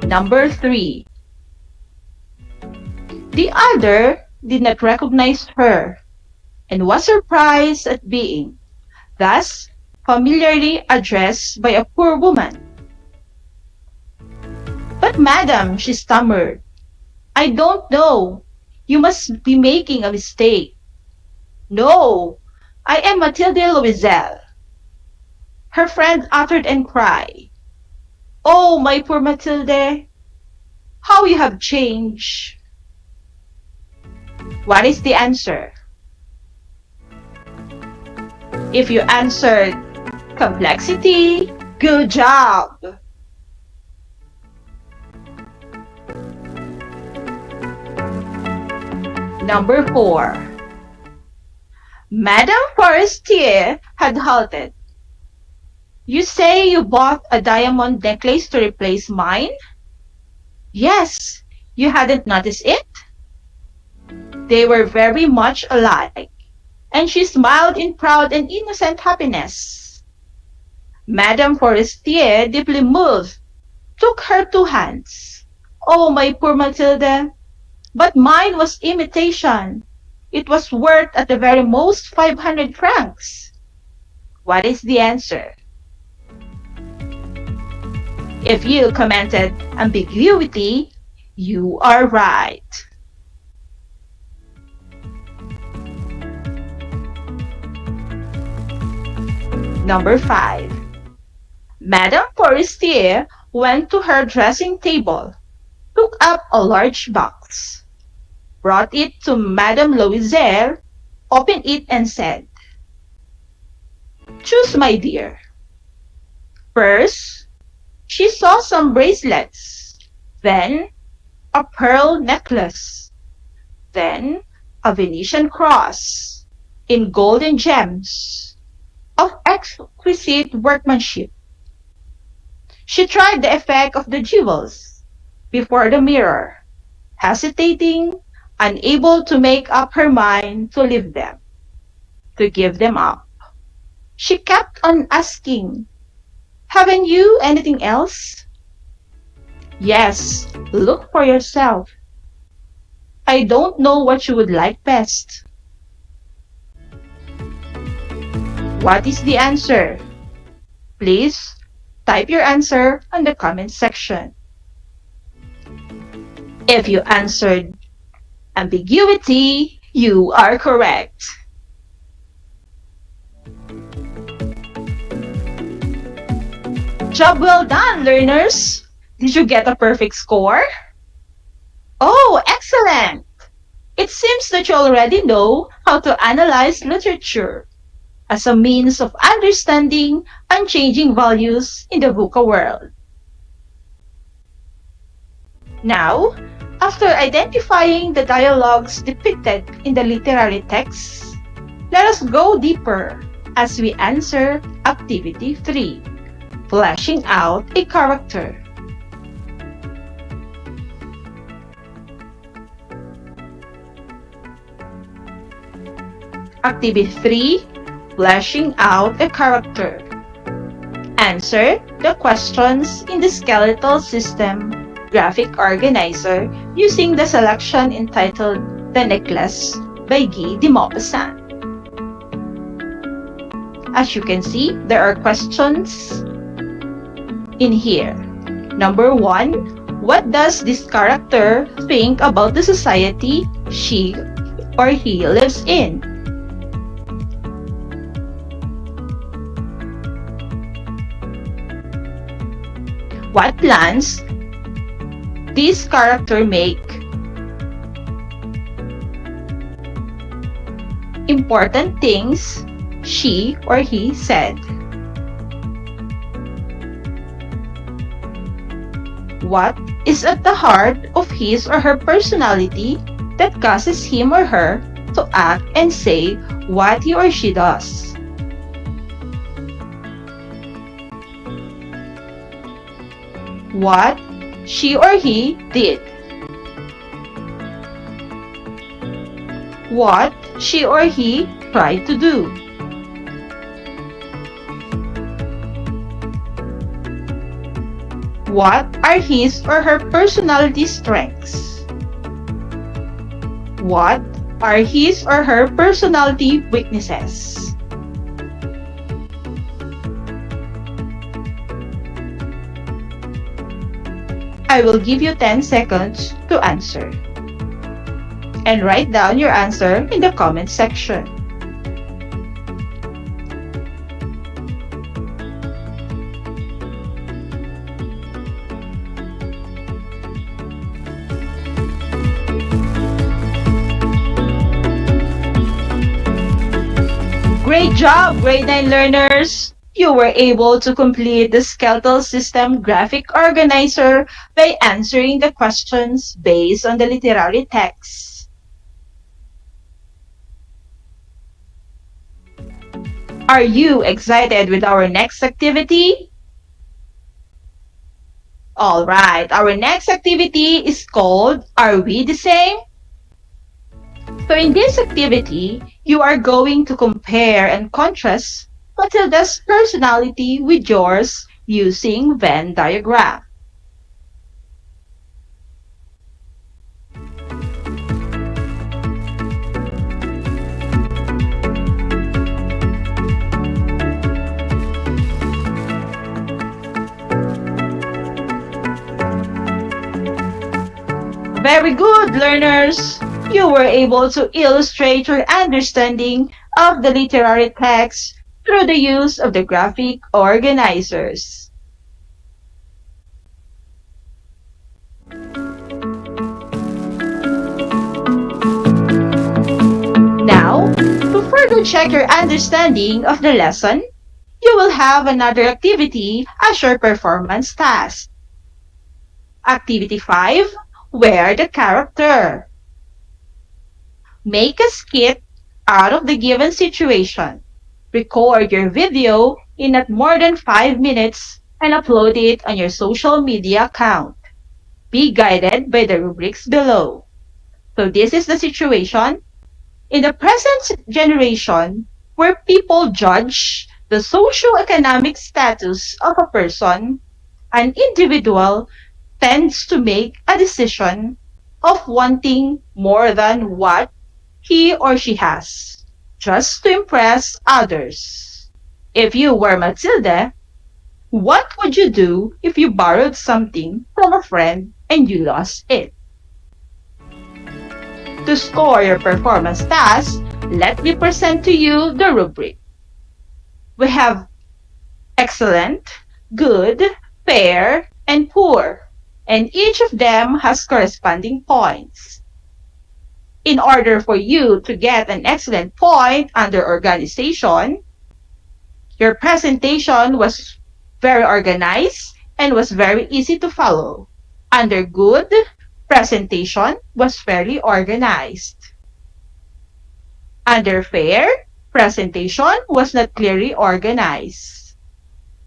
Number 3. The other did not recognize her and was surprised at being thus familiarly addressed by a poor woman. "But madam," she stammered, "I don't know. You must be making a mistake." "No, I am Mathilde Loisel." Her friend uttered and cried, "Oh, my poor Mathilde, how you have changed." What is the answer? If you answered complexity, good job! Number 4. Madame Forestier had halted. "You say you bought a diamond necklace to replace mine?" "Yes, you hadn't noticed it?" They were very much alike, and she smiled in proud and innocent happiness. Madame Forestier, deeply moved, took her 2 hands. "Oh, my poor Mathilde, but mine was imitation. it was worth at the very most 500 francs. What is the answer? If you commented ambiguity, you are right. Number 5. Madame Forestier went to her dressing table, took up a large box, brought it to Madame Loisel, opened it and said, "Choose, my dear." First, she saw some bracelets, then a pearl necklace, then a Venetian cross in gold and gems of exquisite workmanship. She tried the effect of the jewels before the mirror, hesitating, unable to make up her mind to leave them, to give them up. She kept on asking, "Haven't you anything else?" "Yes, look for yourself." "I don't know what you would like best." What is the answer? Please type your answer on the comment section. If you answered ambiguity, you are correct. Job well done, learners! Did you get a perfect score? Oh, excellent! It seems that you already know how to analyze literature as a means of understanding unchanging values in the VUCA world. Now, after identifying the dialogues depicted in the literary texts, let us go deeper as we answer Activity 3, fleshing out a character. Activity 3, fleshing out a character. Answer the questions in the skeletal system graphic organizer using the selection entitled The Necklace by Guy de Maupassant. As you can see, there are questions in here. Number 1, what does this character think about the society she or he lives in? What plans this character make? Important things she or he said. What is at the heart of his or her personality that causes him or her to act and say what he or she does? What she or he did. What she or he tried to do. What are his or her personality strengths? What are his or her personality weaknesses? I will give you 10 seconds to answer. And write down your answer in the comment section. Great job, grade 9 learners! You were able to complete the skeletal system graphic organizer by answering the questions based on the literary text. Are you excited with our next activity? Alright, our next activity is called Are We the Same? So in this activity, you are going to compare and contrast Matilda's personality with yours using Venn diagram. Very good, learners! You were able to illustrate your understanding of the literary text through the use of the graphic organizers. Now, to further check your understanding of the lesson, you will have another activity as your performance task. Activity 5, Wear the character. Make a skit out of the given situation. Record your video in not more than 5 minutes and upload it on your social media account. Be guided by the rubrics below. So this is the situation. In the present generation, where people judge the socio-economic status of a person, an individual tends to make a decision of wanting more than what he or she has, just to impress others. If you were Matilda, what would you do if you borrowed something from a friend and you lost it? To score your performance task, let me present to you the rubric. We have excellent, good, fair, and poor, and each of them has corresponding points. In order for you to get an excellent point under organization, your presentation was very organized and was very easy to follow. Under good, presentation was fairly organized. Under fair, presentation was not clearly organized.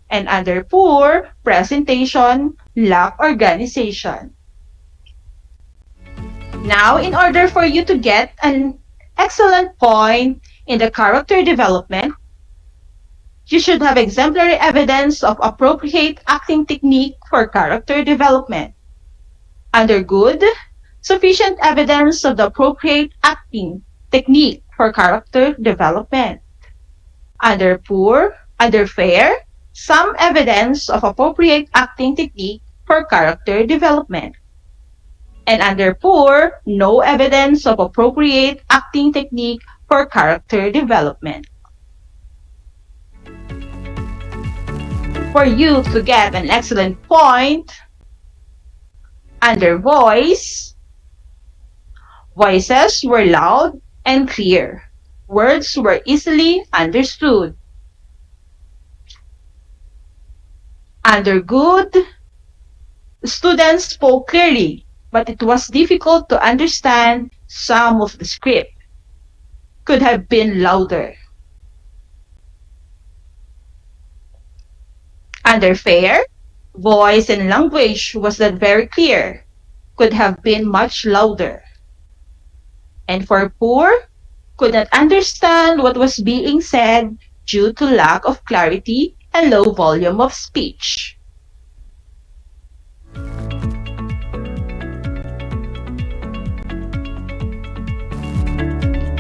And under poor, presentation lacked organization. Now, in order for you to get an excellent point in the character development, you should have exemplary evidence of appropriate acting technique for character development. Under good, sufficient evidence of the appropriate acting technique for character development. Under fair, some evidence of appropriate acting technique for character development. And under poor, no evidence of appropriate acting technique for character development. For you to get an excellent point, under voices were loud and clear. Words were easily understood. Under good, students spoke clearly, but it was difficult to understand some of the script. Could have been louder. Under fair, voice and language was not very clear. Could have been much louder. And for poor, could not understand what was being said due to lack of clarity and low volume of speech.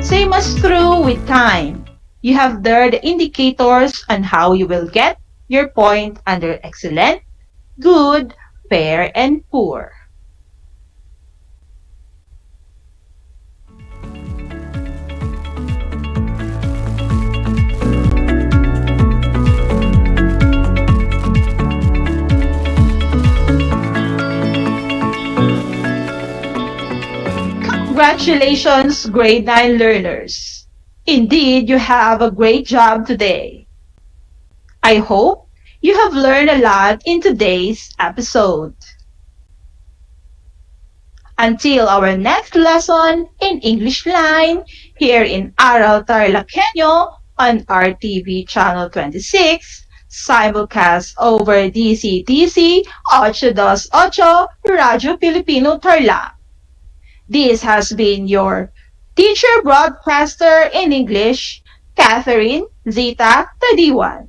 Same as true with time. You have there the indicators on how you will get your point under excellent, good, fair, and poor. Congratulations, grade 9 learners. Indeed, you have a great job today. I hope you have learned a lot in today's episode. Until our next lesson in English Line here in Aral TarlakHenyo on RTV Channel 26, simulcast over DCTC 828 Radyo Pilipino Tarlac. This has been your teacher broadcaster in English, Catherine Zita Tadiwan.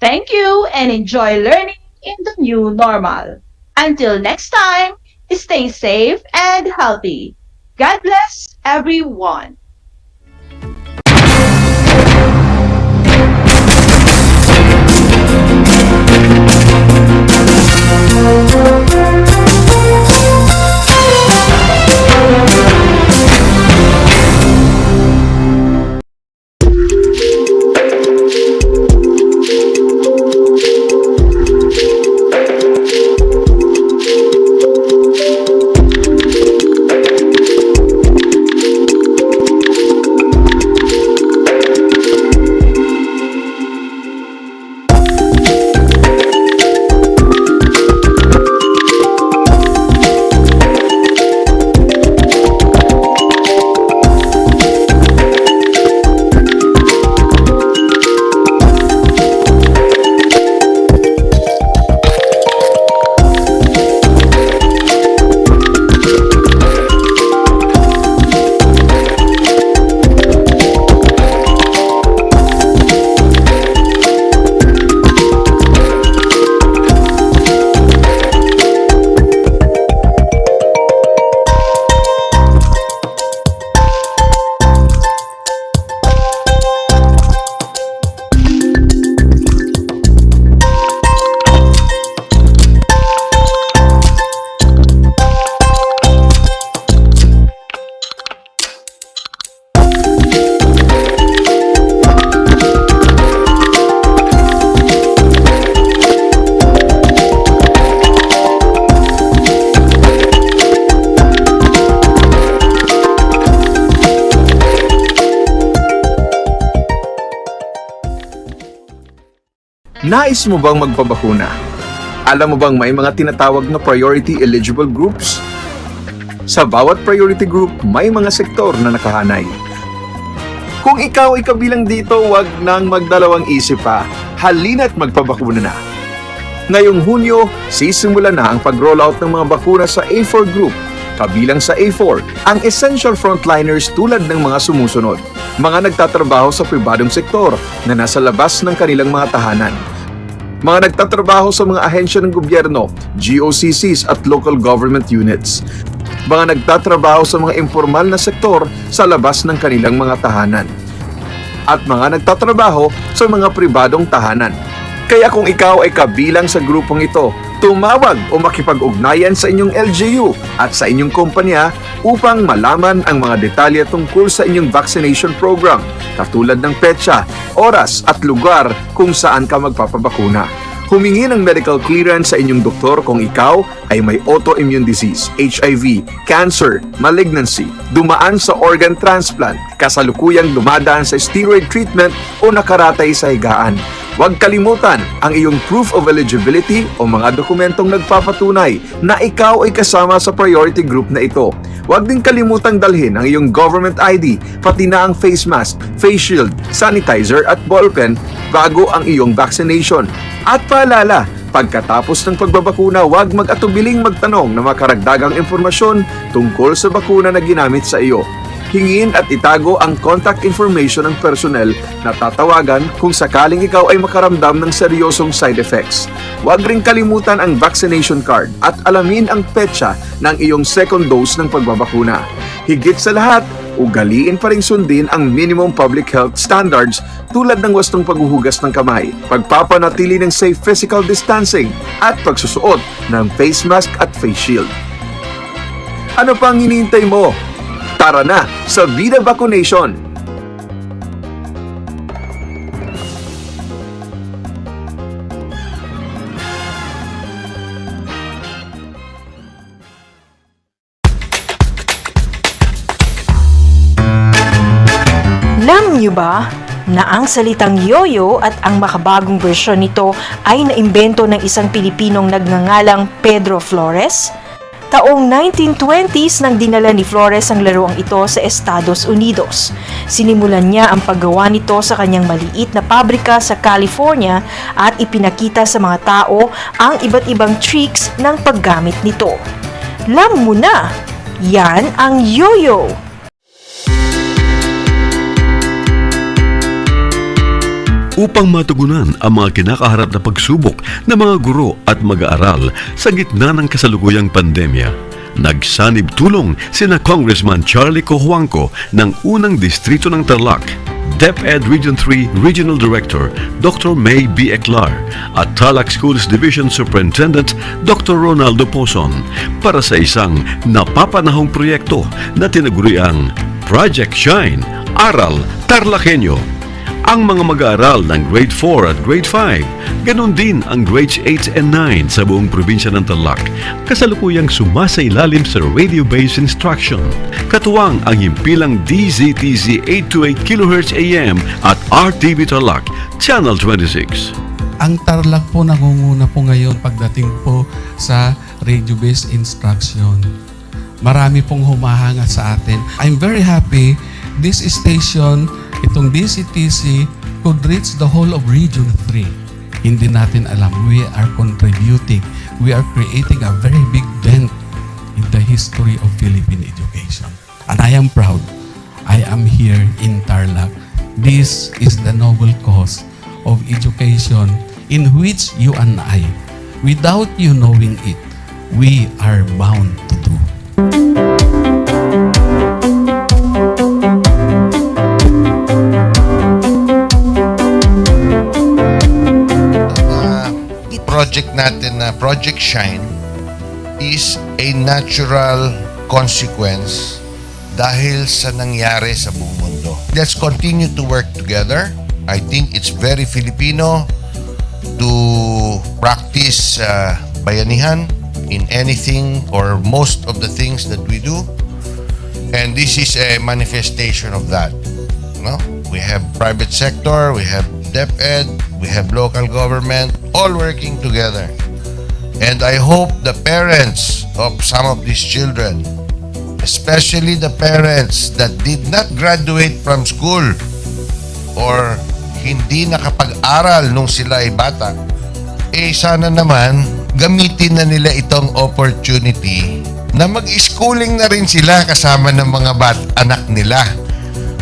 Thank you and enjoy learning in the new normal. Until next time, stay safe and healthy. God bless everyone. Nais mo bang magpabakuna? Alam mo bang may mga tinatawag na priority eligible groups? Sa bawat priority group, may mga sektor na nakahanay. Kung ikaw ay kabilang dito, wag nang magdalawang isip pa. Halina't magpabakuna na. Ngayong Hunyo, sisimula na ang pag-rollout ng mga bakuna sa A4 group. Kabilang sa A4, ang essential frontliners tulad ng mga sumusunod. Mga nagtatrabaho sa pribadong sektor na nasa labas ng kanilang mga tahanan. Mga nagtatrabaho sa mga ahensya ng gobyerno, GOCCs at local government units. Mga nagtatrabaho sa mga informal na sektor sa labas ng kanilang mga tahanan. At mga nagtatrabaho sa mga pribadong tahanan. Kaya kung ikaw ay kabilang sa grupong ito, tumawag o makipag-ugnayan sa inyong LGU at sa inyong kumpanya upang malaman ang mga detalye tungkol sa inyong vaccination program, katulad ng petsa, oras at lugar kung saan ka magpapabakuna. Humingi ng medical clearance sa inyong doktor kung ikaw ay may autoimmune disease, HIV, cancer, malignancy, dumaan sa organ transplant, kasalukuyang dumadaan sa steroid treatment o nakaratay sa higaan. Huwag kalimutan ang iyong proof of eligibility o mga dokumentong nagpapatunay na ikaw ay kasama sa priority group na ito. Huwag din kalimutang dalhin ang iyong government ID, pati na ang face mask, face shield, sanitizer at ballpen bago ang iyong vaccination. At paalala, pagkatapos ng pagbabakuna, huwag mag-atubiling magtanong na makaragdagang impormasyon tungkol sa bakuna na ginamit sa iyo. Hingin at itago ang contact information ng personnel na tatawagan kung sakaling ikaw ay makaramdam ng seryosong side effects. Huwag ring kalimutan ang vaccination card at alamin ang petsa ng iyong second dose ng pagbabakuna. Higit sa lahat, ugaliin pa ring sundin ang minimum public health standards tulad ng wastong paghuhugas ng kamay, pagpapanatili ng safe physical distancing at pagsusuot ng face mask at face shield. Ano pang hinihintay mo? Tara na sa Vida Vaccination! Alam niyo ba na ang salitang yoyo at ang makabagong bersyon nito ay naimbento ng isang Pilipinong nagngangalang Pedro Flores? Taong 1920s nang dinala ni Flores ang laruang ito sa Estados Unidos. Sinimulan niya ang paggawa nito sa kanyang maliit na pabrika sa California at ipinakita sa mga tao ang iba't ibang tricks ng paggamit nito. Alam mo na, yan ang yoyo! Upang matugunan ang mga kinakaharap na pagsubok ng mga guro at mag-aaral sa gitna ng kasalukuyang pandemya, nagsanib tulong sina Congressman Charlie Cojuangco ng unang distrito ng Tarlac, DEPED Region 3 Regional Director Dr. May B. Eclar at Tarlac Schools Division Superintendent Dr. Ronaldo Pozon para sa isang napapanahong proyekto na tinaguriang Project Shine, Aral TarlakHenyo. Ang mga mag-aaral ng Grade 4 at Grade 5, ganon din ang Grades 8 and 9 sa buong probinsya ng Tarlac, kasalukuyang sumasailalim sa radio-based instruction. Katuwang ang himpilang DZTZ 828 kHz AM at RTV Tarlac, Channel 26. Ang Tarlac po nangunguna po ngayon pagdating po sa radio-based instruction. Marami pong humahanga sa atin. I'm very happy this station, itong DCTC, could reach the whole of Region 3. Hindi natin alam, we are contributing. We are creating a very big dent in the history of Philippine education. And I am proud. I am here in Tarlac. This is the noble cause of education in which you and I, without you knowing it, we are bound to do. Project natin na Project Shine is a natural consequence dahil sa nangyari sa buong mundo. Let's continue to work together. I think it's very Filipino to practice bayanihan in anything or most of the things that we do. And this is a manifestation of that. No? We have private sector, we have DEPED, we have local government, all working together. And I hope the parents of some of these children, especially the parents that did not graduate from school or hindi nakapag-aral nung sila ay bata, sana naman gamitin na nila itong opportunity na mag-schooling na rin sila kasama ng mga anak nila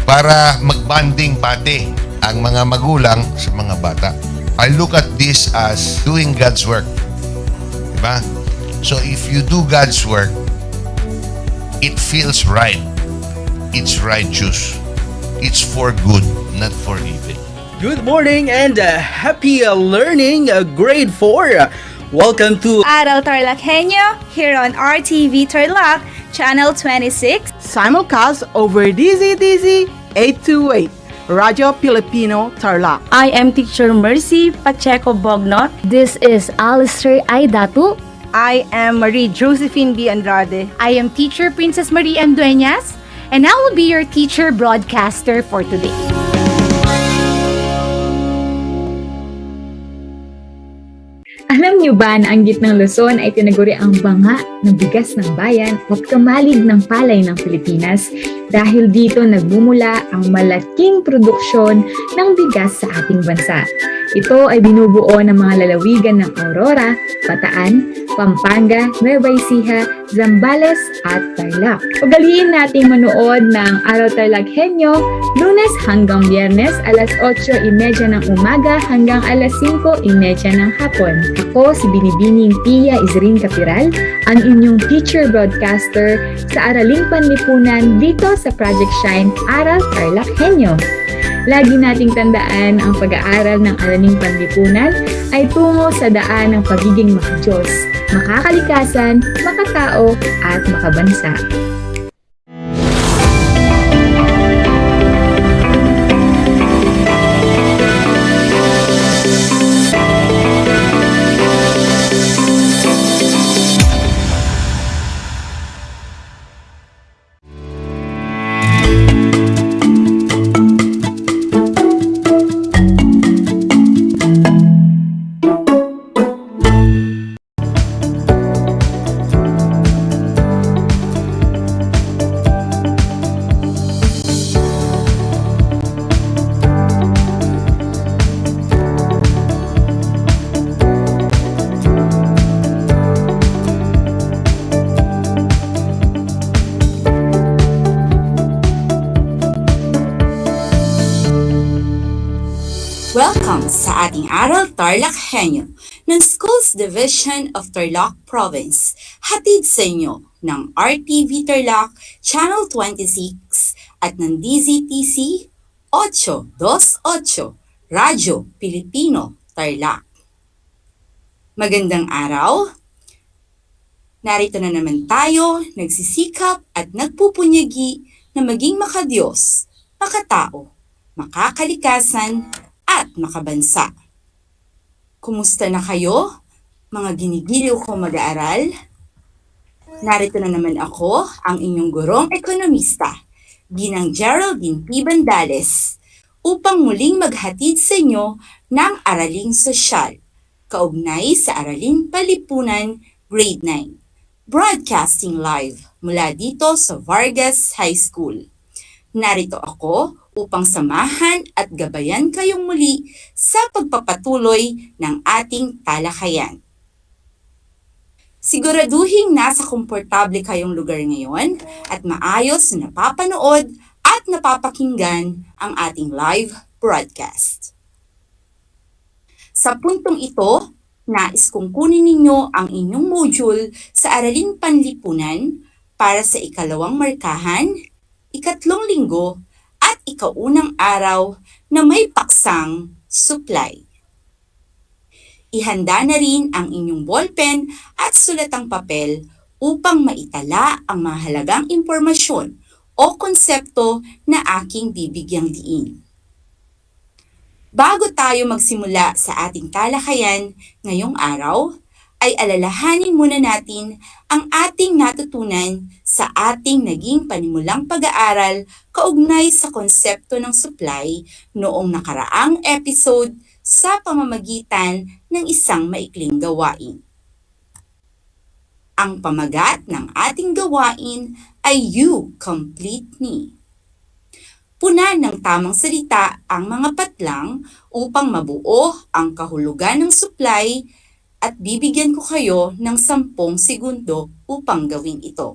para mag-bonding pati ang mga magulang sa mga bata. I look at this as doing God's work. Diba? So if you do God's work, it feels right. It's righteous. It's for good, not for evil. Good morning and happy learning, grade 4. Welcome to Aral TarlakHenyo here on RTV Tarlac, Channel 26. Simulcast over DZTZ 828, Radio Filipino Tarlac. I am Teacher Mercy Pacheco Bognot. This is Alistair Aidatu. I am Marie Josephine B. Andrade. I am Teacher Princess Marie M. Dueñas, and I will be your teacher broadcaster for today. Alam niyo ba na ang gitnang Luzon ay tinaguri ang banga ng bigas ng bayan at kamalig ng palay ng Pilipinas dahil dito nagmumula ang malaking produksyon ng bigas sa ating bansa. Ito ay binubuo ng mga lalawigan ng Aurora, Bataan, Pampanga, Nueva Ecija, Zambales at Tarlac. Ugaliin nating manood ng Aral TarlakHenyo Lunes hanggang Biyernes alas 8:30 ng umaga hanggang alas 5:30 ng hapon. Ako si Binibining Pia Izrin Capiral, ang inyong teacher broadcaster sa Araling Panlipunan dito sa Project Shine Aral TarlakHenyo. Lagi nating tandaan ang pag-aaral ng Araling Panlipunan ay tungo sa daan ng pagiging makadiyos, makakalikasan, makatao at makabansa. Welcome sa ating Aral TarlakHenyo ng Schools Division of Tarlac Province. Hatid sa inyo ng RTV Tarlac Channel 26 at ng DZTC 828 Radyo Pilipino Tarlac. Magandang araw! Narito na naman tayo, nagsisikap at nagpupunyagi na maging makadiyos, makatao, makakalikasan, at makabansa. Kumusta na kayo, mga ginigiliw ko mag-aaral? Narito na naman ako, ang inyong gurong ekonomista, Ginang Geraldine P. Bandales, upang muling maghatid sa inyo ng Araling Sosyal, kaugnay sa Araling Panlipunan, Grade 9, broadcasting live mula dito sa Vargas High School. Narito ako upang samahan at gabayan kayong muli sa pagpapatuloy ng ating talakayan. Siguraduhin nasa komportable kayong lugar ngayon at maayos na napapanood at napapakinggan ang ating live broadcast. Sa puntong ito, nais kong kunin ninyo ang inyong module sa Araling Panlipunan para sa ikalawang markahan, ikatlong linggo, at ikaunang araw na may paksang supply. Ihanda na rin ang inyong ballpen at sulatang papel upang maitala ang mahalagang impormasyon o konsepto na aking bibigyang diin. Bago tayo magsimula sa ating talakayan ngayong araw, ay alalahanin muna natin ang ating natutunan sa ating naging panimulang pag-aaral kaugnay sa konsepto ng supply noong nakaraang episode sa pamamagitan ng isang maikling gawain. Ang pamagat ng ating gawain ay You Complete Me. Punan ng tamang salita ang mga patlang upang mabuo ang kahulugan ng supply at bibigyan ko kayo ng 10 segundo upang gawin ito.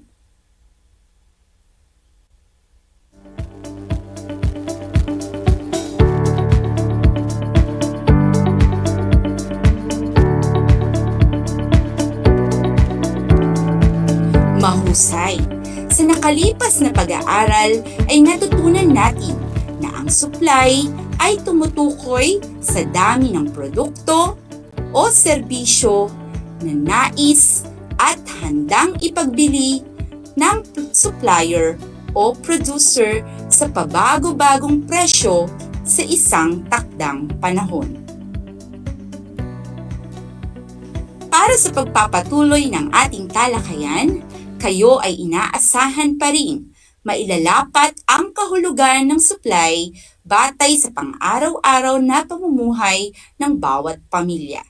Mahusay! Sa nakalipas na pag-aaral ay natutunan natin na ang supply ay tumutukoy sa dami ng produkto o serbisyo na nais at handang ipagbili ng supplier o producer sa pabago-bagong presyo sa isang takdang panahon. Para sa pagpapatuloy ng ating talakayan, kayo ay inaasahan pa rin mailalapat ang kahulugan ng supply batay sa pang-araw-araw na pamumuhay ng bawat pamilya.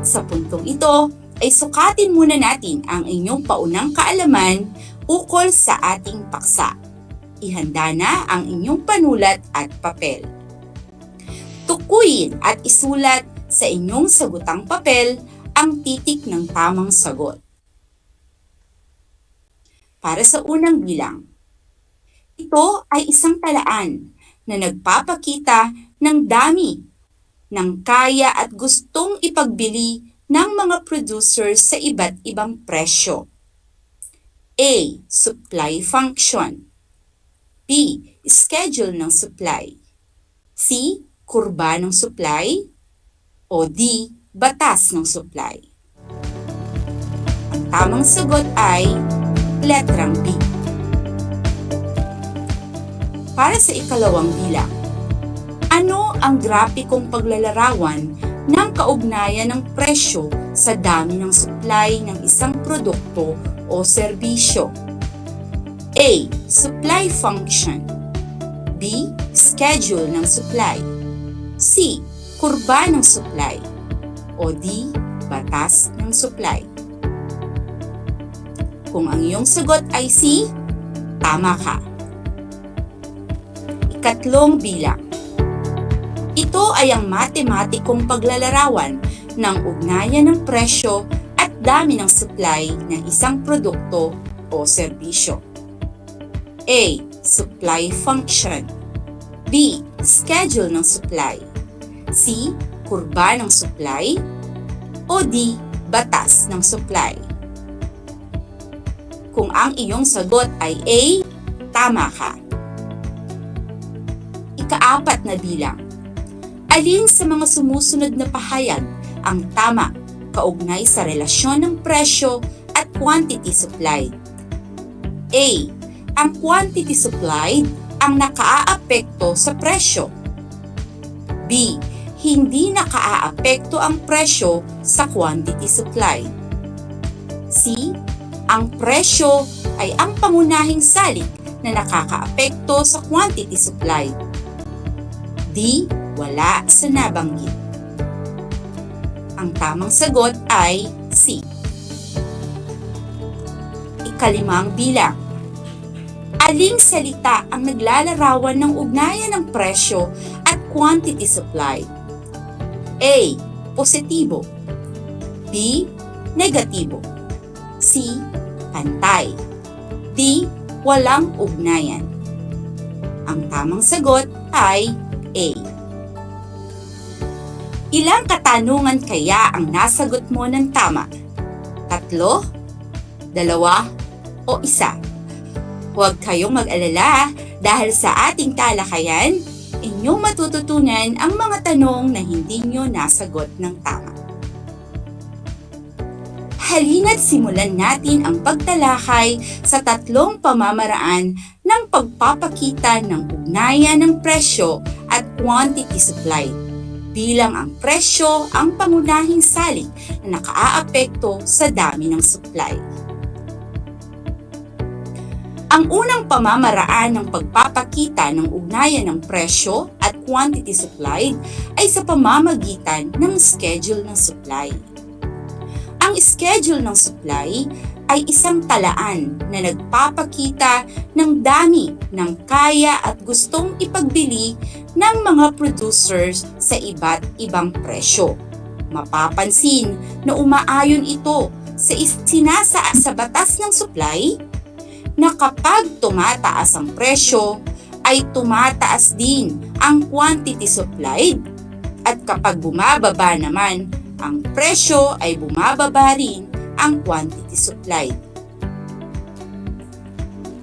Sa puntong ito ay sukatin muna natin ang inyong paunang kaalaman ukol sa ating paksa. Ihanda na ang inyong panulat at papel. Tukuyin at isulat sa inyong sagutang papel ang titik ng tamang sagot. Para sa unang bilang, ito ay isang talaan na nagpapakita ng dami ng kaya at gustong ipagbili ng mga producers sa iba't ibang presyo. A. Supply function. B. Schedule ng supply. C. Kurba ng supply. O D. Batas ng supply. Ang tamang sagot ay letrang B. Para sa ikalawang bilang, ano ang grapikong paglalarawan ng kaugnayan ng presyo sa dami ng supply ng isang produkto o serbisyo? A. Supply function. B. Schedule ng supply. C. Kurba ng supply. O D. Batas ng supply. Kung ang iyong sagot ay C, tama ka. Ikatlong bilang. Ito ay ang matematikong paglalarawan ng ugnayan ng presyo at dami ng supply ng isang produkto o serbisyo. A. Supply function. B. Schedule ng supply. C. Kurba ng supply. O D. Batas ng supply. Kung ang iyong sagot ay A, tama ka. Ikaapat na bilang. Alin sa mga sumusunod na pahayag ang tama kaugnay sa relasyon ng presyo at quantity supplied? A. Ang quantity supplied ang nakaaapekto sa presyo. B. Hindi nakaaapekto ang presyo sa quantity supplied. C. Ang presyo ay ang pangunahing salik na nakakaapekto sa quantity supplied. D. Wala sa nabanggit. Ang tamang sagot ay C. Ikalimang bilang. Aling salita ang naglalarawan ng ugnayan ng presyo at quantity supplied? A. Positibo. B. Negatibo. C. Pantay. D. Walang ugnayan. Ang tamang sagot ay A. Ilang katanungan kaya ang nasagot mo ng tama? 3, 2, o 1? Huwag kayong mag-alala dahil sa ating talakayan, inyong matututunan ang mga tanong na hindi nyo nasagot ng tama. Halina't simulan natin ang pagtalakay sa 3 pamamaraan ng pagpapakita ng ugnayan ng presyo at quantity supplied. bilang ang presyo ang pangunahing salik na nakaaapekto sa dami ng supply. Ang unang pamamaraan ng pagpapakita ng ugnayan ng presyo at quantity supplied ay sa pamamagitan ng schedule ng supply. Ang schedule ng supply ay isang talaan na nagpapakita ng dami ng kaya at gustong ipagbili ng mga producers sa iba't ibang presyo. Mapapansin na umaayon ito sa isinasaad sa batas ng supply na kapag tumataas ang presyo, ay tumataas din ang quantity supplied at kapag bumababa naman ang presyo ay bumababa rin ang quantity supplied.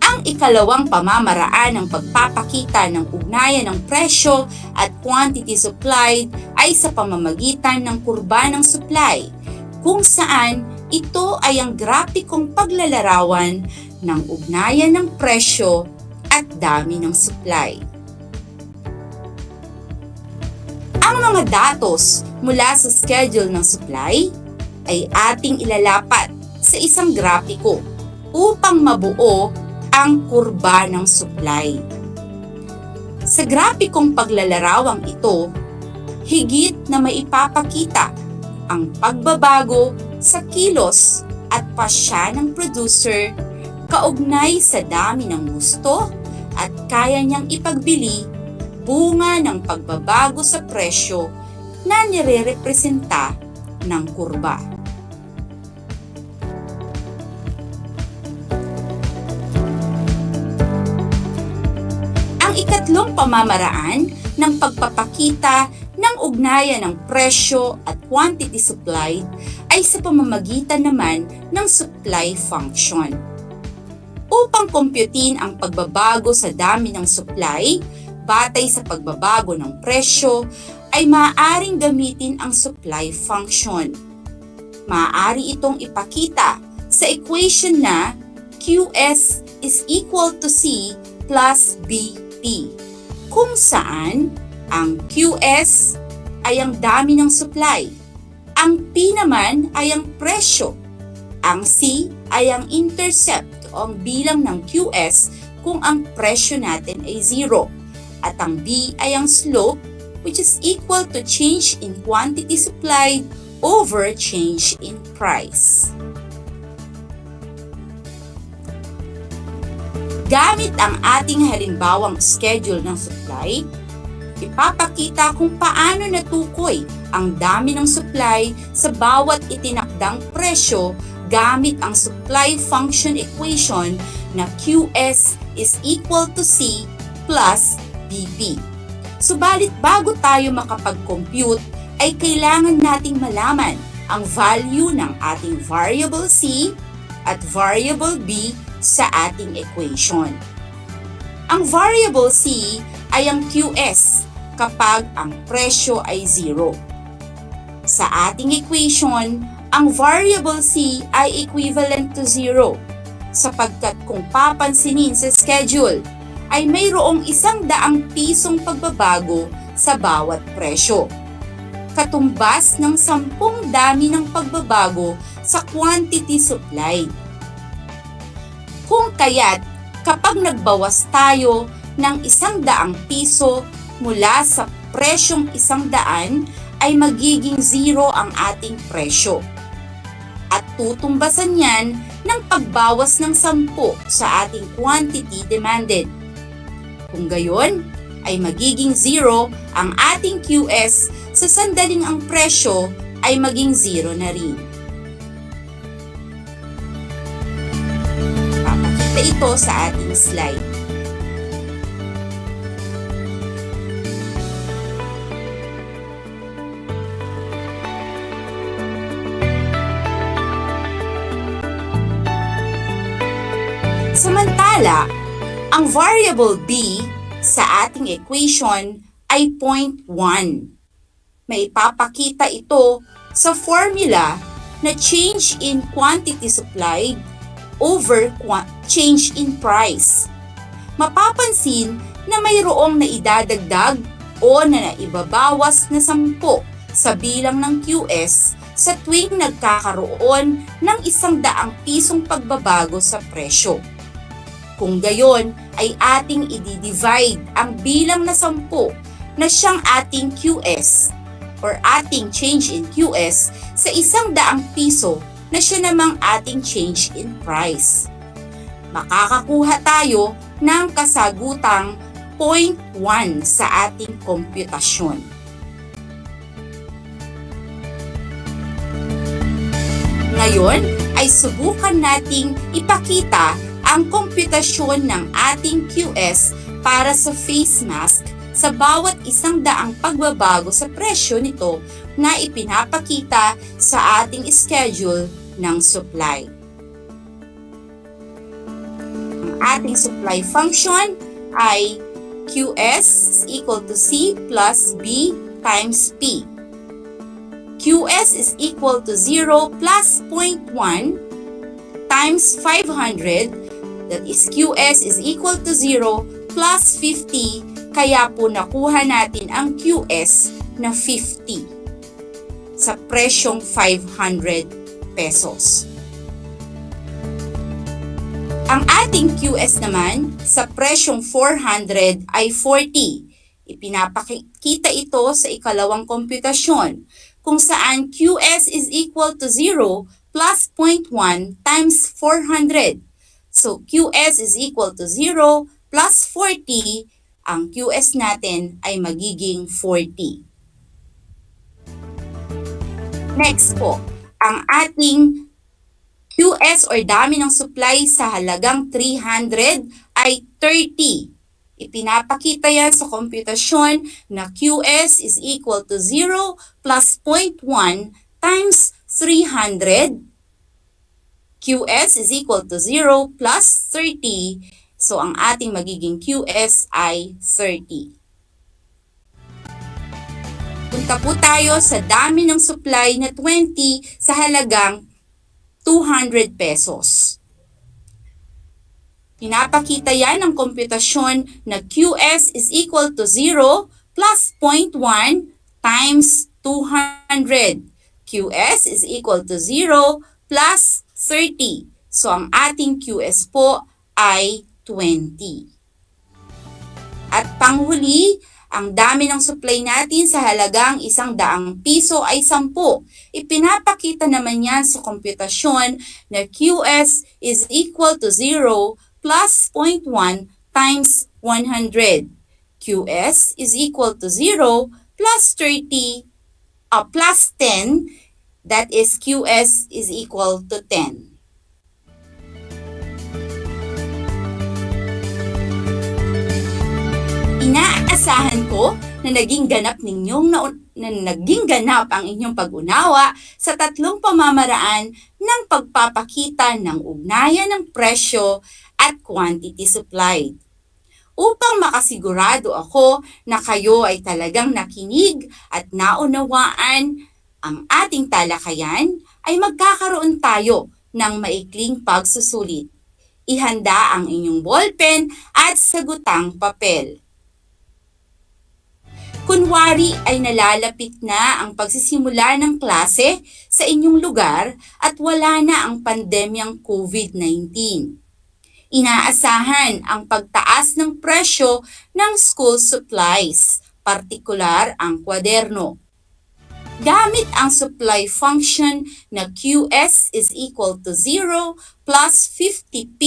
Ang ikalawang pamamaraan ng pagpapakita ng ugnayan ng presyo at quantity supplied ay sa pamamagitan ng kurba ng supply, kung saan ito ay ang grafikong paglalarawan ng ugnayan ng presyo at dami ng supply. Ang mga datos mula sa schedule ng supply ay ating ilalapat sa isang grapiko upang mabuo ang kurba ng supply. Sa grapikong paglalarawang ito, higit na maipapakita ang pagbabago sa kilos at pasya ng producer kaugnay sa dami ng gusto at kaya niyang ipagbili bunga ng pagbabago sa presyo na nire-representa ng kurba. Ang ikatlong pamamaraan ng pagpapakita ng ugnayan ng presyo at quantity supplied ay sa pamamagitan naman ng supply function. Upang kompyutin ang pagbabago sa dami ng supply batay sa pagbabago ng presyo, ay maaaring gamitin ang supply function. Maaari itong ipakita sa equation na QS is equal to C plus BP, kung saan ang QS ay ang dami ng supply, ang P naman ay ang presyo, ang C ay ang intercept o ang bilang ng QS kung ang presyo natin ay 0, at ang B ay ang slope, which is equal to change in quantity supplied over change in price. Gamit ang ating halimbawang schedule ng supply, ipapakita kung paano natukoy ang dami ng supply sa bawat itinakdang presyo gamit ang supply function equation na QS is equal to C plus BP. Subalit bago tayo makapag-compute, ay kailangan nating malaman ang value ng ating variable C at variable B sa ating equation. Ang variable C ay ang QS kapag ang presyo ay 0. Sa ating equation, ang variable C ay equivalent to 0 sapagkat kung papansinin sa schedule, ay mayroong 100 pisong pagbabago sa bawat presyo, katumbas ng 10 dami ng pagbabago sa quantity supplied. Kung kaya't kapag nagbawas tayo ng 100 piso mula sa presyong 100, ay magiging 0 ang ating presyo. At tutumbasan yan ng pagbawas ng 10 sa ating quantity demanded. Kung gayon, ay magiging 0 ang ating QS sa sandaling ang presyo ay maging 0 na rin. Papakita ito sa ating slide. Samantala, ang variable B sa ating equation ay 0.1. May ipapakita ito sa formula na change in quantity supplied over change in price. Mapapansin na mayroong naidadagdag o na naibabawas na 10 sa bilang ng QS sa tuwing nagkakaroon ng 100 pisong pagbabago sa presyo. Kung gayon ay ating i-divide ang bilang na 10 na siyang ating QS or ating change in QS sa 100 piso na siya namang ating change in price. Makakakuha tayo ng kasagutang 0.1 sa ating komputasyon. Ngayon ay subukan nating ipakita ang komputasyon ng ating QS para sa face mask sa bawat 100 pagbabago sa presyo nito na ipinapakita sa ating schedule ng supply. Ang ating supply function ay QS is equal to C plus B times P. QS is equal to 0 plus 0.1 times 500, that is QS is equal to 0 plus 50, kaya po nakuha natin ang QS na 50 sa presyong 500 pesos. Ang ating QS naman sa presyong 400 ay 40. Ipinapakita ito sa ikalawang komputasyon kung saan QS is equal to 0 plus 0.1 times 400. So QS is equal to 0 plus 40, ang QS natin ay magiging 40. Next po, ang ating QS or dami ng supply sa halagang 300 ay 30. Ipinapakita yan sa komputasyon na QS is equal to 0 plus 0.1 times 300. QS is equal to 0 plus 30. So, ang ating magiging QS ay 30. Punta po tayo sa dami ng supply na 20 sa halagang 200 pesos. Pinapakita yan ng komputasyon na QS is equal to 0 plus 0.1 times 200. QS is equal to 0 plus 30. So, ang ating QS po ay 20. At panghuli, ang dami ng supply natin sa halagang 100 piso ay 10. Ipinapakita naman yan sa komputasyon na QS is equal to 0 plus 0.1 times 100. QS is equal to 0 plus 30 plus 10. That is QS is equal to 10. Inaasahan ko na naging ganap ang inyong pag-unawa sa tatlong pamamaraan ng pagpapakita ng ugnayan ng presyo at quantity supplied. Upang makasigurado ako na kayo ay talagang nakinig at naunawaan ang ating talakayan, ay magkakaroon tayo ng maikling pagsusulit. Ihanda ang inyong ballpen at sagutang papel. Kunwari ay nalalapit na ang pagsisimula ng klase sa inyong lugar at wala na ang pandemyang COVID-19. Inaasahan ang pagtaas ng presyo ng school supplies, partikular ang kwaderno. Gamit ang supply function na QS is equal to 0 plus 50p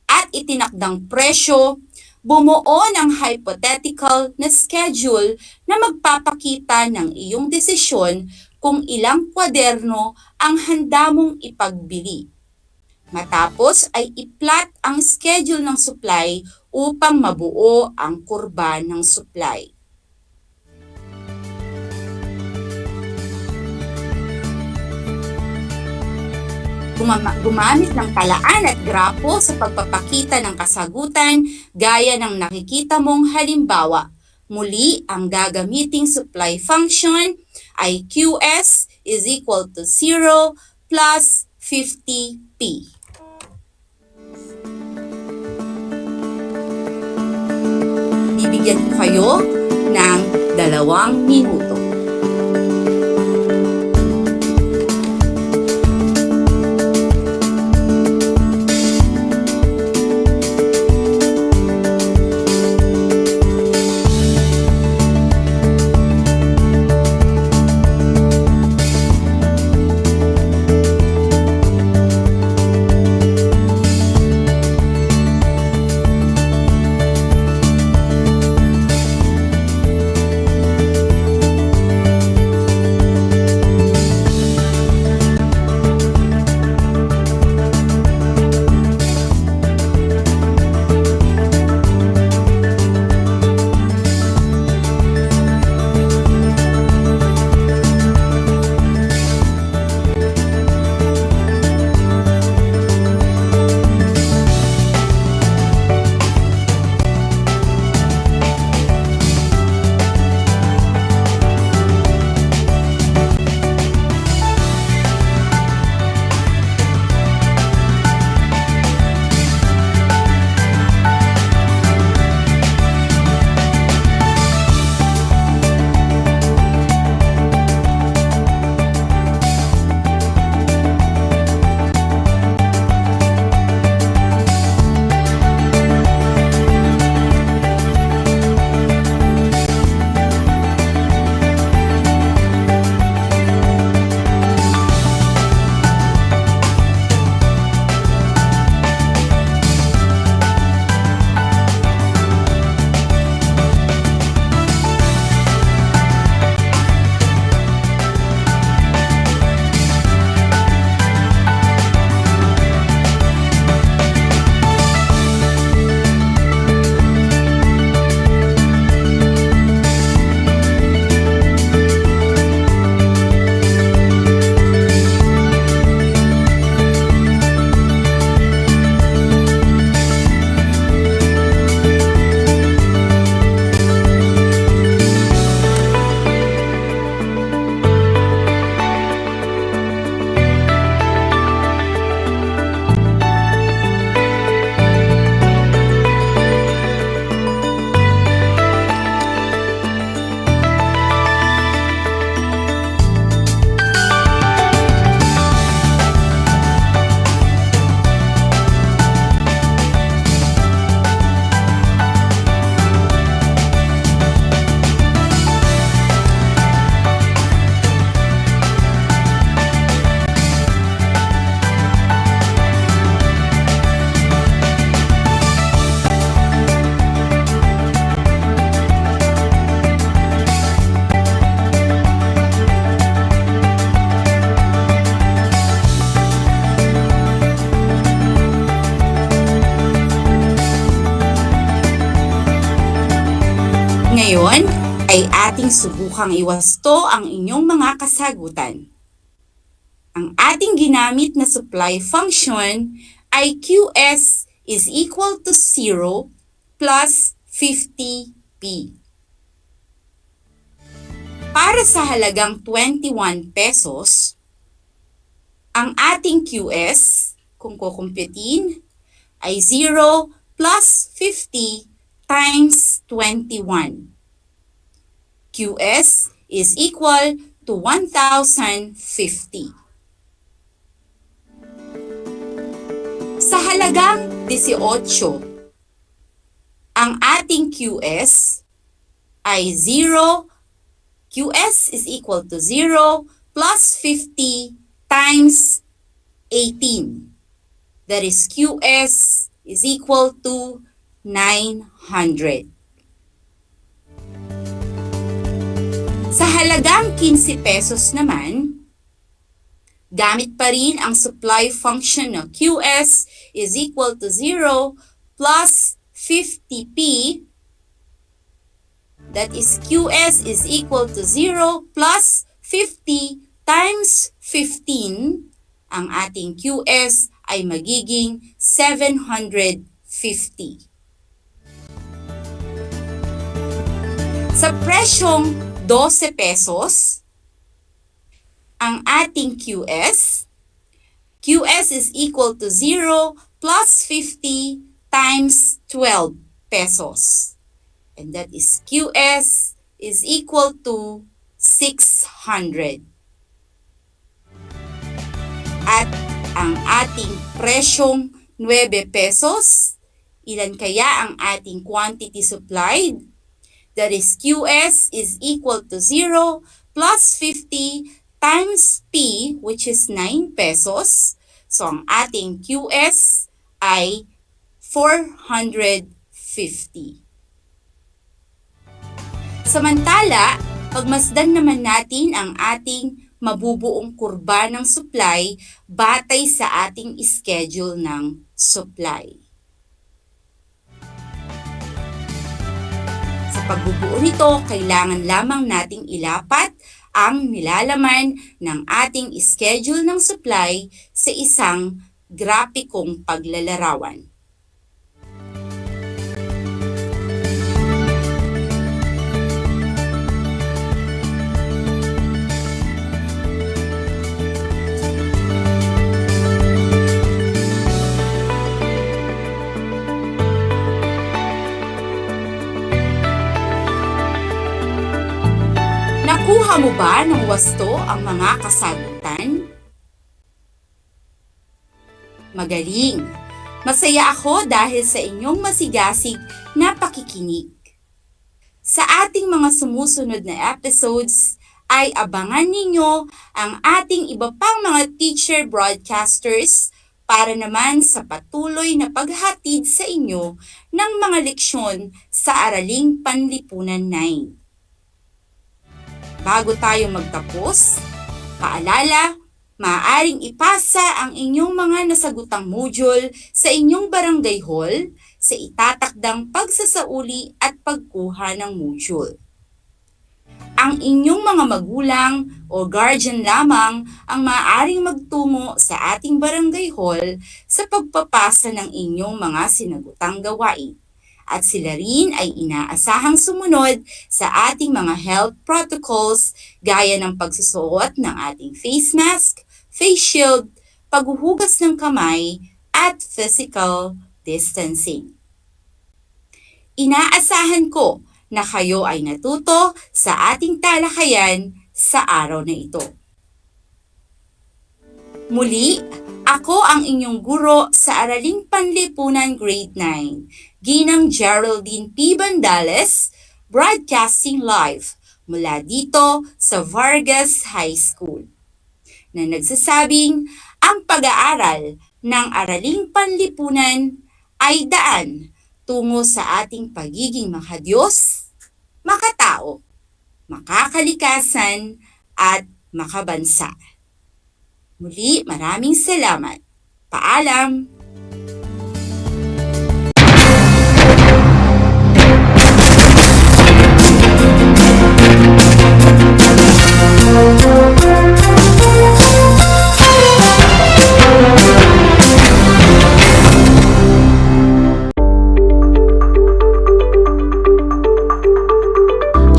at itinakdang presyo, bumuo ng hypothetical na schedule na magpapakita ng iyong desisyon kung ilang kwaderno ang handa mong ipagbili. Matapos ay i-plot ang schedule ng supply upang mabuo ang kurba ng supply. Gumamit ng talaan at grapo sa pagpapakita ng kasagutan gaya ng nakikita mong halimbawa. Muli, ang gagamiting supply function ay QS is equal to 0 plus 50p. Bibigyan ko kayo ng 2 minuto. Ngayon ay ating subukang iwasto ang inyong mga kasagutan. Ang ating ginamit na supply function ay QS is equal to 0 plus 50p. Para sa halagang 21 pesos, ang ating QS, kung kukumputin, ay 0 plus 50 times 21. QS is equal to 1,050. Sa halagang 18, ang ating QS ay 0. QS is equal to 0 plus 50 times 18. That is QS is equal to 900. Sa halagang 15 pesos naman, gamit pa rin ang supply function na QS is equal to 0 plus 50p. That is QS is equal to 0 plus 50 times 15. Ang ating QS ay magiging 750. Sa presyong 12 pesos, ang ating QS is equal to 0 plus 50 times 12 pesos. And that is QS is equal to 600. At ang ating presyong 9 pesos, ilan kaya ang ating quantity supplied? That is QS is equal to 0 plus 50 times P, which is 9 pesos. So ang ating QS ay 450. Samantala, pagmasdan naman natin ang ating mabubuong kurba ng supply batay sa ating schedule ng supply. Sa pagbubuo nito, kailangan lamang nating ilapat ang nilalaman ng ating schedule ng supply sa isang grapikong paglalarawan. Nakuha mo ba ng wasto ang mga kasagutan? Magaling! Masaya ako dahil sa inyong masigasig na pakikinig. Sa ating mga sumusunod na episodes, ay abangan ninyo ang ating iba pang mga teacher broadcasters para naman sa patuloy na paghatid sa inyo ng mga leksyon sa Araling Panlipunan 9. Bago tayo magtapos, paalala, maaaring ipasa ang inyong mga nasagutang module sa inyong barangay hall sa itatakdang pagsasauli at pagkuha ng module. Ang inyong mga magulang o guardian lamang ang maaaring magtungo sa ating barangay hall sa pagpapasa ng inyong mga sinagutang gawain. At sila rin ay inaasahang sumunod sa ating mga health protocols gaya ng pagsusuot ng ating face mask, face shield, paghuhugas ng kamay, at physical distancing. Inaasahan ko na kayo ay natuto sa ating talakayan sa araw na ito. Muli, ako ang inyong guro sa Araling Panlipunan Grade 9, Ginang Geraldine P. Bandales, broadcasting live mula dito sa Vargas High School, na nagsasabing ang pag-aaral ng Araling Panlipunan ay daan tungo sa ating pagiging makadiyos, makatao, makakalikasan, at makabansa. Muli, maraming salamat. Paalam!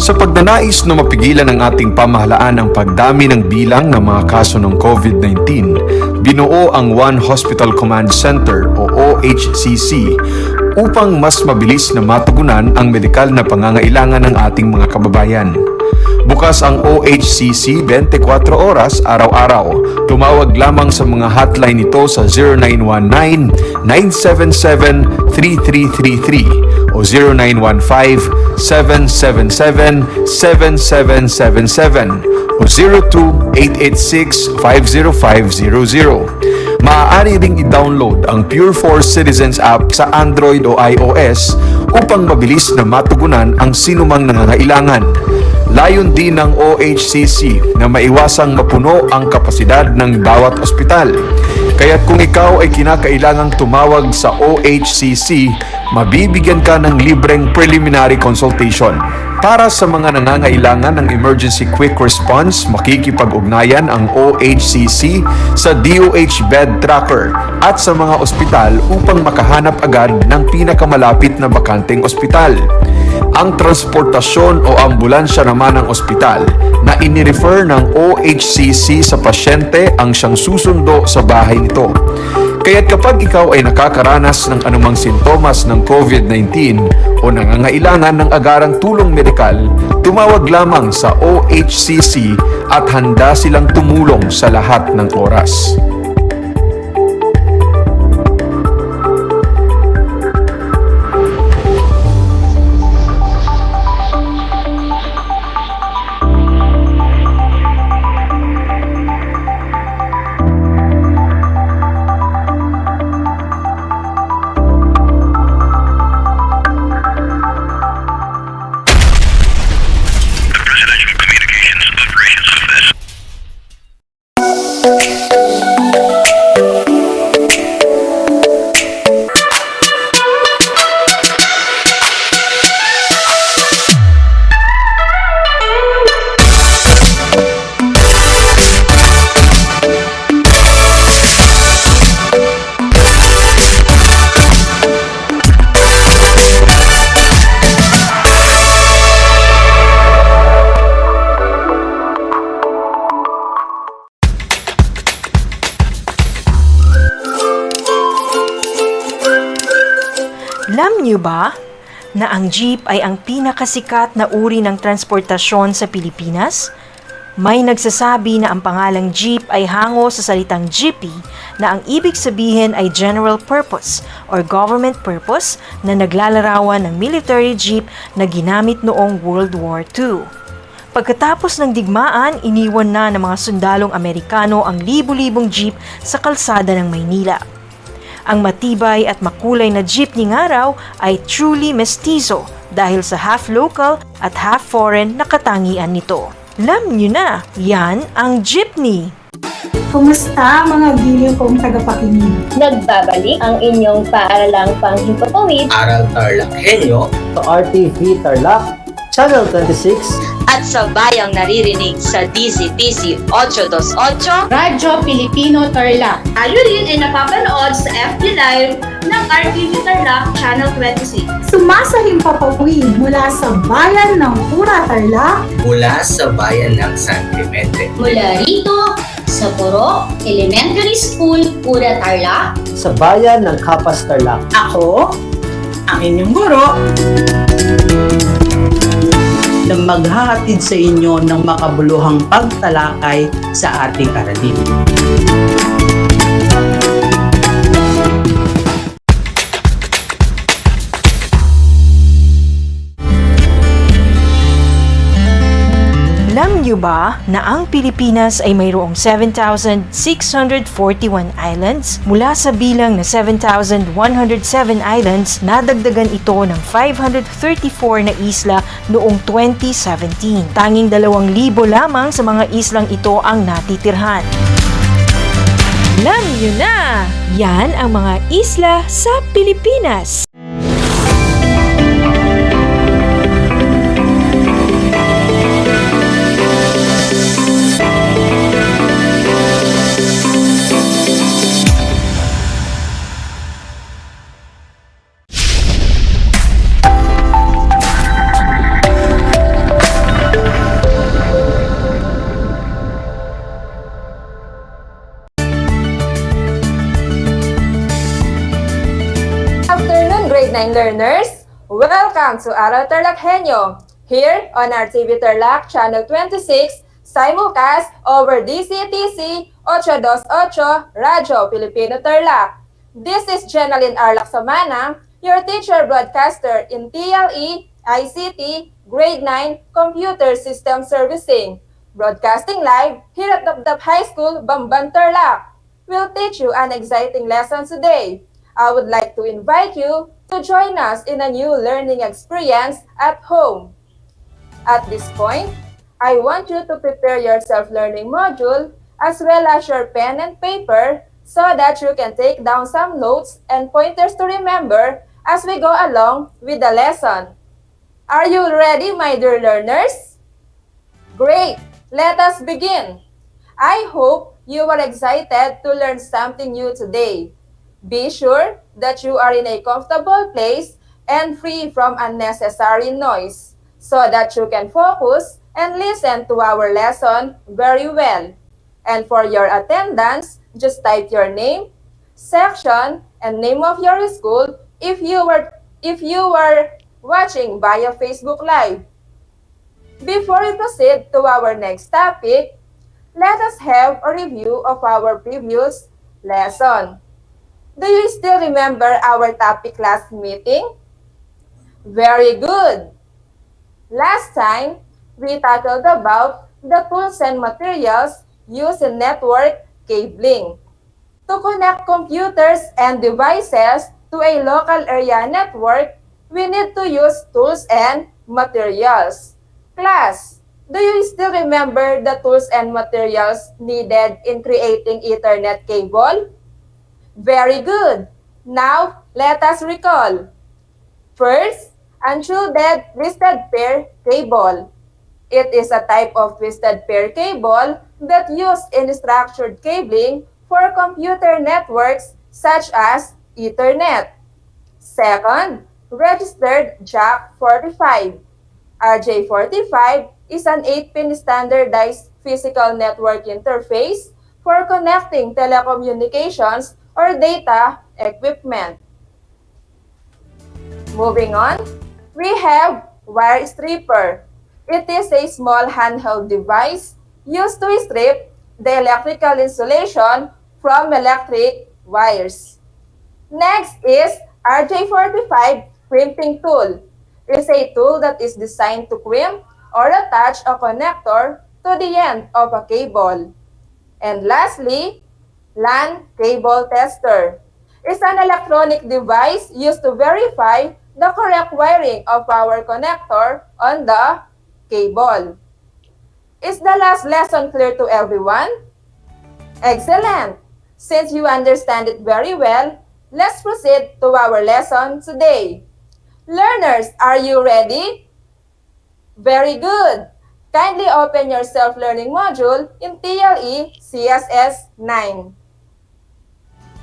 Sa pagnanais na mapigilan ng ating pamahalaan ang pagdami ng bilang ng mga kaso ng COVID-19, binuo ang One Hospital Command Center o OHCC upang mas mabilis na matugunan ang medikal na pangangailangan ng ating mga kababayan. Bukas ang OHCC 24 oras araw-araw. Tumawag lamang sa mga hotline nito sa 0919-977-3333 o 0915-777-7777 o 02-886-50500. Maaari ring i-download ang Pure Force Citizens app sa Android o iOS upang mabilis na matugunan ang sinumang nangangailangan. Layon din ng OHCC na maiwasang mapuno ang kapasidad ng bawat ospital. Kaya't kung ikaw ay kinakailangang tumawag sa OHCC, mabibigyan ka ng libreng preliminary consultation. Para sa mga nangangailangan ng emergency quick response, makikipag-ugnayan ang OHCC sa DOH Bed Tracker at sa mga ospital upang makahanap agad ng pinakamalapit na bakanteng ospital. Ang transportasyon o ambulansya naman ng ospital na inirefer ng OHCC sa pasyente ang siyang susundo sa bahay nito. Kaya't kapag ikaw ay nakakaranas ng anumang sintomas ng COVID-19 o nangangailangan ng agarang tulong medikal, tumawag lamang sa OHCC at handa silang tumulong sa lahat ng oras. Alam niyo ba na ang jeep ay ang pinakasikat na uri ng transportasyon sa Pilipinas? May nagsasabi na ang pangalang jeep ay hango sa salitang jeepy na ang ibig sabihin ay general purpose or government purpose na naglalarawan ng military jeep na ginamit noong World War II. Pagkatapos ng digmaan, iniwan na ng mga sundalong Amerikano ang libu-libong jeep sa kalsada ng Maynila. Ang matibay at makulay na jeepney nga raw ay truly mestizo dahil sa half local at half foreign na katangian nito. Alam nyo na, yan ang jeepney. Kumusta mga giliw kong tagapakinig? Nagbabalik ang inyong paaralang panghimpapawid Aral TarlakHenyo sa RTV Tarlac, Channel 26 at sa bayang naririnig sa DZTC 828 Radyo Pilipino Tarlac. Tayo rin ay napapanood sa FB Live ng RTV Tarlac Channel 26. Sumasahimpapawid mula sa bayan ng Pura Tarlac, mula sa bayan ng San Clemente, mula rito sa Puro Elementary School, Pura Tarlac, sa bayan ng Kapas Tarlac. Ako, ang inyong guro, na maghahatid sa inyo ng makabuluhang pagtalakay sa ating aralin. Alam niyo ba na ang Pilipinas ay mayroong 7,641 islands? Mula sa bilang na 7,107 islands, nadagdagan ito ng 534 na isla noong 2017. Tanging 2,000 lamang sa mga islang ito ang natitirhan. Alam niyo na, yan ang mga isla sa Pilipinas. Grade 9 learners, welcome to Aral TarlakHenyo here on RTV Tarlac Channel 26, simulcast over DCTC 828 Radyo Pilipino Tarlac. This is Jenaline Arlac Samana, your teacher broadcaster in TLE, ICT, Grade 9 Computer System Servicing, broadcasting live here at DEPED High School, Bamban, Tarlac. We'll teach you an exciting lesson today. I would like to invite you to join us in a new learning experience at home. At this point, I want you to prepare your self-learning module as well as your pen and paper so that you can take down some notes and pointers to remember as we go along with the lesson. Are you ready, my dear learners? Great! Let us begin. I hope you are excited to learn something new today. Be sure that you are in a comfortable place and free from unnecessary noise so that you can focus and listen to our lesson very well. And for your attendance, just type your name, section, and name of your school if you were watching via Facebook Live. Before we proceed to our next topic, let us have a review of our previous lesson. Do you still remember our topic last meeting? Very good! Last time, we tackled about the tools and materials used in network cabling. To connect computers and devices to a local area network, we need to use tools and materials. Class, do you still remember the tools and materials needed in creating Ethernet cable? Very good. Now, let us recall. First, unshielded twisted pair cable. It is a type of twisted pair cable that used in structured cabling for computer networks such as Ethernet. Second, registered jack 45. RJ45 is an 8-pin standardized physical network interface for connecting telecommunications or data equipment. Moving on, we have wire stripper. It is a small handheld device used to strip the electrical insulation from electric wires. Next is RJ45 crimping tool. It is a tool that is designed to crimp or attach a connector to the end of a cable. And lastly, LAN cable tester. It's an electronic device used to verify the correct wiring of our connector on the cable. Is the last lesson clear to everyone? Excellent! Since you understand it very well, let's proceed to our lesson today. Learners, are you ready? Very good! Kindly open your self-learning module in TLE CSS 9.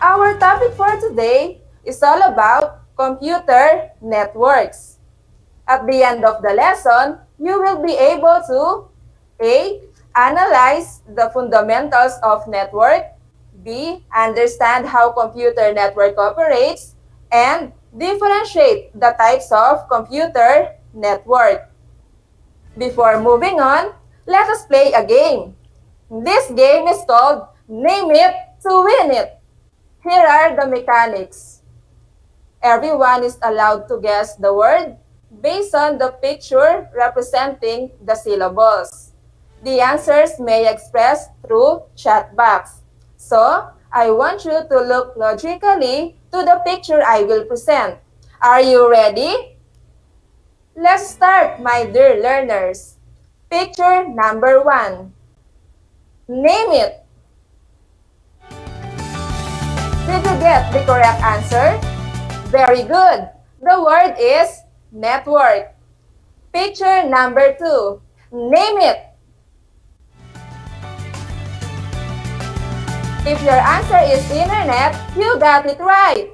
Our topic for today is all about computer networks. At the end of the lesson, you will be able to A. Analyze the fundamentals of network. B. Understand how computer network operates. And differentiate the types of computer network. Before moving on, let us play a game. This game is called Name It to Win It. Here are the mechanics. Everyone is allowed to guess the word based on the picture representing the syllables. The answers may express through chat box. So, I want you to look logically to the picture I will present. Are you ready? Let's start, my dear learners. Picture number 1. Name it. Did you get the correct answer? Very good. The word is network. Picture number 2. Name it. If your answer is internet, you got it right.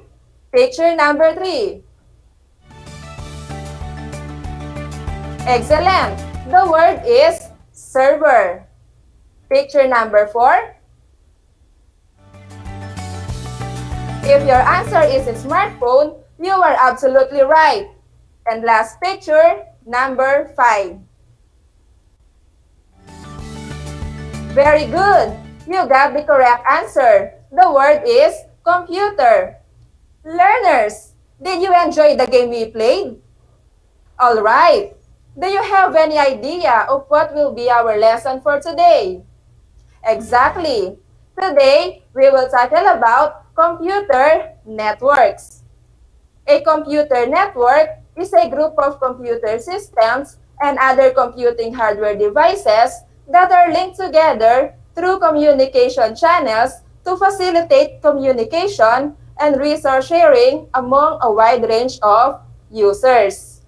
Picture number 3. Excellent. The word is server. Picture number 4. If your answer is a smartphone, you are absolutely right. And last picture, number 5. Very good. You got the correct answer. The word is computer. Learners, did you enjoy the game we played? Alright. Do you have any idea of what will be our lesson for today? Exactly. Today, we will tackle about computer networks. A computer network is a group of computer systems and other computing hardware devices that are linked together through communication channels to facilitate communication and resource sharing among a wide range of users.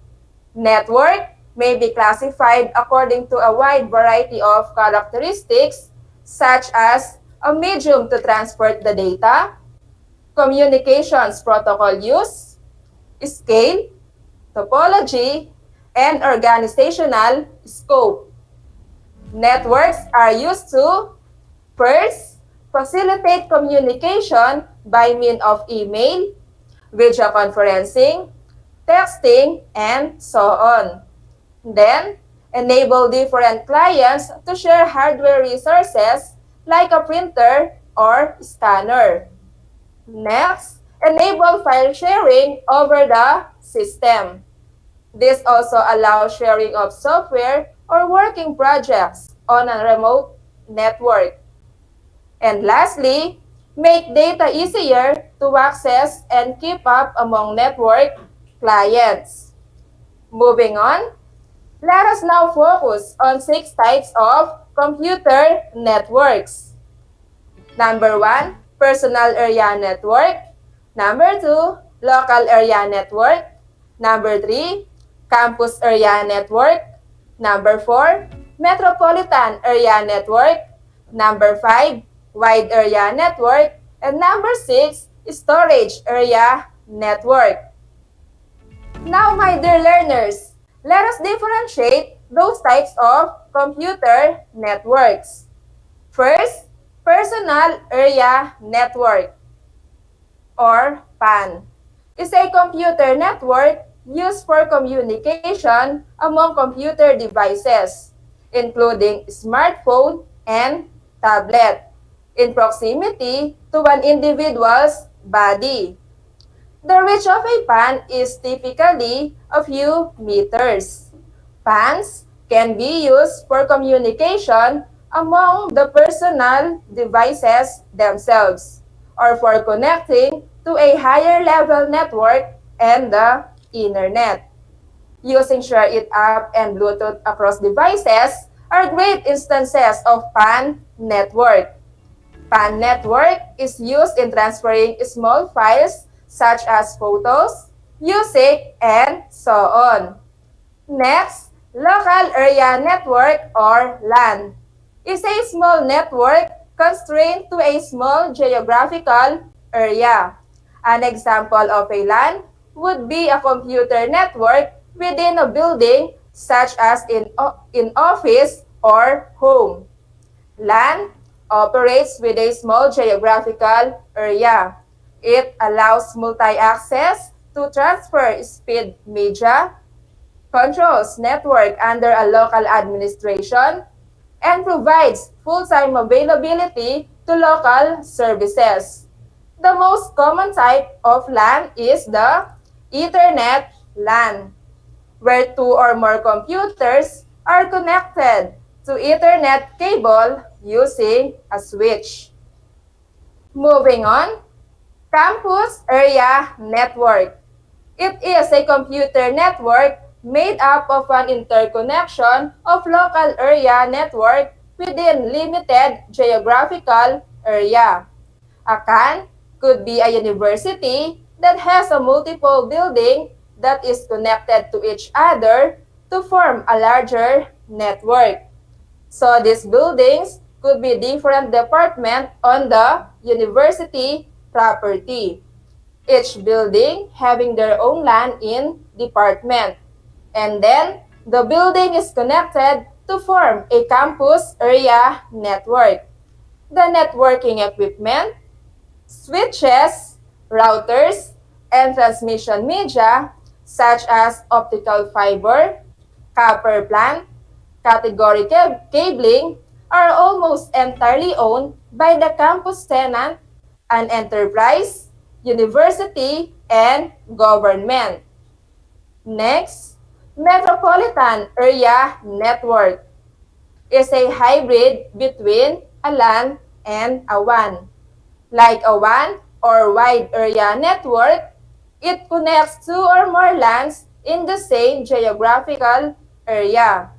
Network may be classified according to a wide variety of characteristics such as a medium to transport the data, communications protocol use, scale, topology, and organizational scope. Networks are used to, first, facilitate communication by means of email, video conferencing, texting, and so on. Then, Enable different clients to share hardware resources like a printer or scanner. Next, enable file sharing over the system. This also allows sharing of software or working projects on a remote network. And lastly, make data easier to access and keep up among network clients. Moving on, let us now focus on 6 types of computer networks. Number 1, personal area network. Number 2, local area network. Number 3, campus area network. Number 4, metropolitan area network. Number 5, wide area network. And number 6, storage area network. Now, my dear learners, let us differentiate those types of computer networks. First, personal area network or PAN is a computer network used for communication among computer devices, including smartphone and tablet, in proximity to an individual's body. The reach of a PAN is typically a few meters. PANs can be used for communication among the personal devices themselves or for connecting to a higher level network and the internet. Using Share It App and Bluetooth across devices are great instances of PAN network. PAN network is used in transferring small files such as photos, music, and so on. Next, local area network or LAN is a small network constrained to a small geographical area. An example of a LAN would be a computer network within a building such as in office or home. LAN operates with a small geographical area. It allows multi-access to transfer speed media, controls network under a local administration, and provides full-time availability to local services. The most common type of LAN is the Ethernet LAN, where 2 or more computers are connected to Ethernet cable using a switch. Moving on, campus area network. It is a computer network made up of an interconnection of local area network within limited geographical area. A CAN could be a university that has a multiple building that is connected to each other to form a larger network. So these buildings could be different departments on the university property, each building having their own LAN in department. And then, the building is connected to form a campus area network. The networking equipment, switches, routers, and transmission media such as optical fiber, copper plant, category cabling are almost entirely owned by the campus tenant, an enterprise, university, and government. Next, metropolitan area network is a hybrid between a LAN and a WAN. Like a WAN or wide area network, it connects 2 or more LANs in the same geographical area.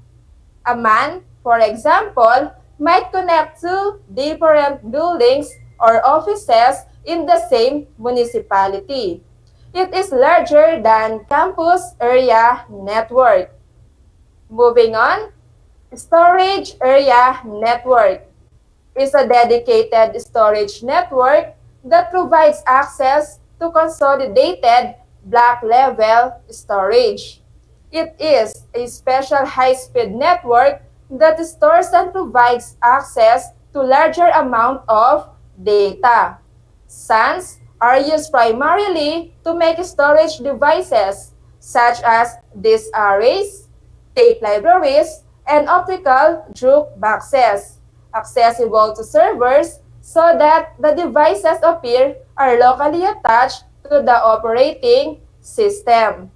A MAN, for example, might connect 2 different buildings or offices in the same municipality. It is larger than campus area network. Moving on, storage area network is a dedicated storage network that provides access to consolidated block-level storage. It is a special high-speed network that stores and provides access to larger amount of data. SANs are used primarily to make storage devices such as disk arrays, tape libraries, and optical jukeboxes, accessible to servers so that the devices are locally attached to the operating system.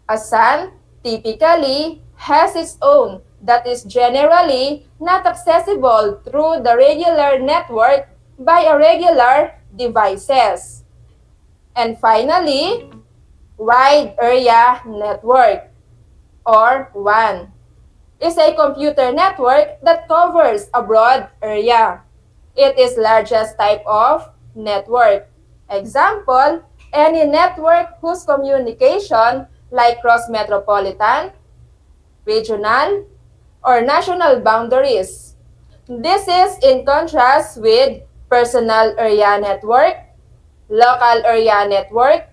A sun typically has its own that is generally not accessible through the regular network by a regular devices. And finally, Wide Area Network, or WAN, is a computer network that covers a broad area. It is largest type of network. Example, any network whose communication like cross-metropolitan, regional, or national boundaries. This is in contrast with personal area network, local area network,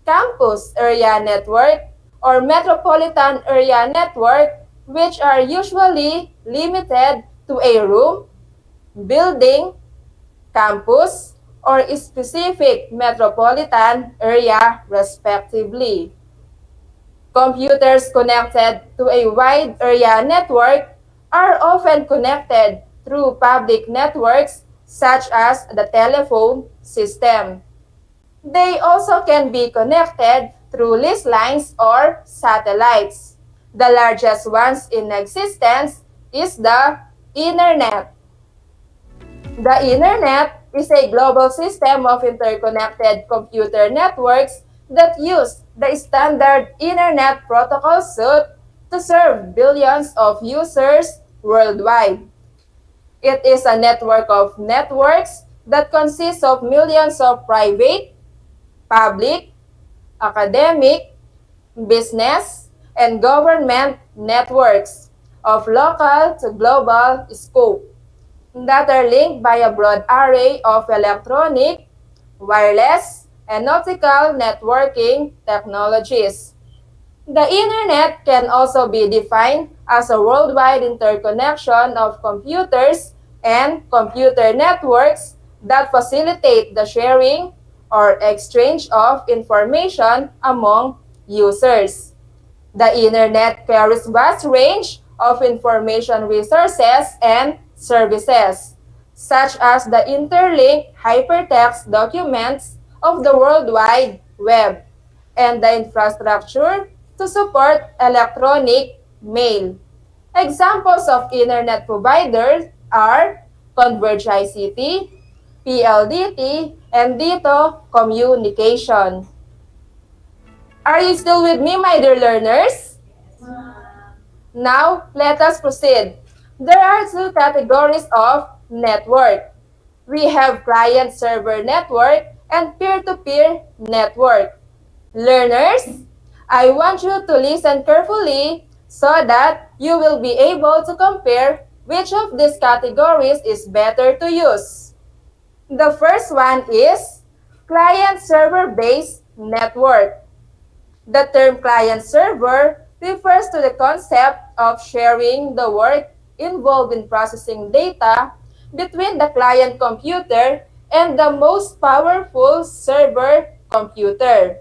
campus area network, or metropolitan area network, which are usually limited to a room, building, campus, or a specific metropolitan area respectively. Computers connected to a wide area network are often connected through public networks such as the telephone system. They also can be connected through leased lines or satellites. The largest ones in existence is the Internet. The Internet is a global system of interconnected computer networks that use the standard Internet protocol suite to serve billions of users worldwide. It is a network of networks that consists of millions of private, public, academic, business, and government networks of local to global scope that are linked by a broad array of electronic, wireless, and optical networking technologies. The Internet can also be defined as a worldwide interconnection of computers and computer networks that facilitate the sharing or exchange of information among users. The Internet carries vast range of information resources and services, such as the interlinked hypertext documents of the World Wide Web and the infrastructure to support electronic mail. Examples of Internet providers are Converge ICT, PLDT, and Dito Communication. Are you still with me, my dear learners? Now, let us proceed. There are two categories of network. We have client-server network and peer-to-peer network. Learners, I want you to listen carefully so that you will be able to compare which of these categories is better to use. The first one is client-server-based network. The term client-server refers to the concept of sharing the work involved in processing data between the client computer and the most powerful server computer.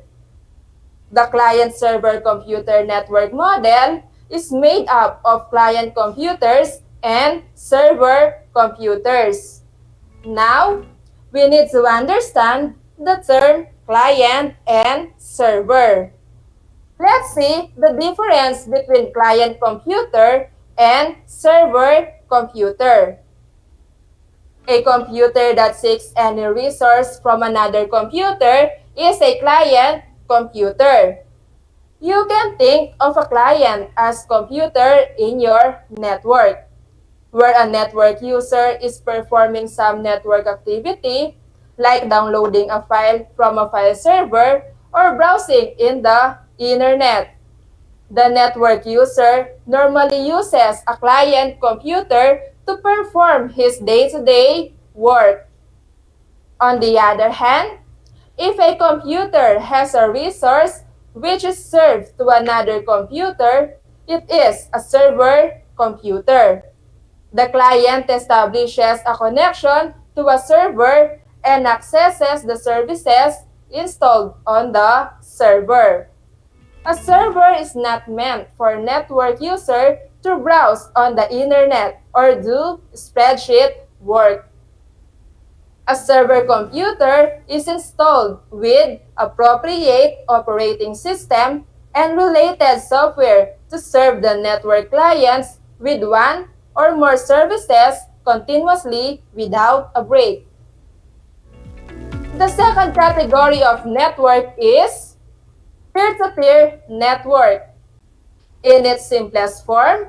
The client-server computer network model is made up of client computers and server computers. Now, we need to understand the term client and server. Let's see the difference between client computer and server computer. A computer that seeks any resource from another computer is a client computer. You can think of a client as computer in your network, where a network user is performing some network activity like downloading a file from a file server or browsing in the internet. The network user normally uses a client computer to perform his day-to-day work. On the other hand, if a computer has a resource which is served to another computer, it is a server computer. The client establishes a connection to a server and accesses the services installed on the server. A server is not meant for network user to browse on the internet or do spreadsheet work. A server computer is installed with appropriate operating system and related software to serve the network clients with one or more services continuously without a break. The second category of network is peer-to-peer network. In its simplest form,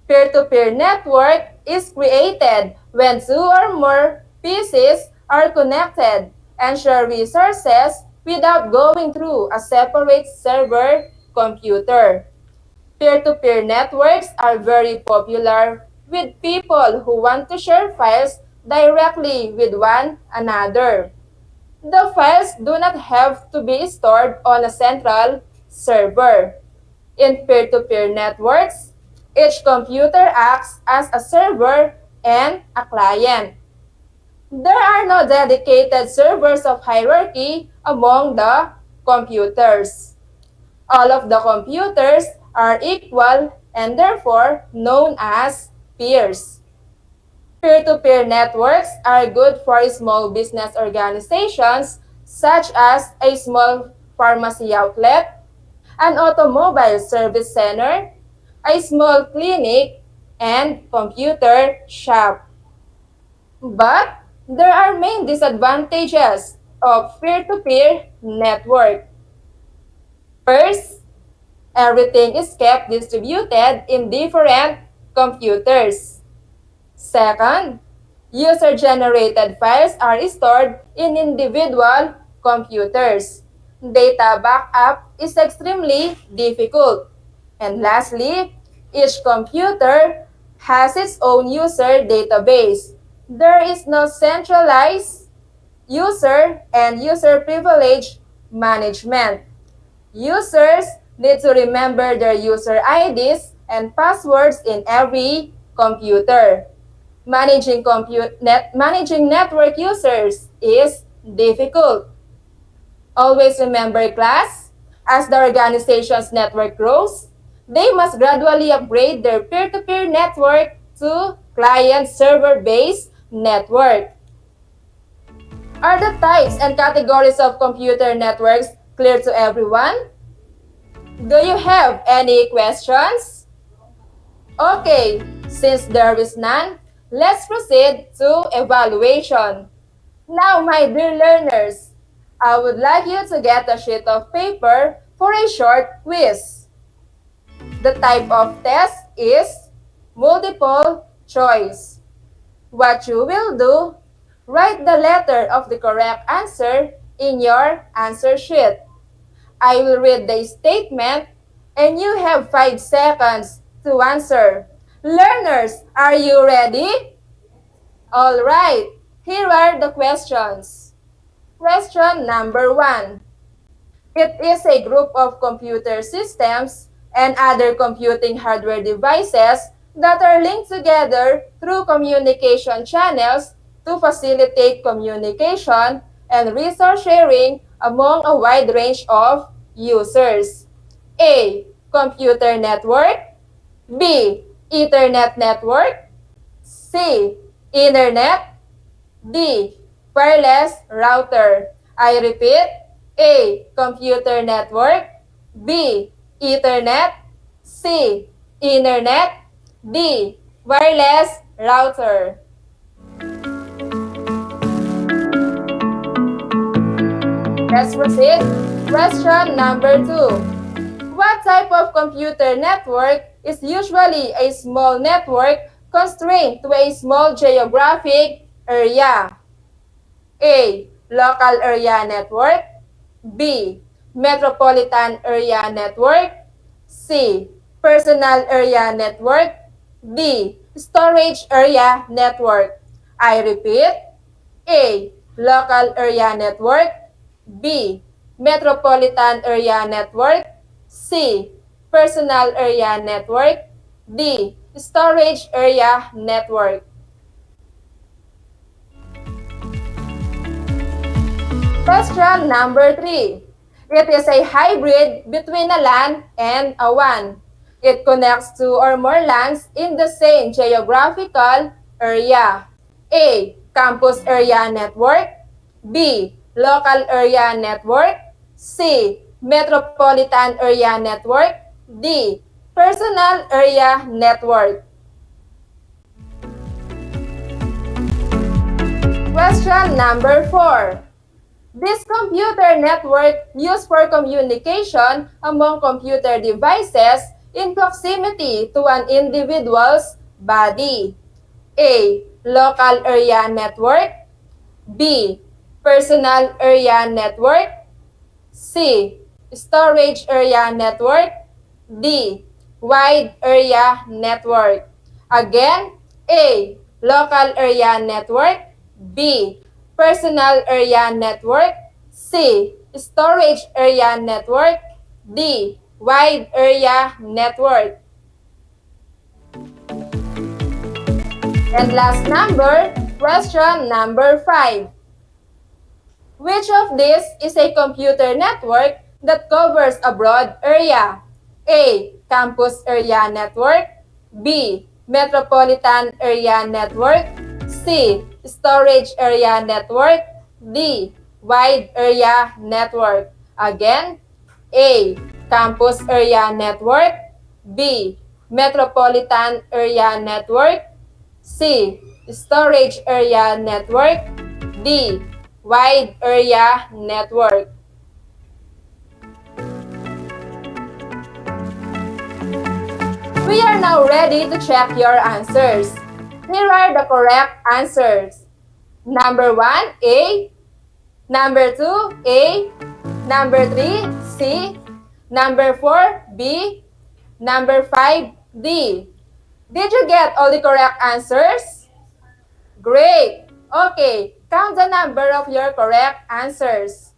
peer-to-peer network is created when two or more PCs are connected and share resources without going through a separate server computer. Peer-to-peer networks are very popular with people who want to share files directly with one another. The files do not have to be stored on a central server. In peer-to-peer networks, each computer acts as a server and a client. There are no dedicated servers of hierarchy among the computers. All of the computers are equal and therefore known as peers. Peer-to-peer networks are good for small business organizations such as a small pharmacy outlet, an automobile service center, a small clinic, and computer shop. But there are main disadvantages of peer-to-peer network. First, everything is kept distributed in different computers. Second, user-generated files are stored in individual computers. Data backup is extremely difficult. And lastly, each computer has its own user database. There is no centralized user and user privilege management. Users need to remember their user IDs and passwords in every computer. Managing network users is difficult. Always remember, class, as the organization's network grows, they must gradually upgrade their peer-to-peer network to client-server-based network. Are the types and categories of computer networks clear to everyone? Do you have any questions? Okay, since there is none, let's proceed to evaluation. Now, my dear learners, I would like you to get a sheet of paper for a short quiz. The type of test is multiple choice. What you will do, write the letter of the correct answer in your answer sheet. I will read the statement and you have 5 seconds to answer. Learners, are you ready? All right, here are the questions. Question number 1. It is a group of computer systems and other computing hardware devices that are linked together through communication channels to facilitate communication and resource sharing among a wide range of users. A. Computer network. B. Ethernet network. C. Internet. D. Wireless router. I repeat, A. Computer network. B. Ethernet. C. Internet. D. Wireless router. Let's proceed. Question number 2. What type of computer network is usually a small network constrained to a small geographic area? A. Local area network. B. Metropolitan area network. C. Personal area network. D. Storage area network. I repeat. A. Local area network. B. Metropolitan area network. C. Personal area network. D. Storage area network. Question number 3. It is a hybrid between a LAN and a WAN. It connects two or more lands in the same geographical area. A. Campus Area Network. B. Local Area Network. C. Metropolitan Area Network. D. Personal Area Network. Question number 4. This computer network used for communication among computer devices in proximity to an individual's body. A. Local Area Network. B. Personal Area Network. C. Storage Area Network. D. Wide Area Network. Again, A. Local Area Network. B. Personal Area Network. C. Storage Area Network. D. Wide Area Network. And last number, question number 5. Which of these is a computer network that covers a broad area? A. Campus Area Network. B. Metropolitan Area Network. C. Storage Area Network. D. Wide Area Network. Again, A. Campus Area Network. B. Metropolitan Area Network. C. Storage Area Network. D. Wide Area Network. We are now ready to check your answers. Here are the correct answers. Number 1, A. Number 2, A. Number 3, C. Number 4, B. Number 5, D. Did you get all the correct answers? Great! Okay, count the number of your correct answers.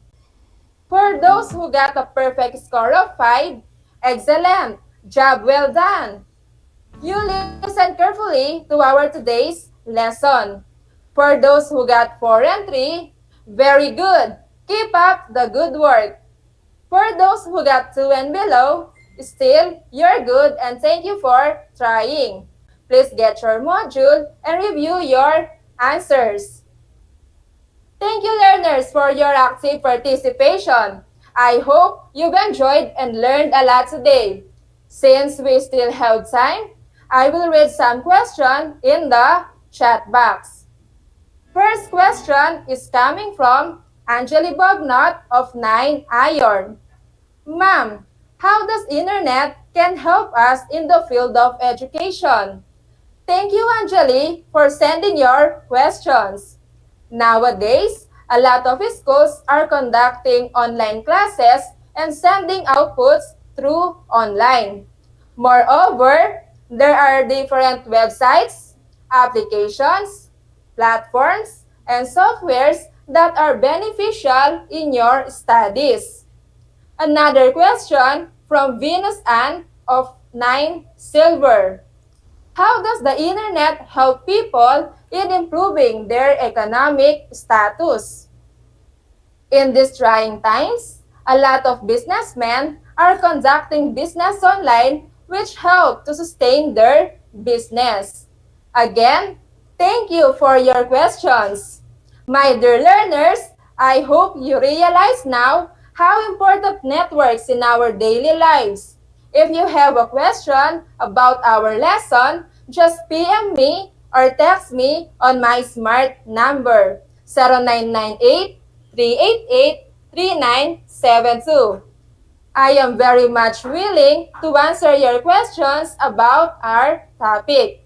For those who got a perfect score of 5, excellent! Job well done! You listen carefully to our today's lesson. For those who got 4 and 3, very good! Keep up the good work. For those who got 2 and below, still, you're good and thank you for trying. Please get your module and review your answers. Thank you, learners, for your active participation. I hope you've enjoyed and learned a lot today. Since we still have time, I will read some questions in the chat box. First question is coming from Angeli Bognot of 9 Iron. Ma'am, how does internet can help us in the field of education? Thank you, Angeli, for sending your questions. Nowadays, a lot of schools are conducting online classes and sending outputs through online. Moreover, there are different websites, applications, platforms, and softwares that are beneficial in your studies. Another question from Venus Ann of 9 Silver. How does the internet help people in improving their economic status? In these trying times, a lot of businessmen are conducting business online which help to sustain their business. Again, thank you for your questions. My dear learners, I hope you realize now how important networks in our daily lives. If you have a question about our lesson, just PM me or text me on my smart number 0998-388-3972. I am very much willing to answer your questions about our topic.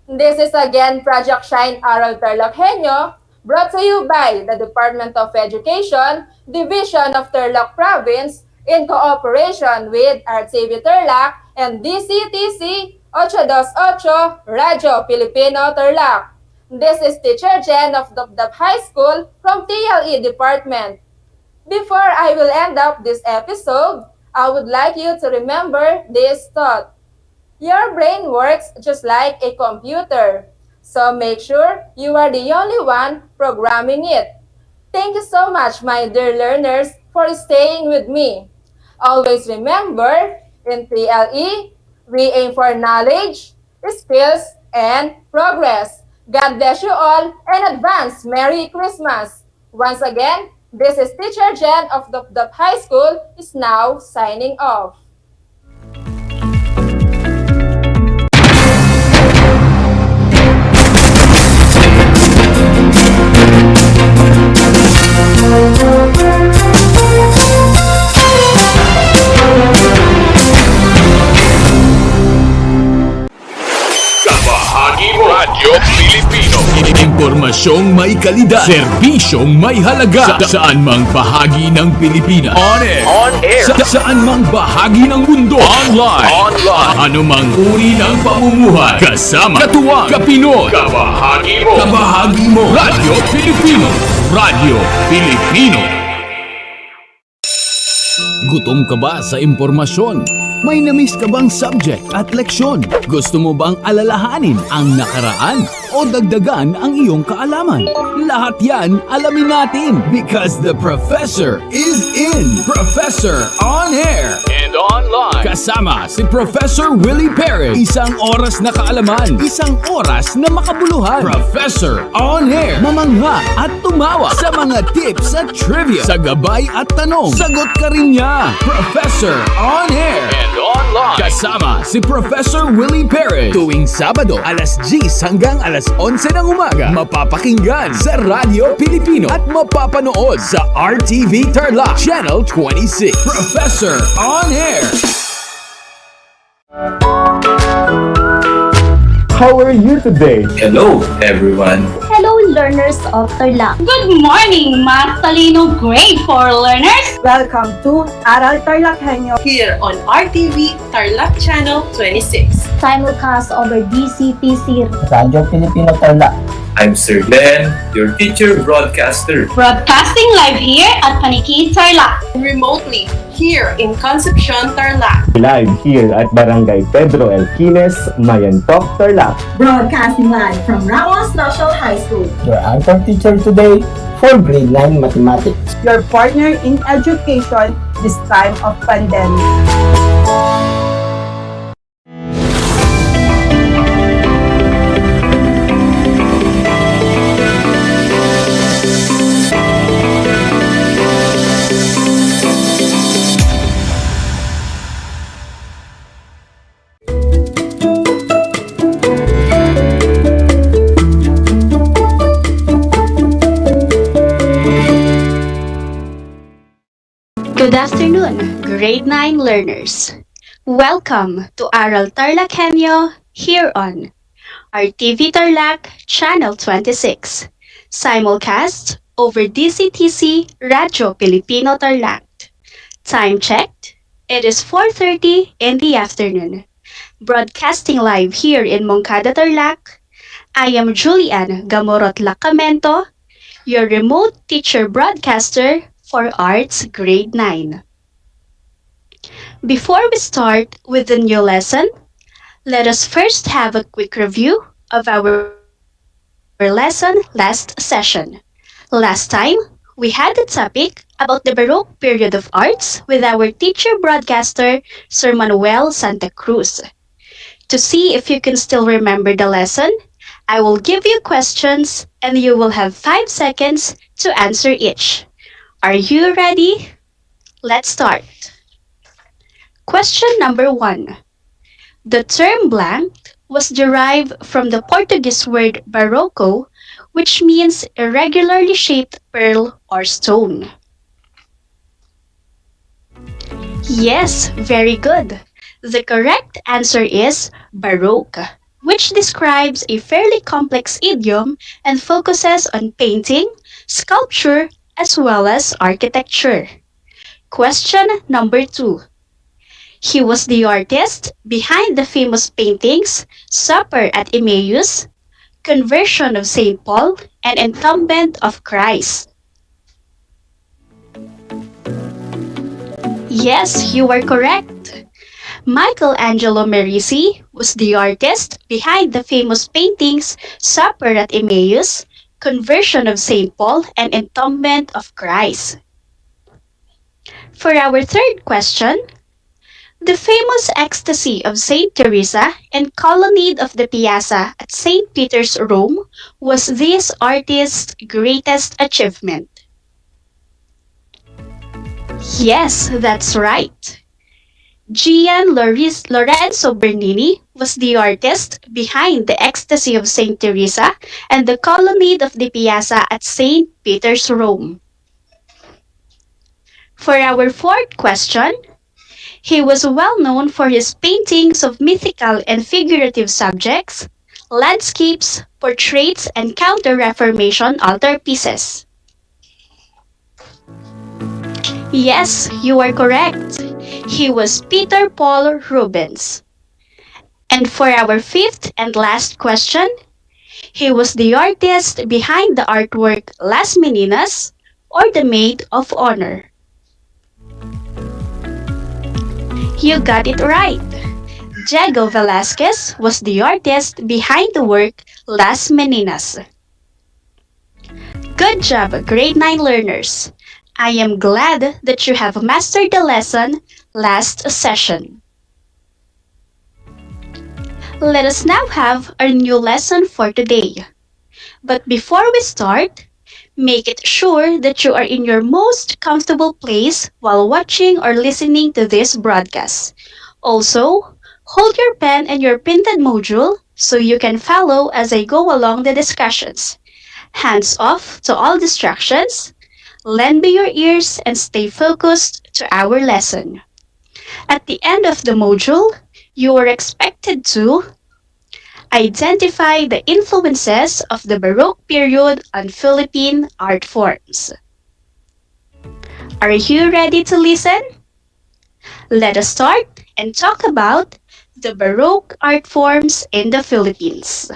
This is again Project Shine Aral TarlakHenyo, brought to you by the Department of Education, Division of Tarlac Province, in cooperation with RTV Tarlac and DCTC 828 Radyo Pilipino Tarlac. This is Teacher Jen of Dapdap High School from TLE Department. Before I will end up this episode, I would like you to remember this thought. Your brain works just like a computer, so make sure you are the only one programming it. Thank you so much, my dear learners, for staying with me. Always remember, in TLE, We aim for knowledge, skills, and progress. God bless you all and advance Merry Christmas. Once again, this is Teacher Jen of the High School is now signing off. Kabahagi mo Radyo Pilipino. Impormasyong may kalidad, serbisyong may halaga. Saan mang bahagi ng Pilipinas. On air. Saan mang bahagi ng mundo. Online. Ano mang uri ng pamumuhay. Kasama, katuwang, kapinoy. Kabahagi mo Radyo Pilipino. Radyo Pilipino. Gutom ka ba sa impormasyon? May namiss ka bang subject at leksyon? Gusto mo bang alalahanin ang nakaraan o dagdagan ang iyong kaalaman? Lahat yan alamin natin because the professor is in. Professor on air and online. Kasama si Professor Willie Perez. Isang oras na kaalaman, isang oras na makabuluhan. Professor on air. Mamangha at tumawa sa mga tips at trivia. Sa gabay at tanong, sagot ka rin niya. Professor on air and online. Kasama si Professor Willie Perez. Tuwing Sabado, alas 10 hanggang alas 11 ng umaga. Mapapakinggan sa Radyo Pilipino at mapapanood sa RTV Tarlac Channel 26. Professor on air. How are you today? Hello, everyone. Hello, learners of Tarlac. Good morning, Math Talino Grade 4 learners! Welcome to Aral TarlakHenyo here on RTV Tarlac Channel 26. Simulcast over DCTC Radyo Pilipino Tarlac. I'm Sir Glenn, your teacher broadcaster. Broadcasting live here at Paniki Tarlac. Remotely here in Concepcion, Tarlac. Live here at Barangay Pedro Elquines, Mayantok, Tarlac. Broadcasting live from Ramos National High School. Your anchor teacher today for grade 9 mathematics. Your partner in education this time of pandemic. Good afternoon, grade 9 learners. Welcome to Aral TarlakHenyo here on RTV Tarlac Channel 26. Simulcast over DCTC Radyo Pilipino Tarlac. Time checked, it is 4:30 in the afternoon. Broadcasting live here in Moncada, Tarlac. I am Julian Gamorot Lacamento, your remote teacher broadcaster for Arts Grade 9. Before we start with the new lesson, let us first have a quick review of our lesson last session. Last time, we had the topic about the Baroque period of arts with our teacher broadcaster, Sir Manuel Santa Cruz. To see if you can still remember the lesson, I will give you questions and you will have 5 seconds to answer each. Are you ready? Let's start. Question number 1. The term blank was derived from the Portuguese word barroco, which means irregularly shaped pearl or stone. Yes, very good. The correct answer is baroque, which describes a fairly complex idiom and focuses on painting, sculpture, as well as architecture. Question number 2. He was the artist behind the famous paintings Supper at Emmaus, Conversion of St. Paul, and Entombment of Christ. Yes, you are correct. Michelangelo Merisi was the artist behind the famous paintings Supper at Emmaus, Conversion of St. Paul, and Entombment of Christ. For our third question, The famous Ecstasy of Saint Teresa and Colonnade of the Piazza at St. Peter's, Rome, was this artist's greatest achievement. Yes, that's right. Lorenzo Bernini was the artist behind the Ecstasy of St. Teresa and the Colonnade of the Piazza at St. Peter's, Rome. For our fourth question, he was well known for his paintings of mythical and figurative subjects, landscapes, portraits, and Counter-Reformation altarpieces. Yes, you are correct. He was Peter Paul Rubens. And for our fifth and last question, he was the artist behind the artwork Las Meninas, or the Maid of Honor. You got it right. Diego Velázquez was the artist behind the work Las Meninas. Good job, grade 9 learners. I am glad that you have mastered the lesson last session. Let us now have our new lesson for today. But before we start, make it sure that you are in your most comfortable place while watching or listening to this broadcast. Also, hold your pen and your printed module so you can follow as I go along the discussions. Hands off to all distractions. Lend me your ears and stay focused to our lesson. At the end of the module, you are expected to identify the influences of the Baroque period on Philippine art forms. Are you ready to listen? Let us start and talk about the Baroque art forms in the Philippines.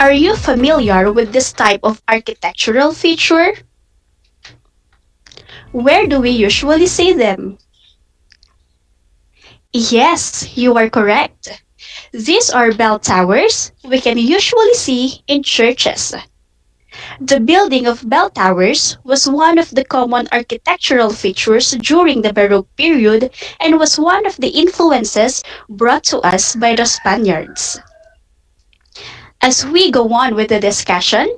Are you familiar with this type of architectural feature? Where do we usually see them? Yes, you are correct. These are bell towers we can usually see in churches. The building of bell towers was one of the common architectural features during the Baroque period and was one of the influences brought to us by the Spaniards. As we go on with the discussion,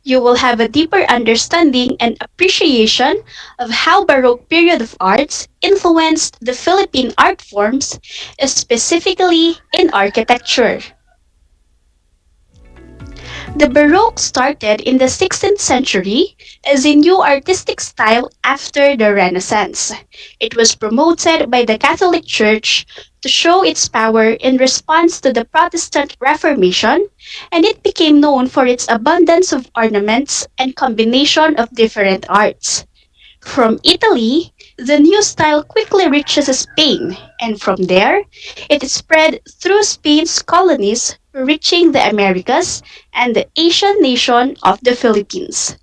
you will have a deeper understanding and appreciation of how Baroque period of arts influenced the Philippine art forms, specifically in architecture. The Baroque started in the 16th century as a new artistic style after the Renaissance. It was promoted by the Catholic Church to show its power in response to the Protestant Reformation, and it became known for its abundance of ornaments and combination of different arts. From Italy, the new style quickly reaches Spain, and from there, it spread through Spain's colonies, reaching the Americas and the Asian nation of the Philippines.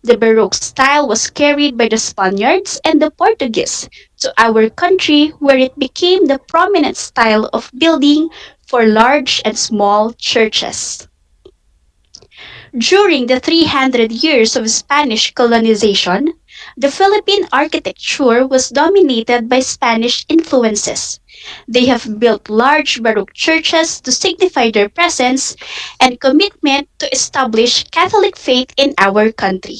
The Baroque style was carried by the Spaniards and the Portuguese to our country, where it became the prominent style of building for large and small churches. During the 300 years of Spanish colonization, the Philippine architecture was dominated by Spanish influences. They have built large Baroque churches to signify their presence and commitment to establish Catholic faith in our country.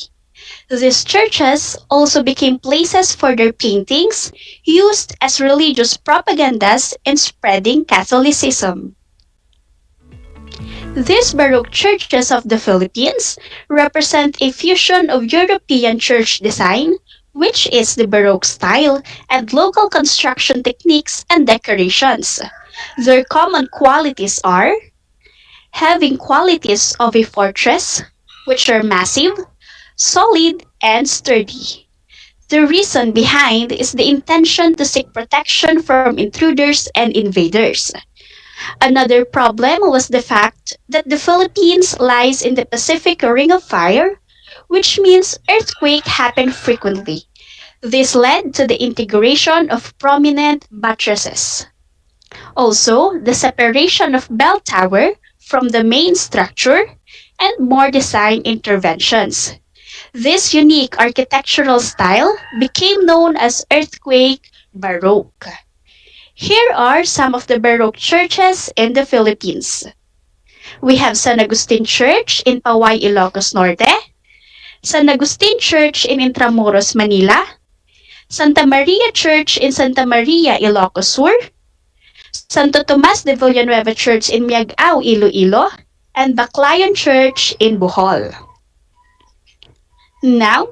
These churches also became places for their paintings, used as religious propagandas in spreading Catholicism. These Baroque churches of the Philippines represent a fusion of European church design, which is the Baroque style, and local construction techniques and decorations. Their common qualities are having qualities of a fortress, which are massive, solid, and sturdy. The reason behind is the intention to seek protection from intruders and invaders. Another problem was the fact that the Philippines lies in the Pacific Ring of Fire, which means earthquakes happen frequently. This led to the integration of prominent buttresses. Also, the separation of bell tower from the main structure and more design interventions. This unique architectural style became known as earthquake Baroque. Here are some of the Baroque churches in the Philippines. We have San Agustin Church in Paway, Ilocos Norte, San Agustin Church in Intramuros, Manila, Santa Maria Church in Santa Maria, Ilocos Sur, Santo Tomas de Villanueva Church in Miagao, Iloilo, and Baclayon Church in Bohol. Now,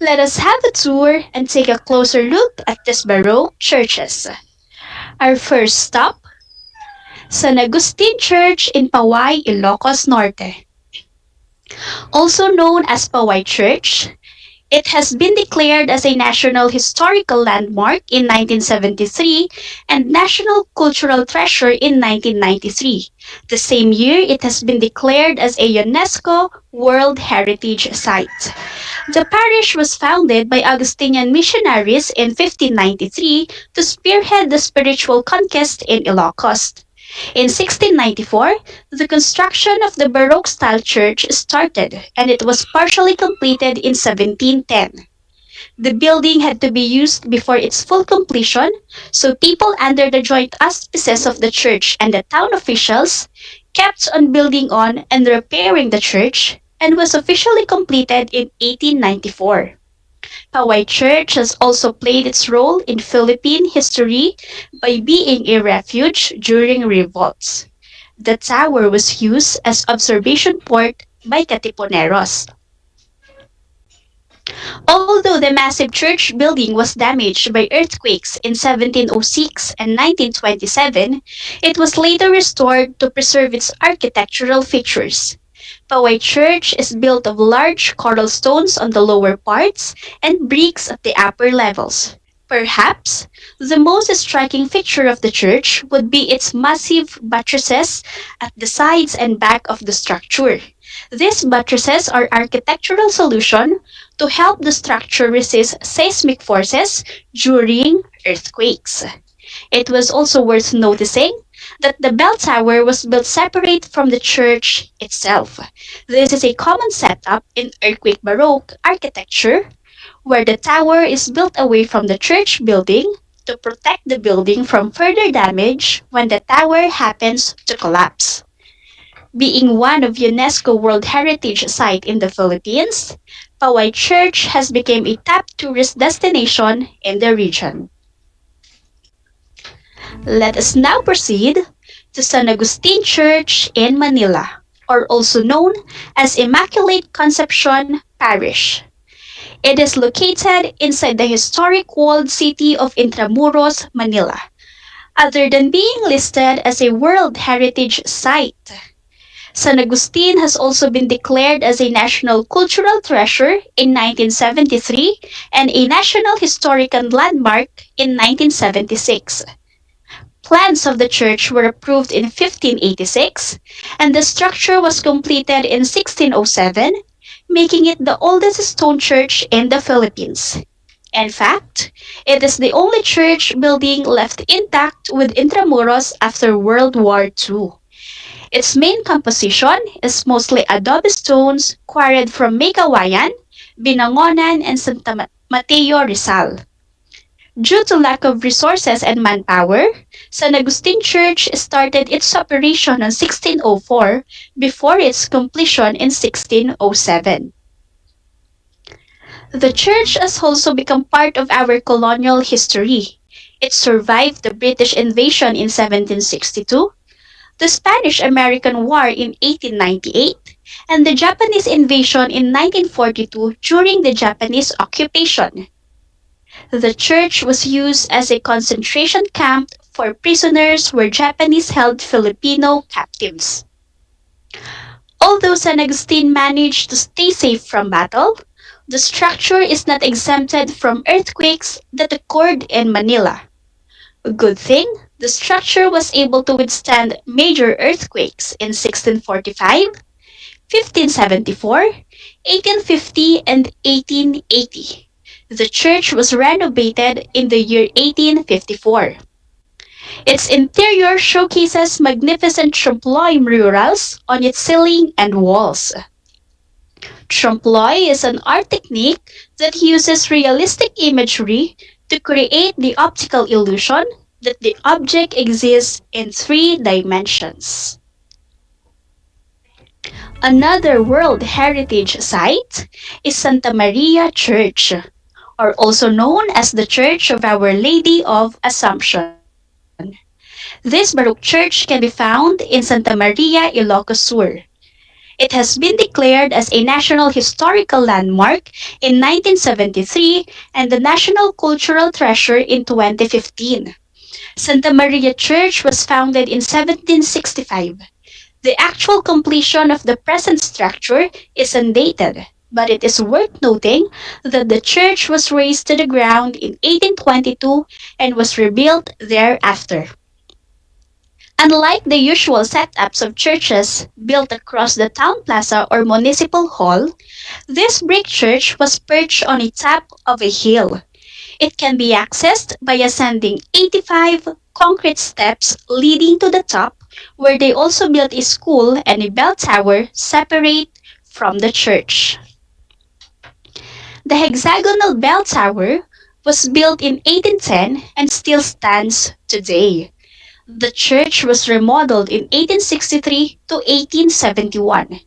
let us have a tour and take a closer look at these Baroque churches. Our first stop, San Agustin Church in Paway, Ilocos Norte. Also known as Paway Church, it has been declared as a National Historical Landmark in 1973 and National Cultural Treasure in 1993. The same year, it has been declared as a UNESCO World Heritage Site. The parish was founded by Augustinian missionaries in 1593 to spearhead the spiritual conquest in Ilocos. In 1694, the construction of the Baroque-style church started, and it was partially completed in 1710. The building had to be used before its full completion, so people under the joint auspices of the church and the town officials kept on building on and repairing the church, and was officially completed in 1894. Paway Church has also played its role in Philippine history by being a refuge during revolts. The tower was used as observation port by Katipuneros. Although the massive church building was damaged by earthquakes in 1706 and 1927, it was later restored to preserve its architectural features. Paway Church is built of large coral stones on the lower parts and bricks at the upper levels. Perhaps, the most striking feature of the church would be its massive buttresses at the sides and back of the structure. These buttresses are architectural solution to help the structure resist seismic forces during earthquakes. It was also worth noticing that the bell tower was built separate from the church itself. This is a common setup in earthquake Baroque architecture, where the tower is built away from the church building to protect the building from further damage when the tower happens to collapse. Being one of UNESCO World Heritage Site in the Philippines, Paway Church has become a top tourist destination in the region. Let us now proceed to San Agustin Church in Manila, or also known as Immaculate Conception Parish. It is located inside the historic walled city of Intramuros, Manila. Other than being listed as a World Heritage Site, San Agustin has also been declared as a National Cultural Treasure in 1973 and a National Historical Landmark in 1976. Plans of the church were approved in 1586, and the structure was completed in 1607, making it the oldest stone church in the Philippines. In fact, it is the only church building left intact with Intramuros after World War II. Its main composition is mostly adobe stones quarried from Maykawayan, Binangonan, and Santa Mateo, Rizal. Due to lack of resources and manpower, San Agustin Church started its operation in 1604 before its completion in 1607. The church has also become part of our colonial history. It survived the British invasion in 1762, the Spanish-American War in 1898, and the Japanese invasion in 1942 during the Japanese occupation. The church was used as a concentration camp for prisoners where Japanese held Filipino captives. Although San Agustin managed to stay safe from battle, the structure is not exempted from earthquakes that occurred in Manila. A good thing, the structure was able to withstand major earthquakes in 1645, 1574, 1850, and 1880. The church was renovated in the year 1854. Its interior showcases magnificent trompe-l'oeil murals on its ceiling and walls. Trompe-l'oeil is an art technique that uses realistic imagery to to create the optical illusion that the object exists in 3 dimensions. Another World Heritage Site is Santa Maria Church, or also known as the Church of Our Lady of Assumption. This Baroque church can be found in Santa Maria, Ilocos Sur. It has been declared as a National Historical Landmark in 1973 and the National Cultural Treasure in 2015. Santa Maria Church was founded in 1765. The actual completion of the present structure is undated, but it is worth noting that the church was razed to the ground in 1822 and was rebuilt thereafter. Unlike the usual setups of churches built across the town plaza or municipal hall, this brick church was perched on the top of a hill. It can be accessed by ascending 85 concrete steps leading to the top, where they also built a school and a bell tower separate from the church. The hexagonal bell tower was built in 1810 and still stands today. The church was remodeled in 1863 to 1871.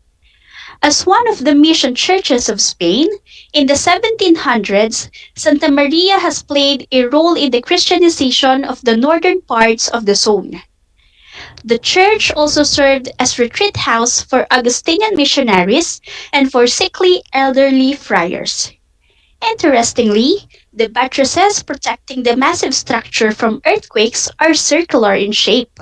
As one of the mission churches of Spain, in the 1700s, Santa Maria has played a role in the Christianization of the northern parts of the zone. The church also served as retreat house for Augustinian missionaries and for sickly elderly friars. Interestingly, the buttresses protecting the massive structure from earthquakes are circular in shape.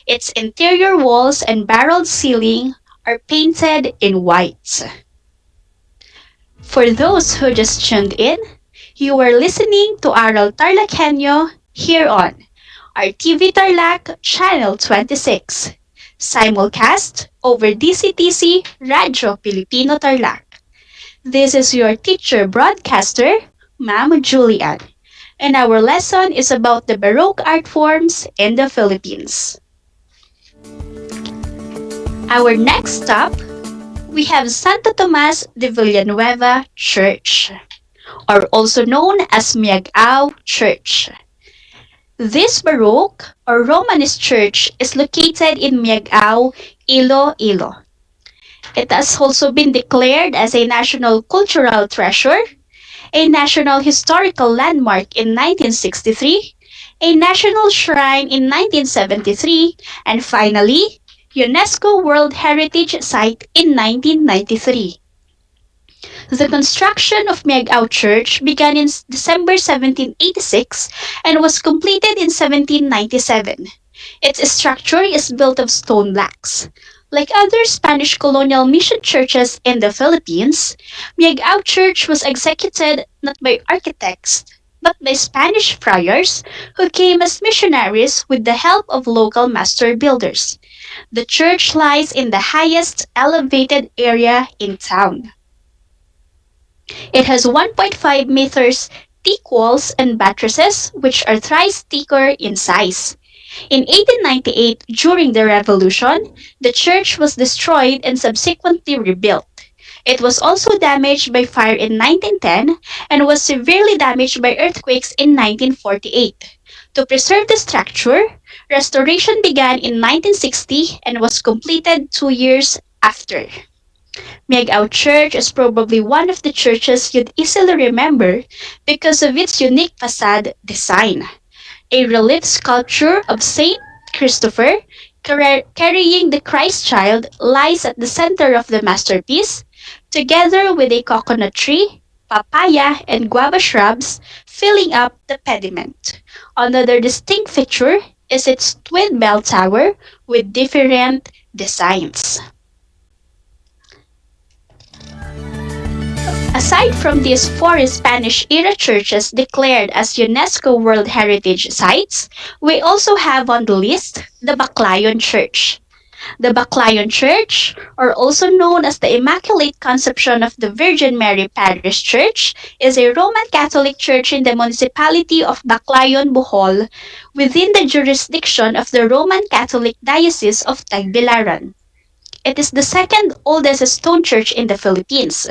Its interior walls and barreled ceiling are painted in white. For those who just tuned in, you are listening to Aral TarlakHenyo here on RTV Tarlac Channel 26, simulcast over DCTC Radyo Pilipino Tarlac. This is your teacher broadcaster, Ma'am Julian, and our lesson is about the Baroque art forms in the Philippines. Our next stop, we have Santo Tomas de Villanueva Church, or also known as Miagao Church. This Baroque or Romanist church is located in Miagao, Iloilo. It has also been declared as a National Cultural Treasure, a National Historical Landmark in 1963, a National Shrine in 1973, and finally, UNESCO World Heritage Site in 1993. The construction of Miagao Church began in December 1786 and was completed in 1797. Its structure is built of stone blocks. Like other Spanish colonial mission churches in the Philippines, Miagao Church was executed not by architects, but by Spanish friars who came as missionaries with the help of local master builders. The church lies in the highest elevated area in town. It has 1.5 meters thick walls and buttresses, which are thrice thicker in size. In 1898, during the Revolution, the church was destroyed and subsequently rebuilt. It was also damaged by fire in 1910 and was severely damaged by earthquakes in 1948. To preserve the structure, restoration began in 1960 and was completed 2 years after. Miagao Church is probably one of the churches you'd easily remember because of its unique facade design. A relief sculpture of Saint Christopher carrying the Christ child lies at the center of the masterpiece, together with a coconut tree, papaya, and guava shrubs filling up the pediment. Another distinct feature is its twin bell tower with different designs. Aside from these 4 Spanish-era churches declared as UNESCO World Heritage Sites, we also have on the list the Baclayon Church. The Baclayon Church, or also known as the Immaculate Conception of the Virgin Mary Parish Church, is a Roman Catholic church in the municipality of Baclayon, Bohol, within the jurisdiction of the Roman Catholic Diocese of Tagbilaran. it is the second oldest stone church in the Philippines.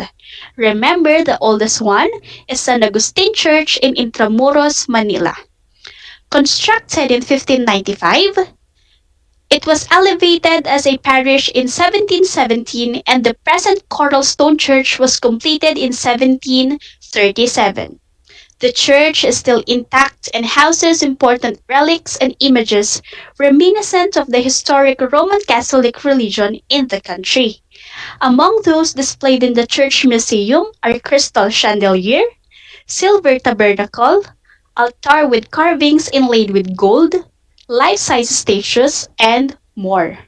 Remember, the oldest one is San Agustin Church in Intramuros, Manila. Constructed in 1595, it was elevated as a parish in 1717 and the present Coral Stone Church was completed in 1737. The church is still intact and houses important relics and images reminiscent of the historic Roman Catholic religion in the country. Among those displayed in the church museum are crystal chandelier, silver tabernacle, altar with carvings inlaid with gold, life-size statues, and more.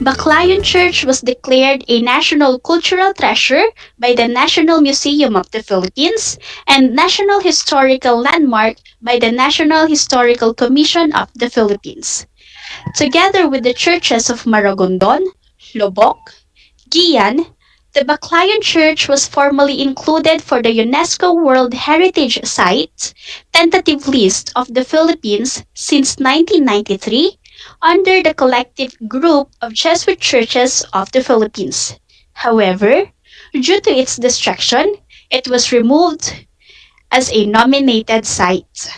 Baclayon Church was declared a National Cultural Treasure by the National Museum of the Philippines and National Historical Landmark by the National Historical Commission of the Philippines. Together with the churches of Maragondon, Lobok, Gian, the Baclayon Church was formally included for the UNESCO World Heritage Site tentative list of the Philippines since 1993 under the collective group of Jesuit churches of the Philippines. However, due to its destruction, it was removed as a nominated site.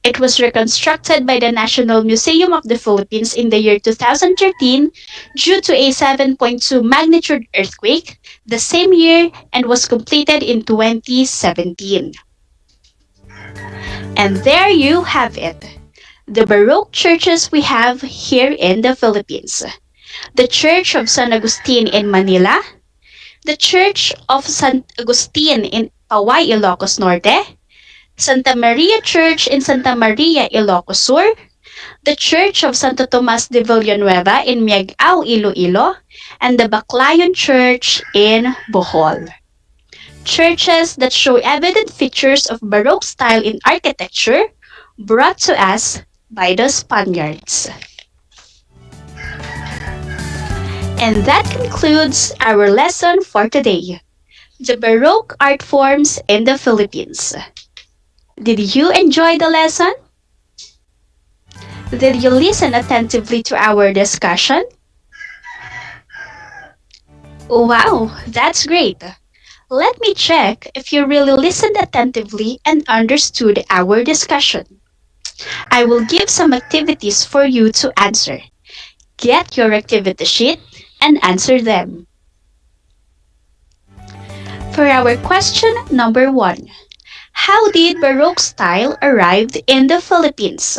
It was reconstructed by the National Museum of the Philippines in the year 2013 due to a 7.2 magnitude earthquake the same year and was completed in 2017. And there you have it. The Baroque churches we have here in the Philippines. The Church of San Agustin in Manila, the Church of San Agustin in Paway, Ilocos Norte, Santa Maria Church in Santa Maria, Ilocos Sur, the Church of Santo Tomas de Villanueva in Miagao, Iloilo, and the Baclayon Church in Bohol. Churches that show evident features of Baroque style in architecture brought to us by the Spaniards. And that concludes our lesson for today, the Baroque art forms in the Philippines. Did you enjoy the lesson? Did you listen attentively to our discussion? Wow, that's great! Let me check if you really listened attentively and understood our discussion. I will give some activities for you to answer. Get your activity sheet and answer them. For our question number 1, how did Baroque style arrive in the Philippines?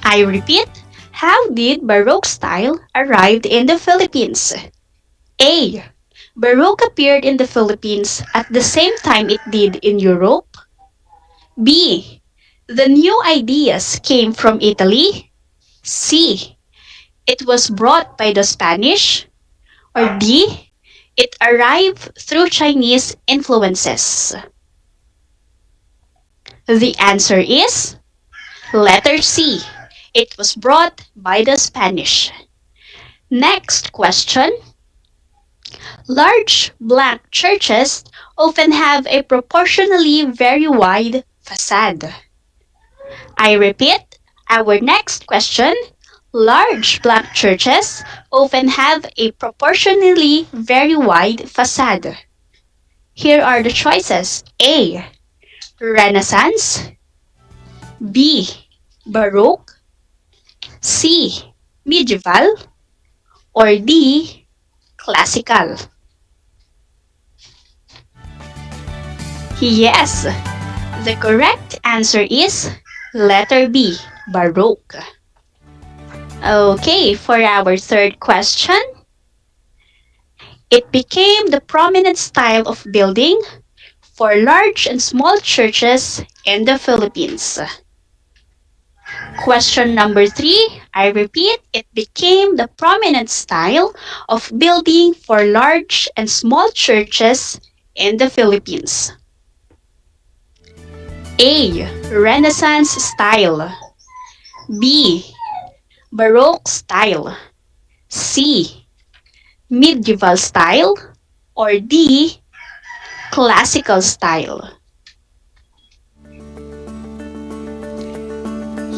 I repeat, how did Baroque style arrive in the Philippines? A. Baroque appeared in the Philippines at the same time it did in Europe. B. The new ideas came from Italy. C. It was brought by the Spanish. Or D. It arrived through Chinese influences. The answer is letter C. It was brought by the Spanish. Next question. Large blank churches often have a proportionally very wide facade. I repeat, our next question. Large blank churches often have a proportionally very wide facade. Here are the choices. A. Renaissance. B. Baroque. C. Medieval. Or D. Classical. Yes, the correct answer is letter B, Baroque. Okay, for our third question. It became the prominent style of building for large and small churches in the Philippines. Question number 3, I repeat, it became the prominent style of building for large and small churches in the Philippines. A. Renaissance style. B. Baroque style. C. Medieval style. Or D. Classical style.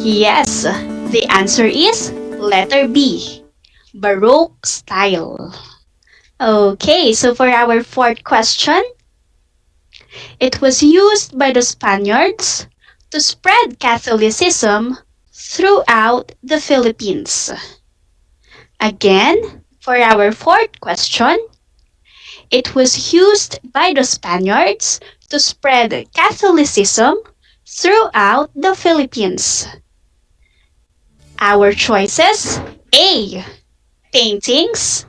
Yes, the answer is letter B, Baroque style. Okay, so for our fourth question, it was used by the Spaniards to spread Catholicism throughout the Philippines. Again, for our fourth question, it was used by the Spaniards to spread Catholicism throughout the Philippines. Our choices: A. Paintings,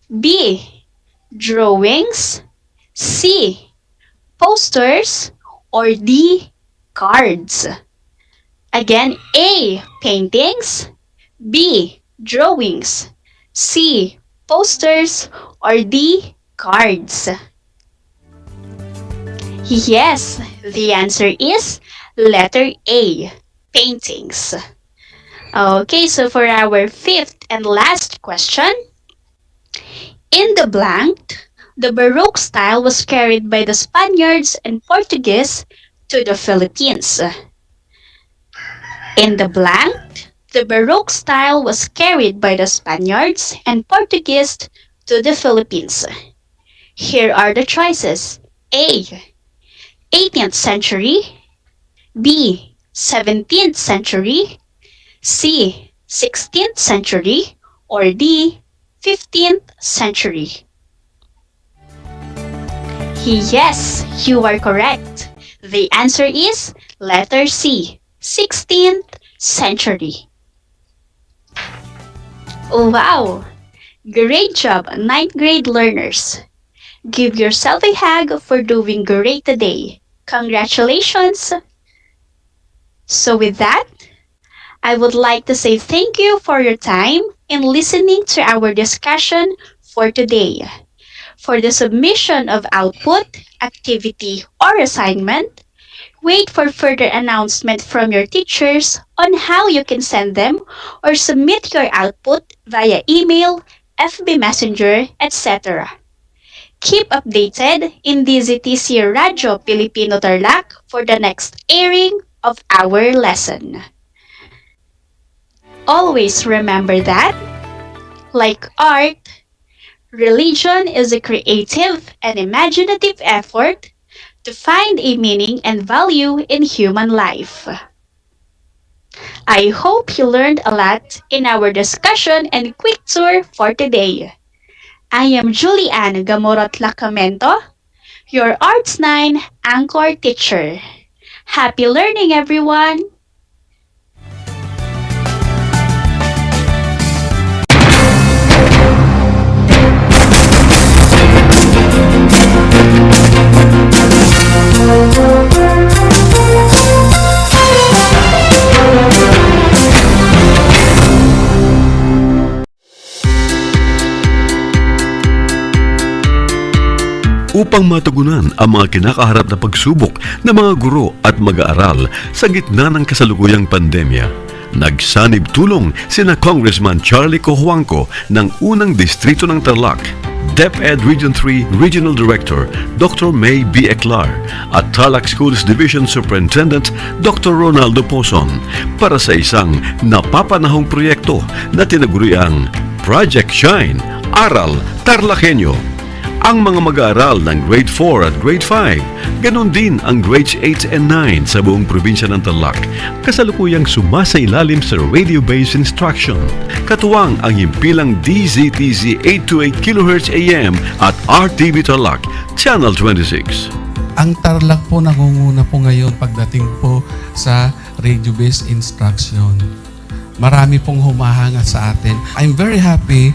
B. Drawings, C. Posters, or D. Cards. Again, A. Paintings, B. Drawings, C. Posters, or D. Cards. Yes, the answer is letter A. Paintings. Okay, so for our fifth and last question, in the blank, the Baroque style was carried by the Spaniards and Portuguese to the Philippines. In the blank, the Baroque style was carried by the Spaniards and Portuguese to the Philippines. Here are the choices: A. 18th century, B. 17th century, C. 16th century, or D. 15th century. Yes, you are correct. The answer is letter C. 16th century. Wow! Great job, 9th grade learners. Give yourself a hug for doing great today. Congratulations! So with that, I would like to say thank you for your time in listening to our discussion for today. For the submission of output, activity, or assignment, wait for further announcement from your teachers on how you can send them or submit your output via email, FB Messenger, etc. Keep updated in DZTC Radyo Pilipino Tarlac for the next airing of our lesson. Always remember that, like art, religion is a creative and imaginative effort to find a meaning and value in human life. I hope you learned a lot in our discussion and quick tour for today. I am Julianne Gamorot Lacamento, your Arts 9 Anchor teacher. Happy learning, everyone! Upang matugunan ang mga kinakaharap na pagsubok ng mga guro at mag-aaral sa gitna ng kasalukuyang pandemya, nagsanib tulong sina Congressman Charlie Cojuangco ng unang distrito ng Tarlac, DEPED Region 3 Regional Director Dr. May B. Eclar at Tarlac Schools Division Superintendent Dr. Ronaldo Poson para sa isang napapanahong proyekto na tinaguriang Project Shine, Aral TarlakHenyo. Ang mga mag-aaral ng Grade 4 at Grade 5, ganon din ang Grades 8 and 9 sa buong probinsya ng Tarlac, kasalukuyang sumasailalim sa radio-based instruction. Katuwang ang himpilang DZTC 828 kHz AM at RTV Tarlac, Channel 26. Ang Tarlac po nangunguna po ngayon pagdating po sa radio-based instruction. Marami pong humahanga sa atin. I'm very happy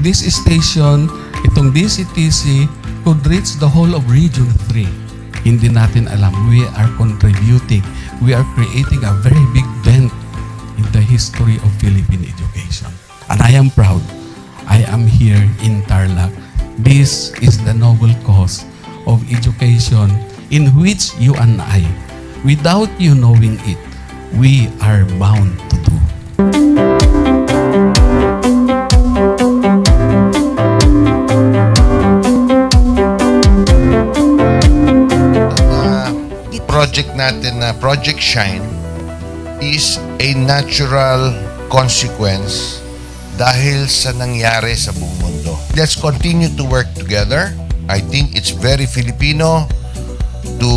this station, itong DCTC, could reach the whole of Region 3. Hindi natin alam, we are contributing. We are creating a very big dent in the history of Philippine education. And I am proud. I am here in Tarlac. This is the noble cause of education in which you and I, without you knowing it, we are bound to do. Project natin na Project Shine is a natural consequence dahil sa nangyari sa buong mundo. Let's continue to work together. I think it's very Filipino to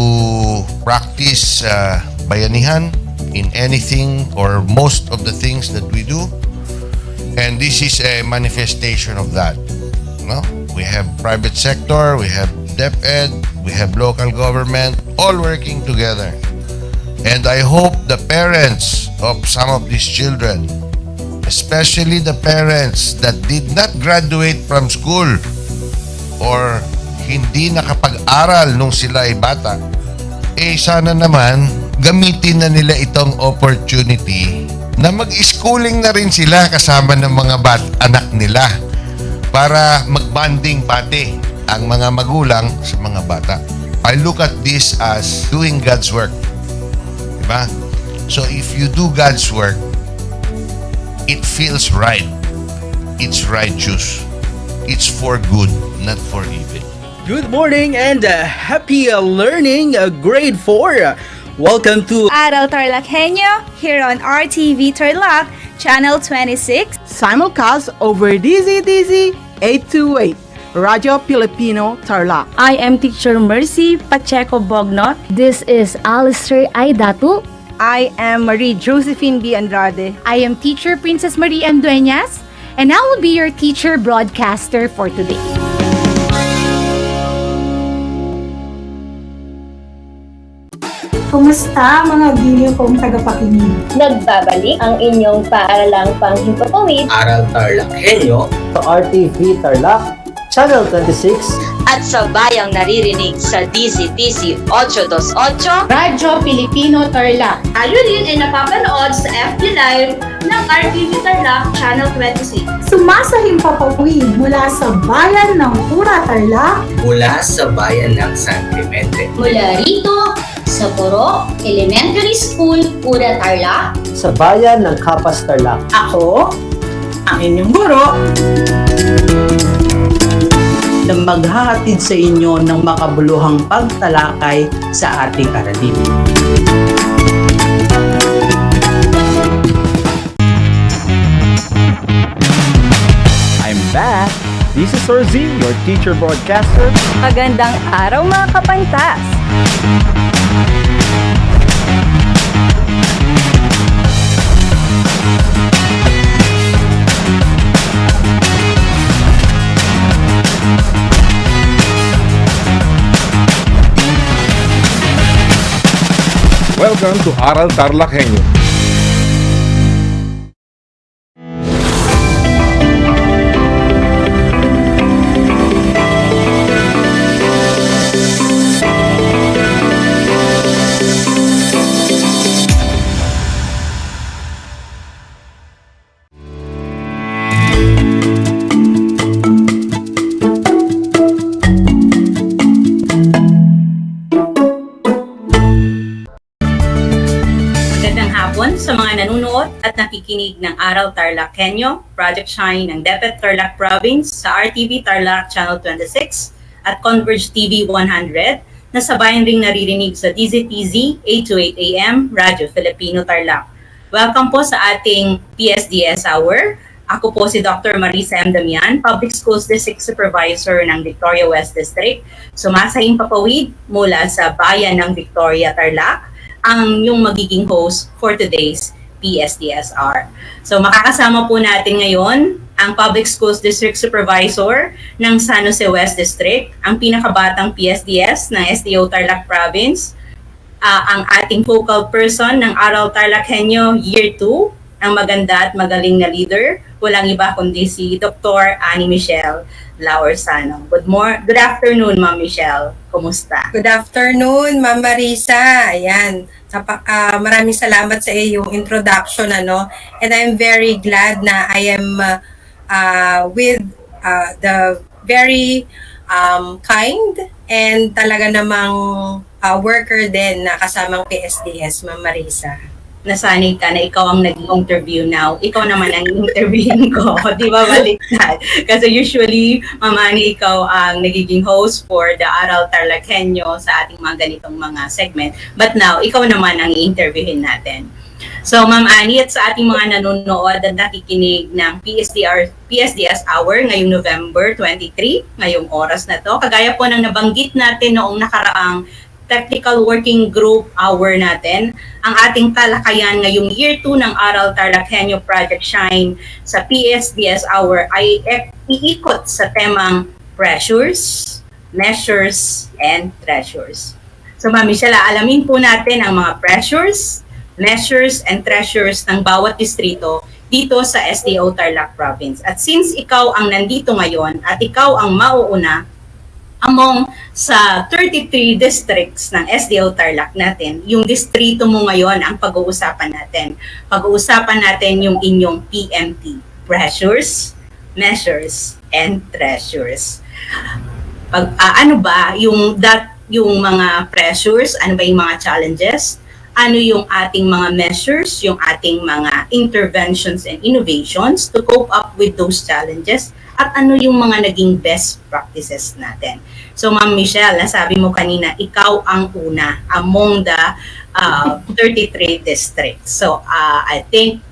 practice bayanihan in anything or most of the things that we do. And this is a manifestation of that. No? We have private sector, we have DEPED, we have local government, all working together. And I hope the parents of some of these children, especially the parents that did not graduate from school or hindi nakapag-aral nung sila ay bata, sana naman gamitin na nila itong opportunity na mag-schooling na rin sila kasama ng mga anak nila para mag-bonding pati ang mga magulang sa mga bata. I look at this as doing God's work. Diba? So if you do God's work, it feels right. It's righteous. It's for good, not for evil. Good morning and happy learning, grade 4. Welcome to Aral TarlakHenyo here on RTV Tarlac, Channel 26. Simulcast over DZTC 828, Radio Filipino Tarlac. I am Teacher Mercy Pacheco Bognot. This is Alistair Aidatu. I am Marie Josephine B. Andrade. I am Teacher Princess Marie M. Dueñas, and I will be your teacher broadcaster for today. Kumusta mga ginyo kong tagapakinig? Nagbabalik ang inyong paaralang panghimpapawid, Aral TarlakHenyo, Sa RTV Tarlac, Channel 26, at sa bayang naririnig sa DZTC 828, Radyo Filipino Tarlac. Tayo rin ay napapanood sa FB Live ng RTV Tarlac Channel 26. Sumasahimpapawid mula sa bayan ng Pura Tarlac, mula sa bayan ng San Clemente, Mula rito sa Puro Elementary School, Pura Tarlac. sa bayan ng Kapas Tarlac. Ako, ang inyong guro, Na maghahatid sa inyo ng makabuluhang pagtalakay sa ating aralin. I'm back! This is Orzi, your teacher broadcaster. Magandang araw mga kapantas! Welcome to Aral TarlakHenyo. Sa mga nanonood at nakikinig ng Aral TarlakHenyo, Project Shine ng DEPED Tarlac Province sa RTV Tarlac Channel 26 at Converge TV 100 na sabayan ring naririnig sa DZTZ 828 AM, Radio Filipino Tarlac. Welcome po sa ating PSDS Hour. Ako po si Dr. Marisa M. Damian, Public Schools District Supervisor ng Victoria West District. Sumasahing papawid mula sa bayan ng Victoria, Tarlac, ang yung magiging host for today's PSDSR. So makakasama po natin ngayon ang Public Schools District Supervisor ng San Jose West District, ang pinakabatang PSDS ng STO Tarlac Province, ang ating focal person ng Aral TarlakHenyo Year 2, ang maganda at magaling na leader, walang iba kundi si Dr. Annie Michelle Laursano. Good afternoon, Ma'am Michelle. Kumusta? Good afternoon, Ma'am Marisa. Ayan. Maraming salamat sa iyong introduction, ano. And I'm very glad na I am with the very kind and talaga namang worker din na kasamang PSDS, Ma'am Marisa. Nasanay ka na ikaw ang nag-interview now. Ikaw naman ang interviewin ko. Di ba baliktad? Kasi usually, Mamani, ikaw ang nagiging host for the Aral TarlakHenyo sa ating mga ganitong mga segment. But now, ikaw naman ang i-interviewin natin. So, Ma'am Annie, at sa ating mga nanonood at nakikinig ng PSDS Hour ngayong November 23, ngayong oras na to, kagaya po ng nabanggit natin noong nakaraang Technical Working Group Hour natin, ang ating talakayan ngayong Year 2 ng Aral TarlakHenyo Project Shine sa PSDS Hour ay iikot sa temang Pressures, Measures, and Treasures. So, Ma'am Michelle, alamin po natin ang mga pressures, measures, and treasures ng bawat distrito dito sa SDO Tarlac Province. At since ikaw ang nandito ngayon at ikaw ang mauuna among sa 33 districts ng SDO Tarlac natin, yung distrito mo ngayon ang pag-uusapan natin. Pag-uusapan natin yung inyong PMT, Pressures, Measures, and Treasures. Ano ba yung mga pressures, ano ba yung mga challenges, ano yung ating mga measures, yung ating mga interventions and innovations to cope up with those challenges, at ano yung mga naging best practices natin. So, Ma'am Michelle, nasabi mo kanina, ikaw ang una among the 33 districts. So, I think,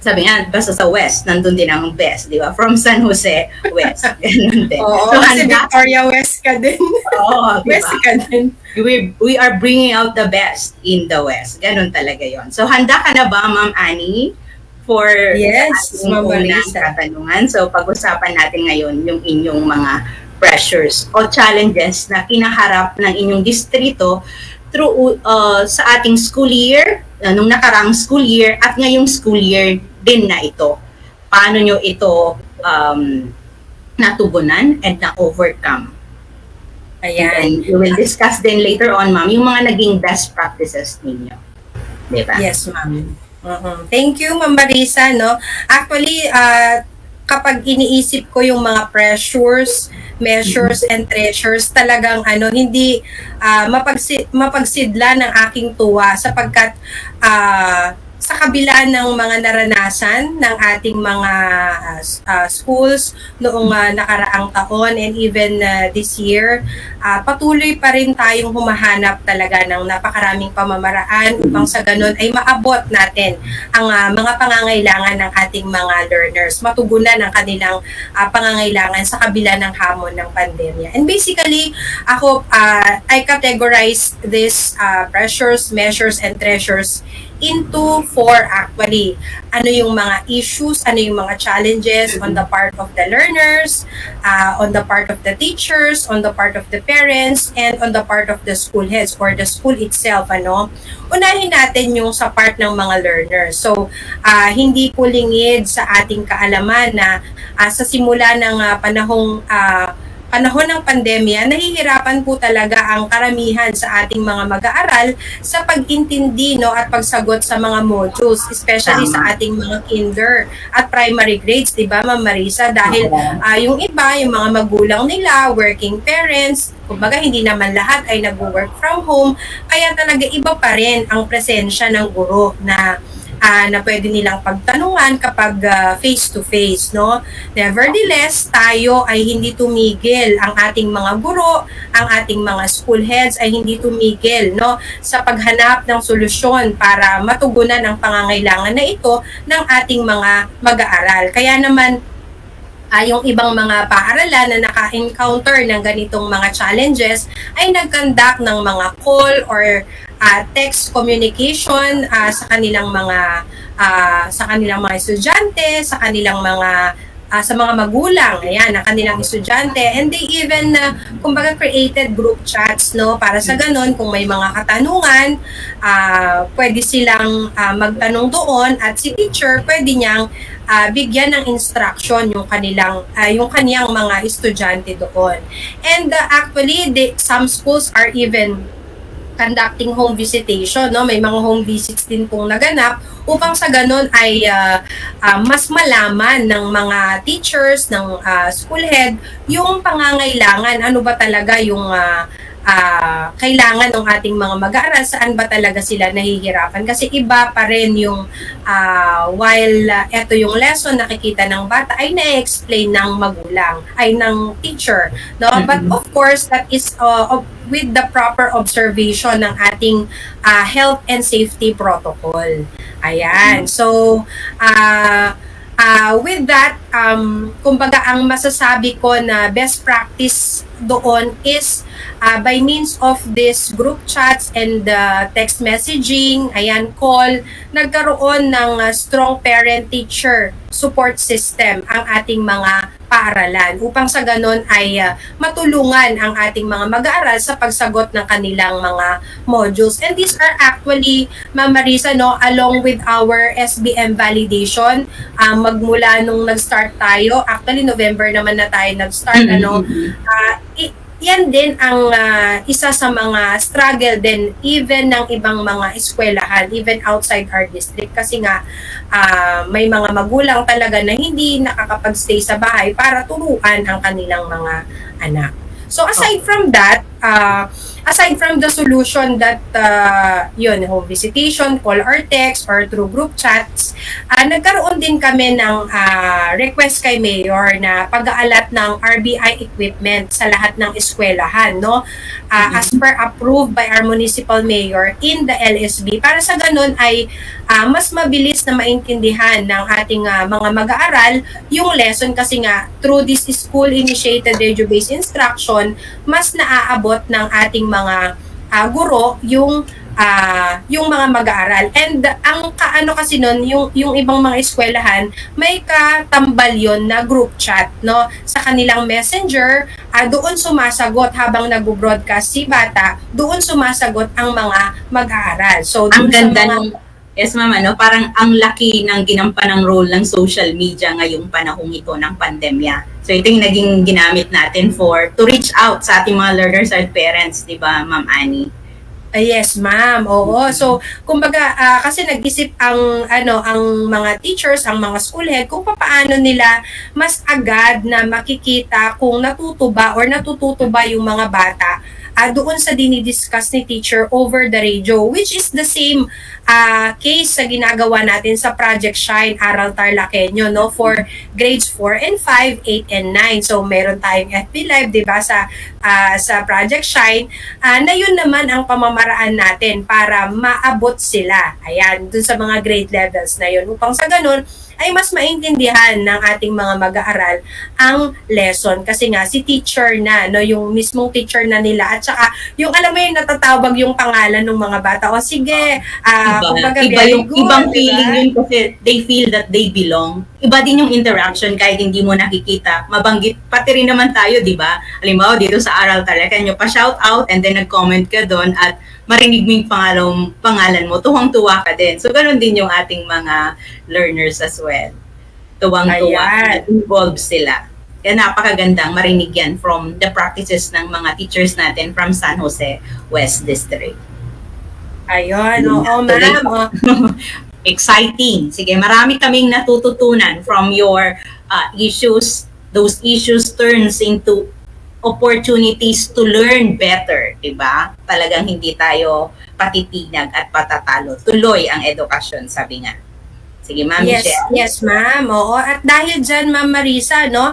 sabi nga, basta sa West, nandun din ang best, di ba? From San Jose, West. Ganun din. Oo, so, kasi Victoria West ka din. Oo, West diba? ka din. We are bringing out the best in the West. Ganun talaga yon. So, handa ka na ba, Ma'am Annie, for yes, ating unang katanungan? So, pag-usapan natin ngayon yung inyong mga pressures o challenges na kinaharap ng inyong distrito through sa ating school year, nung nakaraang school year at ngayong school year din na ito. Paano nyo ito natugunan and na-overcome? Ayan. And we will discuss then later on, ma'am, yung mga naging best practices ninyo. Diba? Yes, ma'am. Thank you, Ma'am Marisa. No? Actually, kapag iniisip ko yung mga pressures, measures, and treasures, talagang hindi mapagsidla ng aking tuwa sapagkat sa kabila ng mga naranasan ng ating mga schools noong nakaraang taon and even this year, patuloy pa rin tayong humahanap talaga ng napakaraming pamamaraan upang sa ganun ay maabot natin ang mga pangangailangan ng ating mga learners, matugunan ang kanilang pangangailangan sa kabila ng hamon ng pandemya. And basically, I categorize these pressures, measures, and treasures into 4 actually. Ano yung mga issues, ano yung mga challenges on the part of the learners, on the part of the teachers, on the part of the parents, and on the part of the school heads or the school itself. Unahin natin yung sa part ng mga learners. So, hindi po lingid sa ating kaalaman na sa simula ng panahon ng pandemya, nahihirapan po talaga ang karamihan sa ating mga mag-aaral sa pag-intindi at pagsagot sa mga modules, especially sa ating mga kinder at primary grades, di ba, Ma'am Marisa? Dahil yung iba, yung mga magulang nila, working parents, kumbaga hindi naman lahat ay nag-work from home, kaya talaga iba pa rin ang presensya ng guro na pwede nilang pagtanungan kapag face-to-face, no? Nevertheless, tayo ay hindi tumigil. Ang ating mga guro, ang ating mga school heads ay hindi tumigil, no? Sa paghanap ng solusyon para matugunan ang pangangailangan na ito ng ating mga mag-aaral. Kaya naman, yung ibang mga paaralan na naka-encounter ng ganitong mga challenges ay nag-conduct ng mga call or text communication sa kanilang mga estudyante, sa kanilang mga sa mga magulang, ayan, ng kanilang estudyante, and they even kumbaga created group chats, no, para sa ganun kung may mga katanungan, pwede silang magtanong doon at si teacher pwede niyang bigyan ng instruction yung kaniyang mga estudyante doon. And actually, some schools are even conducting home visitation, no? May mga home visits din pong naganap upang sa ganun ay mas malaman ng mga teachers, ng school head, yung pangangailangan, ano ba talaga yung kailangan ng ating mga mag-aaral, saan ba talaga sila nahihirapan. Kasi iba pa rin yung while eto yung lesson nakikita ng bata ay na-explain ng magulang, ay ng teacher. No? But of course, that is with the proper observation ng ating health and safety protocol. Ayan. So, with that, kumbaga ang masasabi ko na best practice doon is by means of this group chats and text messaging, ayan, call, nagkaroon ng strong parent-teacher support system ang ating mga paaralan upang sa ganon ay matulungan ang ating mga mag-aaral sa pagsagot ng kanilang mga modules. And these are actually, Ma'am Marisa, no, along with our SBM validation, magmula nung nag-start tayo, actually November naman na tayo nag-start, yan din ang isa sa mga struggle din even ng ibang mga eskwelahan, even outside our district, kasi nga may mga magulang talaga na hindi nakakapag-stay sa bahay para turuan ang kanilang mga anak. So aside from that, aside from the solution that home visitation, call or text, or through group chats, nagkaroon din kami ng request kay Mayor na pag-aalat ng RBI equipment sa lahat ng eskwelahan, no? As per approved by our municipal mayor in the LSB, para sa ganun ay mas mabilis na maintindihan ng ating mga mag-aaral yung lesson, kasi nga through this school-initiated radio-based instruction, mas naaabot ng ating mga guro yung mga mag-aaral. And ang kaano kasi nun, yung ibang mga eskwelahan, may katambal yon na group chat, no, sa kanilang messenger, doon sumasagot habang nag-broadcast si bata, doon sumasagot ang mga mag-aaral. So ang ganda yes, ma'am, parang ang laki ng ginampanang role ng social media ngayong panahong ito ng pandemya. So ito yung naging ginamit natin to reach out sa ating mga learners at parents, di ba, Ma'am Annie? Yes, ma'am. Oo. So, kumbaga, kasi nag-isip ang mga teachers, ang mga school head, kung paano nila mas agad na makikita kung natutuba or natututuba yung mga bata doon sa dinidiscuss ni teacher over the radio, which is the same case sa ginagawa natin sa Project Shine, Aral TarlakHenyo, no, for grades 4 and 5, 8 and 9. So, meron tayong FB Live, di ba, sa Project Shine, na yun naman ang pamamaraan natin para maabot sila, ayan, dun sa mga grade levels na yun, upang sa ganun, ay mas maintindihan ng ating mga mag-aaral ang lesson, kasi nga si teacher na, no, yung mismong teacher na nila, at saka yung alam mo yung natatawag yung pangalan ng mga bata, o sige, kumbaga, iba yung good, ibang diba? feeling yun, kasi they feel that they belong. Iba din yung interaction kahit hindi mo nakikita. Mabanggit pati rin naman tayo, di ba? Halimbawa dito sa Aral TarlakHenyo, pa-shout out and then nag-comment ka doon at marinig mo yung pangalan mo, tuwang-tuwa ka din. So, ganun din yung ating mga learners as well. Tuwang-tuwa, involved sila. Kaya napakagandang marinig yan from the practices ng mga teachers natin from San Jose West District. Ayun, oo, ma'am. Exciting. Sige, marami kaming natututunan from your issues. Those issues turns into opportunities to learn better, diba? Talagang hindi tayo patitinag at patatalo. Tuloy ang edukasyon, sabi nga. Sige, Ma'am Michelle. Yes, ma'am. Oo. At dahil dyan, Ma'am Marisa, no,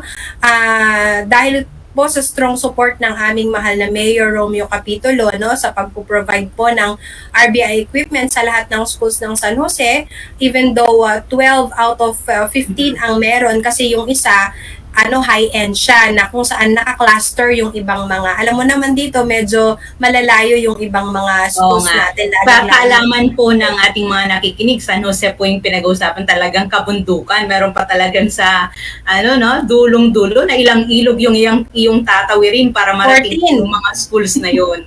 dahil po sa strong support ng aming mahal na Mayor Romeo Capitulo, no, sa pagpo-provide po ng RBI equipment sa lahat ng schools ng San Jose, even though 12 out of 15 ang meron, kasi yung isa high-end siya, na kung saan naka-cluster yung ibang mga, alam mo naman dito, medyo malalayo yung ibang mga schools natin. Sa kaalaman po ng ating mga nakikinig, San Jose po yung pinag-uusapan, talagang kabundukan. Meron pa talagang sa, dulong-dulo na ilang ilog yung tatawirin para marating yung mga schools na yon.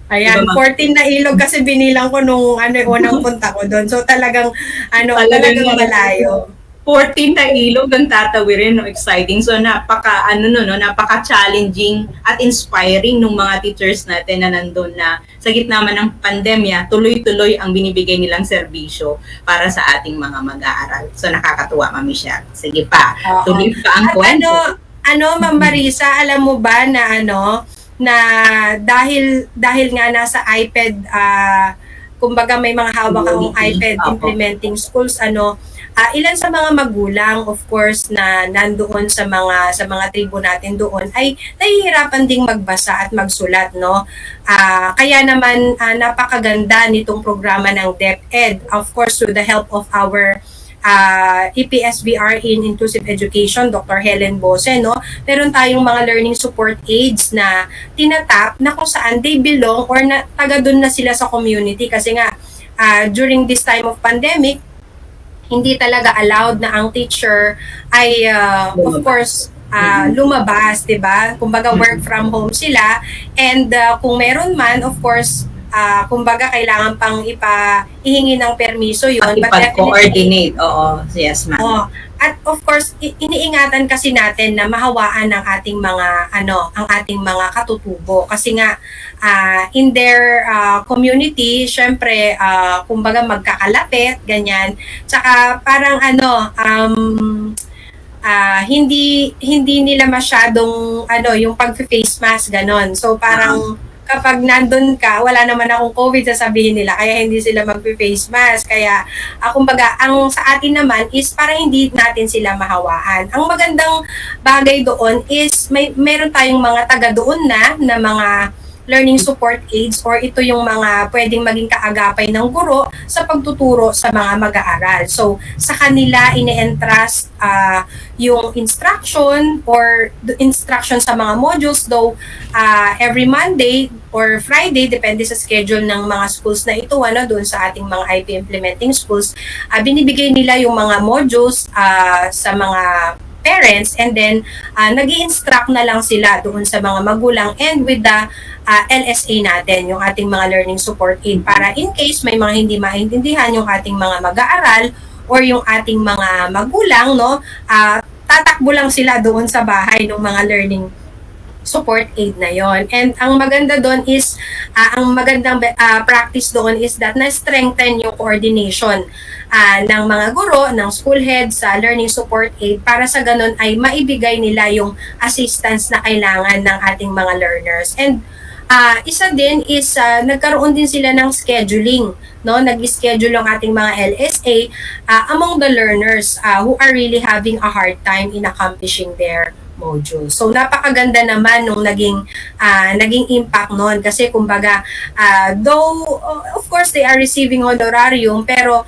Ayan, 14 na ilog kasi binilang ko nung unang punta ko doon. So talagang talagang malayo. 14 na ilog ang tatawirin, no? Exciting. So napaka-challenging at inspiring ng mga teachers natin na nandun na sa gitna man ng pandemya, tuloy-tuloy ang binibigay nilang serbisyo para sa ating mga mag-aaral. So nakakatuwa, Ma'am Michelle. Sige pa, tuloy pa ang kwento. Ma'am Marisa, alam mo ba na na dahil nga nasa iPad, kumbaga may mga hawak akong iPad implementing schools, ilan sa mga magulang, of course, na nandoon sa mga tribo natin doon ay nahihirapan ding magbasa at magsulat, no? Kaya naman napakaganda nitong programa ng DEPED, of course with the help of our EPSBR in Inclusive Education, Dr. Helen Bose, no? Meron tayong mga learning support aids na tinatap na kung saan they belong or na, taga doon na sila sa community kasi nga during this time of pandemic, hindi talaga allowed na ang teacher ay of course lumabas, 'di ba? Kumbaga work from home sila, and kung meron man, of course, kumbaga kailangan pang ihingi ng permiso 'yun, but coordinate. Oo, yes ma'am. At of course, iniingatan kasi natin na mahawaan ng ating mga katutubo kasi nga in their community, syempre kumbaga magkakalapit, ganyan. Tsaka parang hindi nila masyadong yung pag-face mask ganon. So parang kapag nandun ka, wala naman akong COVID, sasabihin nila, kaya hindi sila mag-face mask. Kaya, kumbaga, ang sa atin naman is para hindi natin sila mahawaan. Ang magandang bagay doon is meron tayong mga taga doon na mga learning support aids, or ito yung mga pwedeng maging kaagapay ng guro sa pagtuturo sa mga mag-aaral. So, sa kanila ini-entrust yung instruction or instruction sa mga modules, though every Monday or Friday, depende sa schedule ng mga schools na ito, doon sa ating mga IP implementing schools, binibigay nila yung mga modules sa mga parents, and then nag-i-instruct na lang sila doon sa mga magulang and with the LSA natin, yung ating mga learning support aid, para in case may mga hindi maintindihan yung ating mga mag-aaral or yung ating mga magulang, no, tatakbo lang sila doon sa bahay ng mga learning support aid na yon. And ang maganda doon is, ang magandang practice doon is that na-strengthen yung coordination ng mga guro, ng school head sa learning support aid, para sa ganun ay maibigay nila yung assistance na kailangan ng ating mga learners. And isa din is nagkaroon din sila ng scheduling, no? Nag-schedule ang ating mga LSA among the learners who are really having a hard time in accomplishing their module. So napakaganda naman nung naging impact noon, kasi kumbaga though of course they are receiving honorarium, pero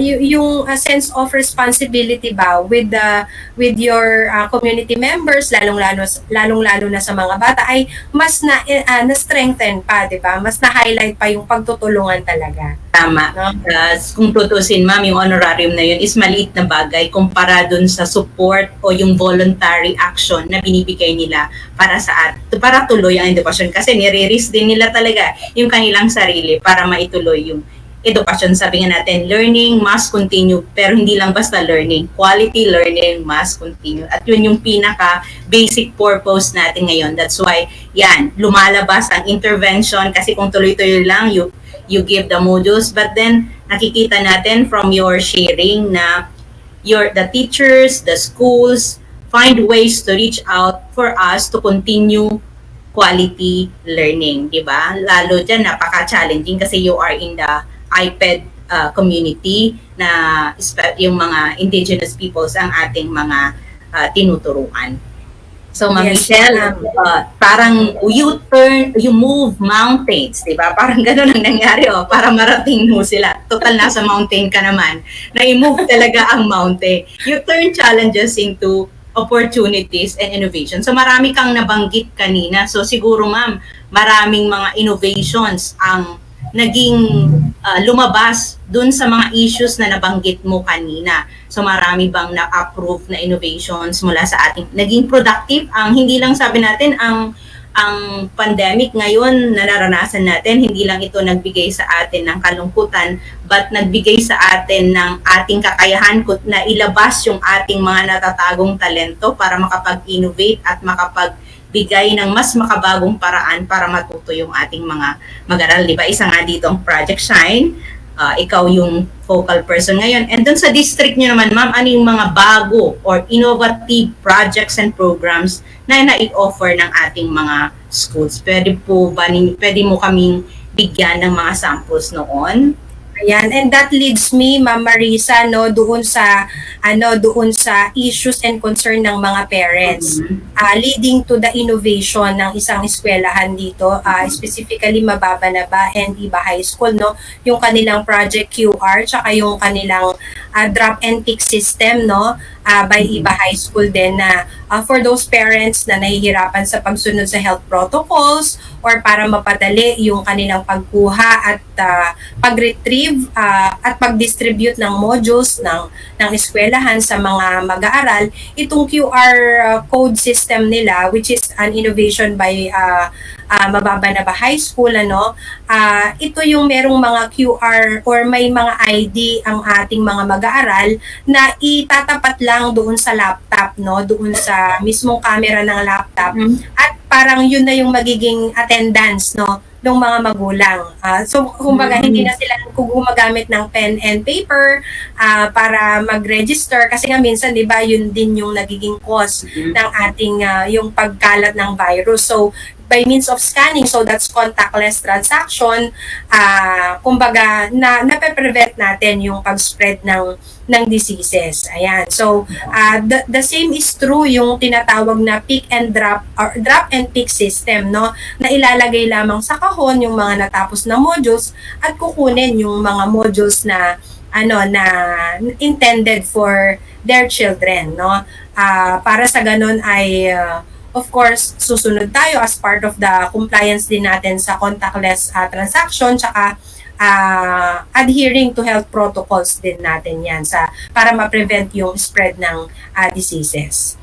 yung sense of responsibility ba with your community members, lalong-lalo na sa mga bata, ay mas na-strengthen pa, 'di ba? Mas na-highlight pa yung pagtutulungan talaga. Tama. No? Kung tutusin, ma'am, yung honorarium na yun is maliit na bagay kumpara dun sa support o yung voluntary action na binibigay nila para tuloy ang edukasyon. Kasi nire-risk din nila talaga yung kanilang sarili para maituloy yung edukasyon. Sabi nga natin, learning must continue, pero hindi lang basta learning. Quality learning must continue. At yun yung pinaka-basic purpose natin ngayon. That's why, lumalabas ang intervention, kasi kung tuloy-tuloy lang, you give the modules, but then nakikita natin from your sharing na the teachers, the schools find ways to reach out for us to continue quality learning, di ba? Lalo dyan, napaka-challenging kasi you are in the iPad community na yung mga indigenous peoples ang ating mga tinuturuan. So, Ma'am Michelle, parang you move mountains, di ba? Parang gano'n ang nangyari, para marating mo sila. Total, nasa mountain ka naman. Na-move talaga ang mountain. You turn challenges into opportunities and innovation. So, marami kang nabanggit kanina. So, siguro, ma'am, maraming mga innovations ang naging lumabas dun sa mga issues na nabanggit mo kanina. So marami bang na-approve na innovations mula sa ating naging productive? Hindi lang sabi natin ang pandemic ngayon na naranasan natin, hindi lang ito nagbigay sa atin ng kalungkutan, but nagbigay sa atin ng ating kakayahan na ilabas yung ating mga natatagong talento para makapag-innovate at bigay ng mas makabagong paraan para matuto yung ating mga mag-aral. Di ba? Isa nga dito ang Project Shine. ikaw yung focal person ngayon. And dun sa district nyo naman, ma'am, ano yung mga bago or innovative projects and programs na nai-offer ng ating mga schools? Pwede mo kaming bigyan ng mga samples noon? Ayan, and that leads me, Ma'am Marisa, no, doon sa issues and concern ng mga parents, leading to the innovation ng isang eskwelahan dito, specifically Mababa na ba and Iba High School, no, yung kanilang Project QR, tsaka yung kanilang drop and pick system, no, by Iba High School din, na for those parents na nahihirapan sa pagsunod sa health protocols or para mapadali yung kanilang pagkuha at pag-retrieve at pag-distribute ng modules ng eskwelahan sa mga mag-aaral, itong QR code system nila, which is an innovation by Mababa na ba High School, ito yung merong mga QR or may mga ID ang ating mga mag-aaral na itatapat lang doon sa laptop, no, doon sa mismong camera ng laptop, at parang yun na yung magiging attendance, no, ng mga magulang. So, kumbaga, hindi na sila gumagamit ng pen and paper para mag-register kasi nga minsan, di ba, yun din yung nagiging cause ng ating yung pagkalat ng virus. So, by means of scanning, so that's contactless transaction, kumbaga, nape-prevent natin yung pag-spread ng diseases. Ayan. So, the same is true yung tinatawag na pick and drop or drop and pick system, no? Na ilalagay lamang sa kahon yung mga natapos na modules at kukunin yung mga modules na na intended for their children, no? Para sa ganun ay of course, susunod tayo as part of the compliance din natin sa contactless transaction, tsaka adhering to health protocols din natin yan para ma-prevent yung spread ng diseases.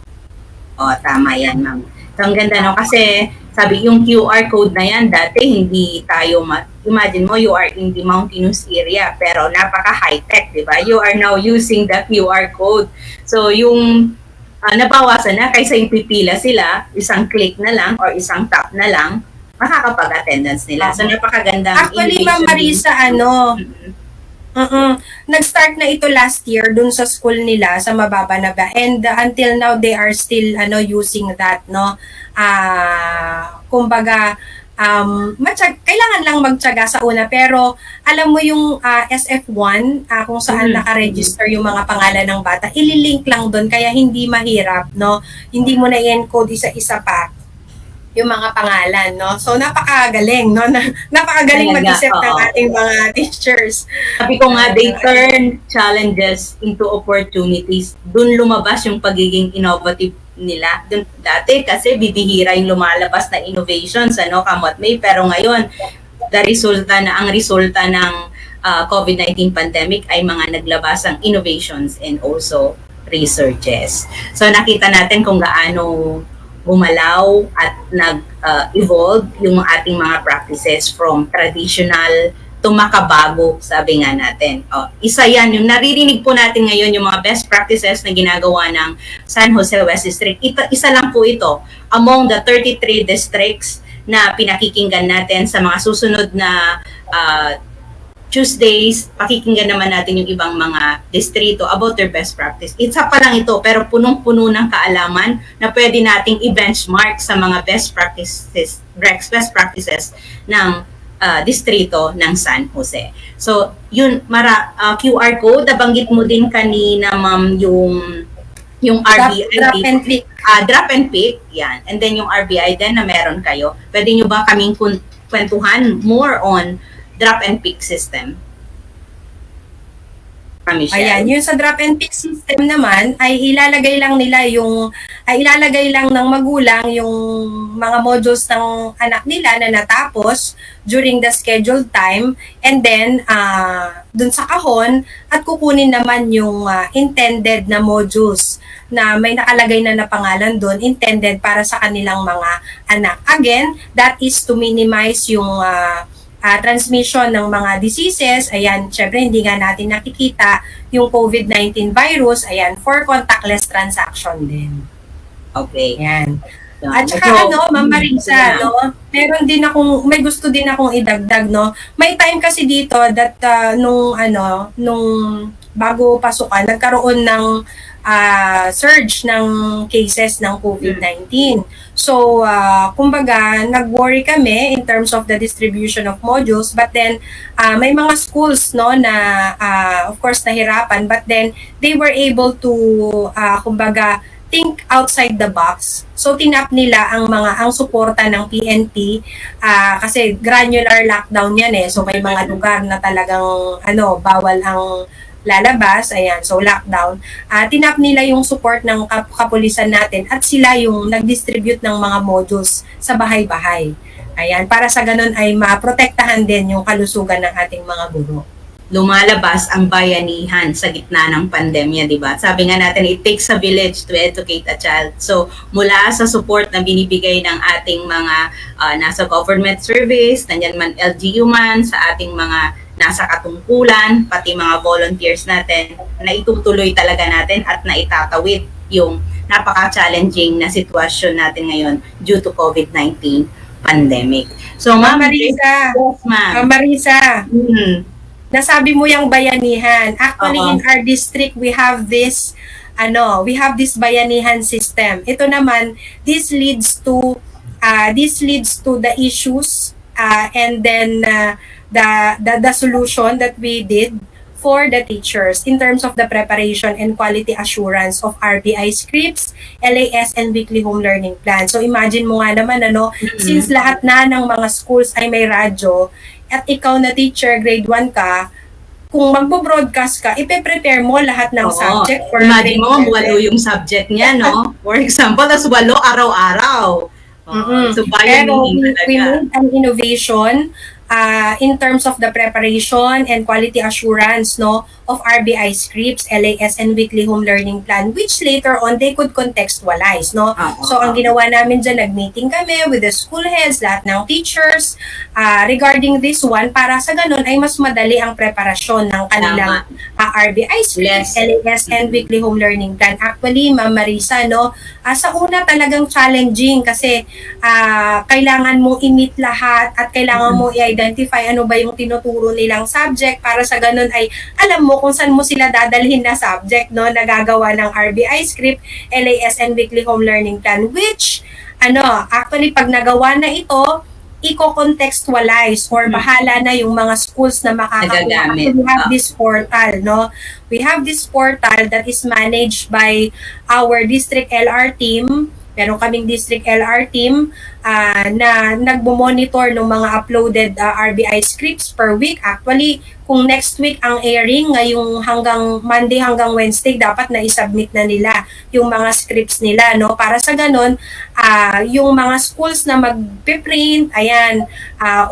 Tama yan, ma'am. So, ang ganda, no? Kasi sabi, yung QR code na yan, dati hindi tayo, imagine mo, you are in the mountainous area, pero napaka-high-tech, di ba? You are now using the QR code. So, yung nabawasan na, kaysa yung pipila sila, isang click na lang or isang tap na lang, makakapag-attendance nila. So, napakagandang actually, Ma'am Marisa, nag-start na ito last year dun sa school nila sa Mababa na ba, and until now they are still using that, no. Kumbaga, kailangan lang magtiyaga sa una, pero alam mo yung SF1 kung saan naka-register yung mga pangalan ng bata, ililink lang doon, kaya hindi mahirap, no. Hindi mo na i-encode isa-isa pa yung mga pangalan, no. So napakagaling, no. Napakagaling mag-isip ng ating mga teachers. Sabi ko nga, they turn challenges into opportunities. Doon lumabas yung pagiging innovative nila. Doon dati kasi bibihira yung lumalabas na innovations, kamot may, pero ngayon ang resulta ng COVID-19 pandemic ay mga naglabasang innovations and also researches. So nakita natin kung gaano gumalaw at nag-evolve yung ating mga practices from traditional to makabago, sabi nga natin. Isa yan, yung naririnig po natin ngayon, yung mga best practices na ginagawa ng San Jose West District. Isa lang po ito among the 33 districts na pinakikinggan natin sa mga susunod na Tuesdays. Pakikinggan naman natin yung ibang mga distrito about their best practice. Isa pa lang ito, pero punong-puno ng kaalaman na pwede nating i-benchmark sa mga best practices ng distrito ng San Jose. So, yun, QR code, nabanggit mo din kanina, ma'am, yung RBI. Drop and pick. Drop and pick, yan. And then yung RBI din na meron kayo. Pwede nyo ba kaming kwentuhan more on drop and pick system? Ayan, yung sa drop and pick system naman ay ilalagay lang ng magulang yung mga modules ng anak nila na natapos during the scheduled time, and then dun sa kahon at kukunin naman yung intended na modules na may nakalagay na pangalan dun, intended para sa kanilang mga anak. Again, that is to minimize yung transmission ng mga diseases. Ayan, syempre hindi nga natin nakikita yung COVID-19 virus. Ayan, for contactless transaction din. Okay. Ayan. At saka Ma'am Marisa, may gusto din akong idagdag, no. May time kasi dito that nung bago pasukan, nagkaroon ng surge ng cases ng COVID-19. So, kumbaga, nag-worry kami in terms of the distribution of modules, but then may mga schools na of course nahirapan, but then they were able to kumbaga think outside the box. So tinap nila ang suporta ng PNP kasi granular lockdown yan So may mga lugar na talagang bawal ang lalabas, ayan, so lockdown. Tinap nila yung support ng kapulisan natin at sila yung nag-distribute ng mga modules sa bahay-bahay. Ayan, para sa ganun ay maprotektahan din yung kalusugan ng ating mga guro. Lumalabas ang bayanihan sa gitna ng pandemya, di ba? Sabi nga natin, it takes a village to educate a child. So, mula sa support na binibigay ng ating mga nasa government service, nandiyan man LGU man, sa ating mga nasa katungkulan, pati mga volunteers natin, na itutuloy talaga natin at na itatawid yung napaka-challenging na sitwasyon natin ngayon due to COVID-19 pandemic. So, Ma'am Marisa, yes, Ma'am. Marisa, nasabi mo yung bayanihan. Actually, in our district, we have this bayanihan system. Ito naman, this leads to the issues and then the solution that we did for the teachers in terms of the preparation and quality assurance of RBI scripts, LAS, and weekly home learning plan. So imagine mo nga naman, since lahat na ng mga schools ay may radyo, at ikaw na teacher, grade 1 ka, kung magbo-broadcast ka, ipe-prepare mo lahat ng subject for imagine mo, 8 yung subject niya, no? For example, tas 8 araw-araw. So, pero we made an innovation in terms of the preparation and quality assurance of RBI scripts, LAS, and weekly home learning plan, which later on they could contextualize. So ang ginawa namin dyan, nag-meeting kami with the school heads, lahat ng teachers regarding this one, para sa ganun ay mas madali ang preparasyon ng kanilang RBI scripts, LAS, and weekly home learning plan. Actually, Ma'am Marisa, sa una talagang challenging kasi kailangan mo i-meet lahat at kailangan mo i-identify ano ba yung tinuturo nilang subject para sa ganun ay alam mo kung saan mo sila dadalhin na subject na gagawa ng RBI script, LAS, and weekly home learning plan, which actually pag nagawa na ito, i-contextualize or bahala na yung mga schools na makakakuha. We have this portal, We have this portal that is managed by our district LR team. Meron kaming district LR team na nagbo-monitor ng mga uploaded RBI scripts per week. Actually, kung next week ang airing, ngayong hanggang Monday hanggang Wednesday, dapat na i-submit na nila yung mga scripts nila. Para sa ganun, yung mga schools na mag-print,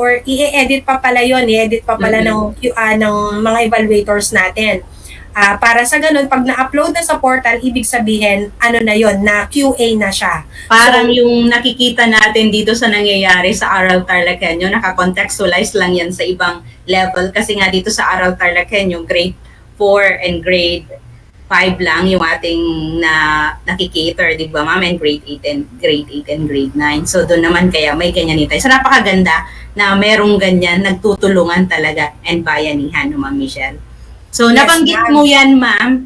or i-edit pa pala yun, i-edit pa pala ng mga evaluators natin. Para sa ganun, pag na-upload na sa portal, ibig sabihin, na yon na QA na siya. Parang yung nakikita natin dito sa nangyayari sa Aral TarlakHenyo, naka-contextualize lang yan sa ibang level. Kasi nga dito sa Aral TarlakHenyo, grade 4 and grade 5 lang yung ating nakikater, di ba ma'am? And grade 8 and grade 9. So doon naman kaya may ganyan ito. So napakaganda na merong ganyan, nagtutulungan talaga and bayanihan, Ma'am Michelle. So, nabanggit mo yan, ma'am.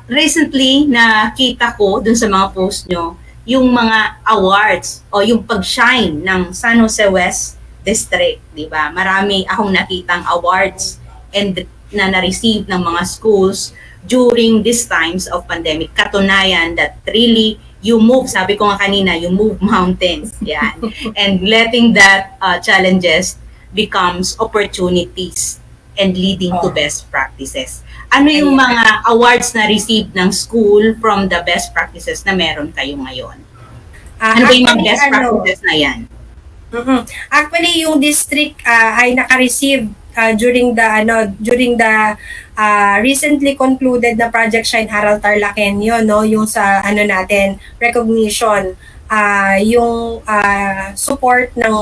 Recently, nakita ko dun sa mga post nyo, yung mga awards o yung pag-shine ng San Jose West District, di ba? Marami akong nakitang awards and na-receive ng mga schools during these times of pandemic. Katunayan that really you move, sabi ko nga kanina, you move mountains. Yan. And letting that challenges becomes opportunities and leading to best practices. Ano yung mga awards na received ng school from the best practices na meron kayo ngayon? Ano ba yung mga best practices na yan? Actually, yung district ay naka-receive during the recently concluded na Project Shine Aral TarlakHenyo, yung sa recognition, yung support ng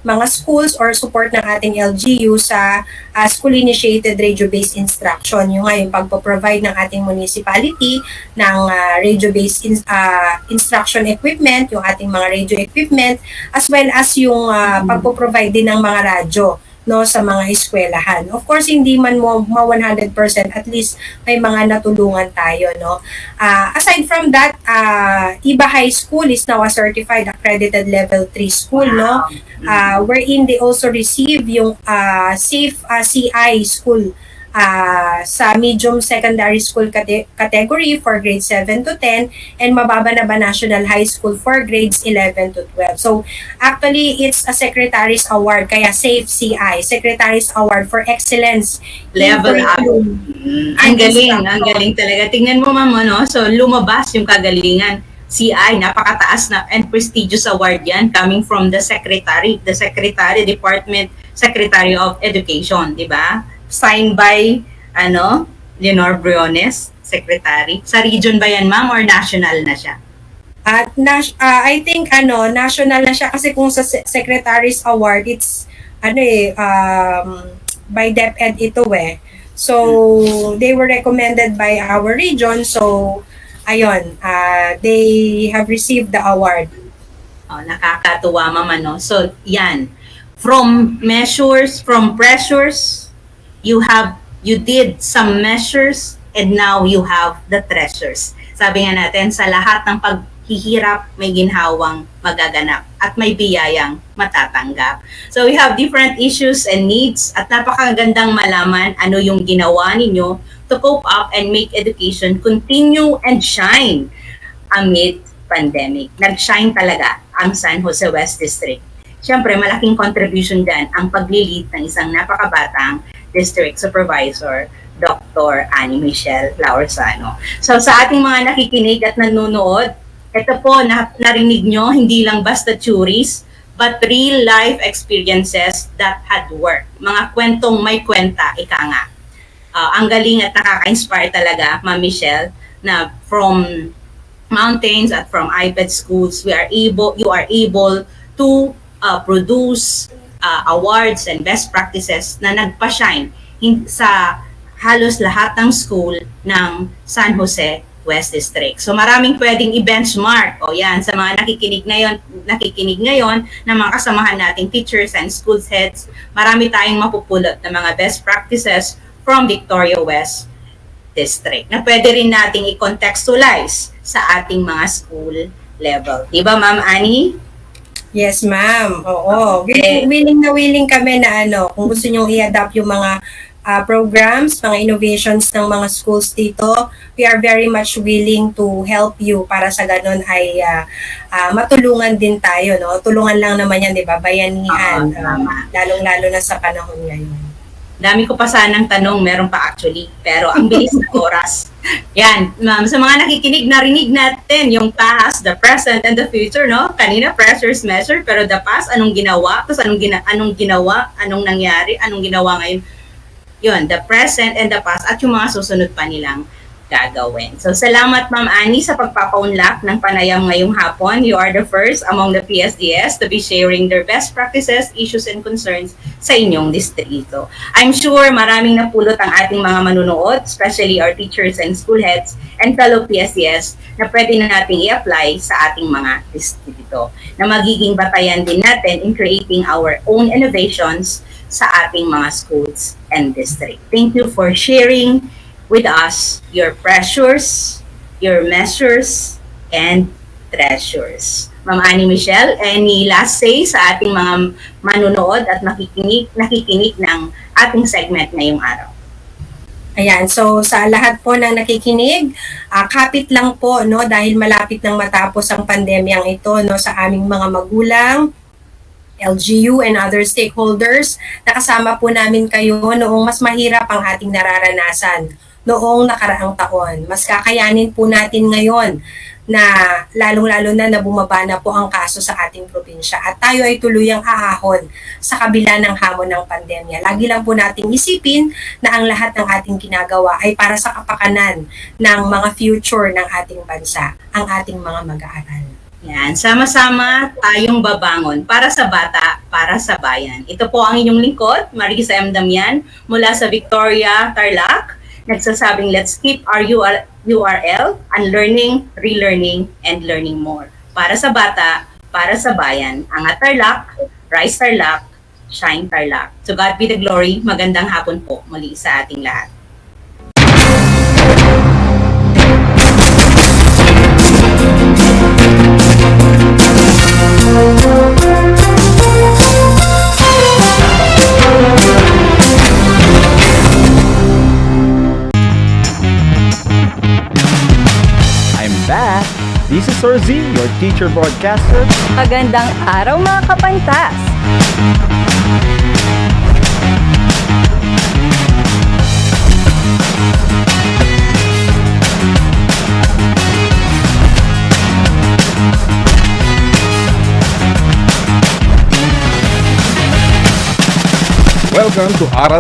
mga schools or support ng ating LGU sa school-initiated radio-based instruction. Yung nga yung pagpo-provide ng ating municipality ng radio-based instruction equipment, yung ating mga radio equipment, as well as yung pagpo-provide din ng mga radyo, no, sa mga eskwelahan. Of course, hindi man mo 100%, at least may mga natulungan tayo, no. Aside from that, Iba High School is now a certified accredited level 3 school, no, wherein they also receive yung safe CI school sa medium secondary school category for grades 7 to 10, and mababa na ba national high school for grades 11 to 12. So actually it's a secretary's award, kaya safe CI, secretary's award for excellence Level up. Ang galing talaga. Tingnan mo ma'am, no? So lumabas yung kagalingan. CI, napakataas na and prestigious award yan coming from the Department Secretary of Education, di ba? Signed by Leonor Briones, Secretary. Sa region ba yan, ma'am, or national na siya? At I think national na siya, kasi kung sa Secretary's Award, it's by DEPED ito eh. So they were recommended by our region, so ayun, they have received the award. Oh, nakakatuwa ma'am, no? So yan, from pressures, you did some measures, and now you have the treasures. Sabi nga natin, sa lahat ng paghihirap, may ginhawang magaganap at may biyayang matatanggap. So we have different issues and needs, at napakagandang malaman ano yung ginawa ninyo to cope up and make education continue and shine amid pandemic. Nag-shine talaga ang San Jose West District. Siyempre, malaking contribution dyan ang pag-lead ng isang napakabatang District Supervisor, Dr. Annie Michelle Laursano. So sa ating mga nakikinig at nanonood, ito po, narinig nyo, hindi lang basta theories, but real life experiences that had worked. Mga kwentong may kwenta, ika nga. Ang galing at nakaka-inspire talaga, Ma'am Michelle, na from mountains at from iPad schools, you are able to produce awards and best practices na nagpa-shine sa halos lahat ng school ng San Jose West District. So maraming pwedeng i-benchmark. O yan, sa mga nakikinig ngayon na mga kasamahan nating teachers and school heads, marami tayong mapupulot na mga best practices from Victoria West District na pwede rin nating i-contextualize sa ating mga school level. Diba, Ma'am Annie? Yes, ma'am. Oo. Okay. Willing kami na kung gusto nyo i-adapt yung mga programs, mga innovations ng mga schools dito, we are very much willing to help you para sa ganun ay matulungan din tayo, no? Tulungan lang naman yan, di ba? Bayanihan, lalong-lalo na sa panahon ngayon. Dami ko pa sanang tanong, meron pa actually, pero ang bilis ng oras. Yan, ma'am, sa mga nakikinig, narinig natin yung past, the present, and the future, no? Kanina, pressures measure, pero the past, anong ginawa? Tapos anong ginawa? Anong nangyari? Anong ginawa ngayon? Yun, the present and the past, at yung mga susunod pa nilang gagawin. So, salamat Ma'am Annie sa pagpapaunlak ng panayam ngayong hapon. You are the first among the PSDS to be sharing their best practices, issues, and concerns sa inyong distrito. I'm sure maraming napulot ang ating mga manunood, especially our teachers and school heads and fellow PSDS, na pwede na nating i-apply sa ating mga distrito, na magiging batayan din natin in creating our own innovations sa ating mga schools and district. Thank you for sharing with us your pressures, your measures, and treasures. Ma'am Annie Michelle, any last say sa ating mga manunood at nakikinig ng ating segment ngayong araw? Ayan, so sa lahat po ng nakikinig, kapit lang po, no, dahil malapit nang matapos ang pandemyang ito, no, sa aming mga magulang, LGU and other stakeholders, nakasama po namin kayo noong mas mahirap ang ating nararanasan noong nakaraang taon. Mas kakayanin po natin ngayon na lalong-lalo na bumaba na po ang kaso sa ating probinsya at tayo ay tuluyang aahon sa kabila ng hamon ng pandemya. Lagi lang po nating isipin na ang lahat ng ating ginagawa ay para sa kapakanan ng mga future ng ating bansa, ang ating mga mag-aaral. Yan, sama-sama tayong babangon para sa bata, para sa bayan. Ito po ang inyong lingkod, Marisa M. Damian, mula sa Victoria, Tarlac. Nagsasabing, let's keep our URL, unlearning, relearning, and learning more. Para sa bata, para sa bayan. Angat Tarlac, rise Tarlac, shine Tarlac. To God be the glory. Magandang hapon po muli sa ating lahat. I'm back! This is Sorzi, your teacher broadcaster. Magandang araw mga kapantas! Welcome to Aral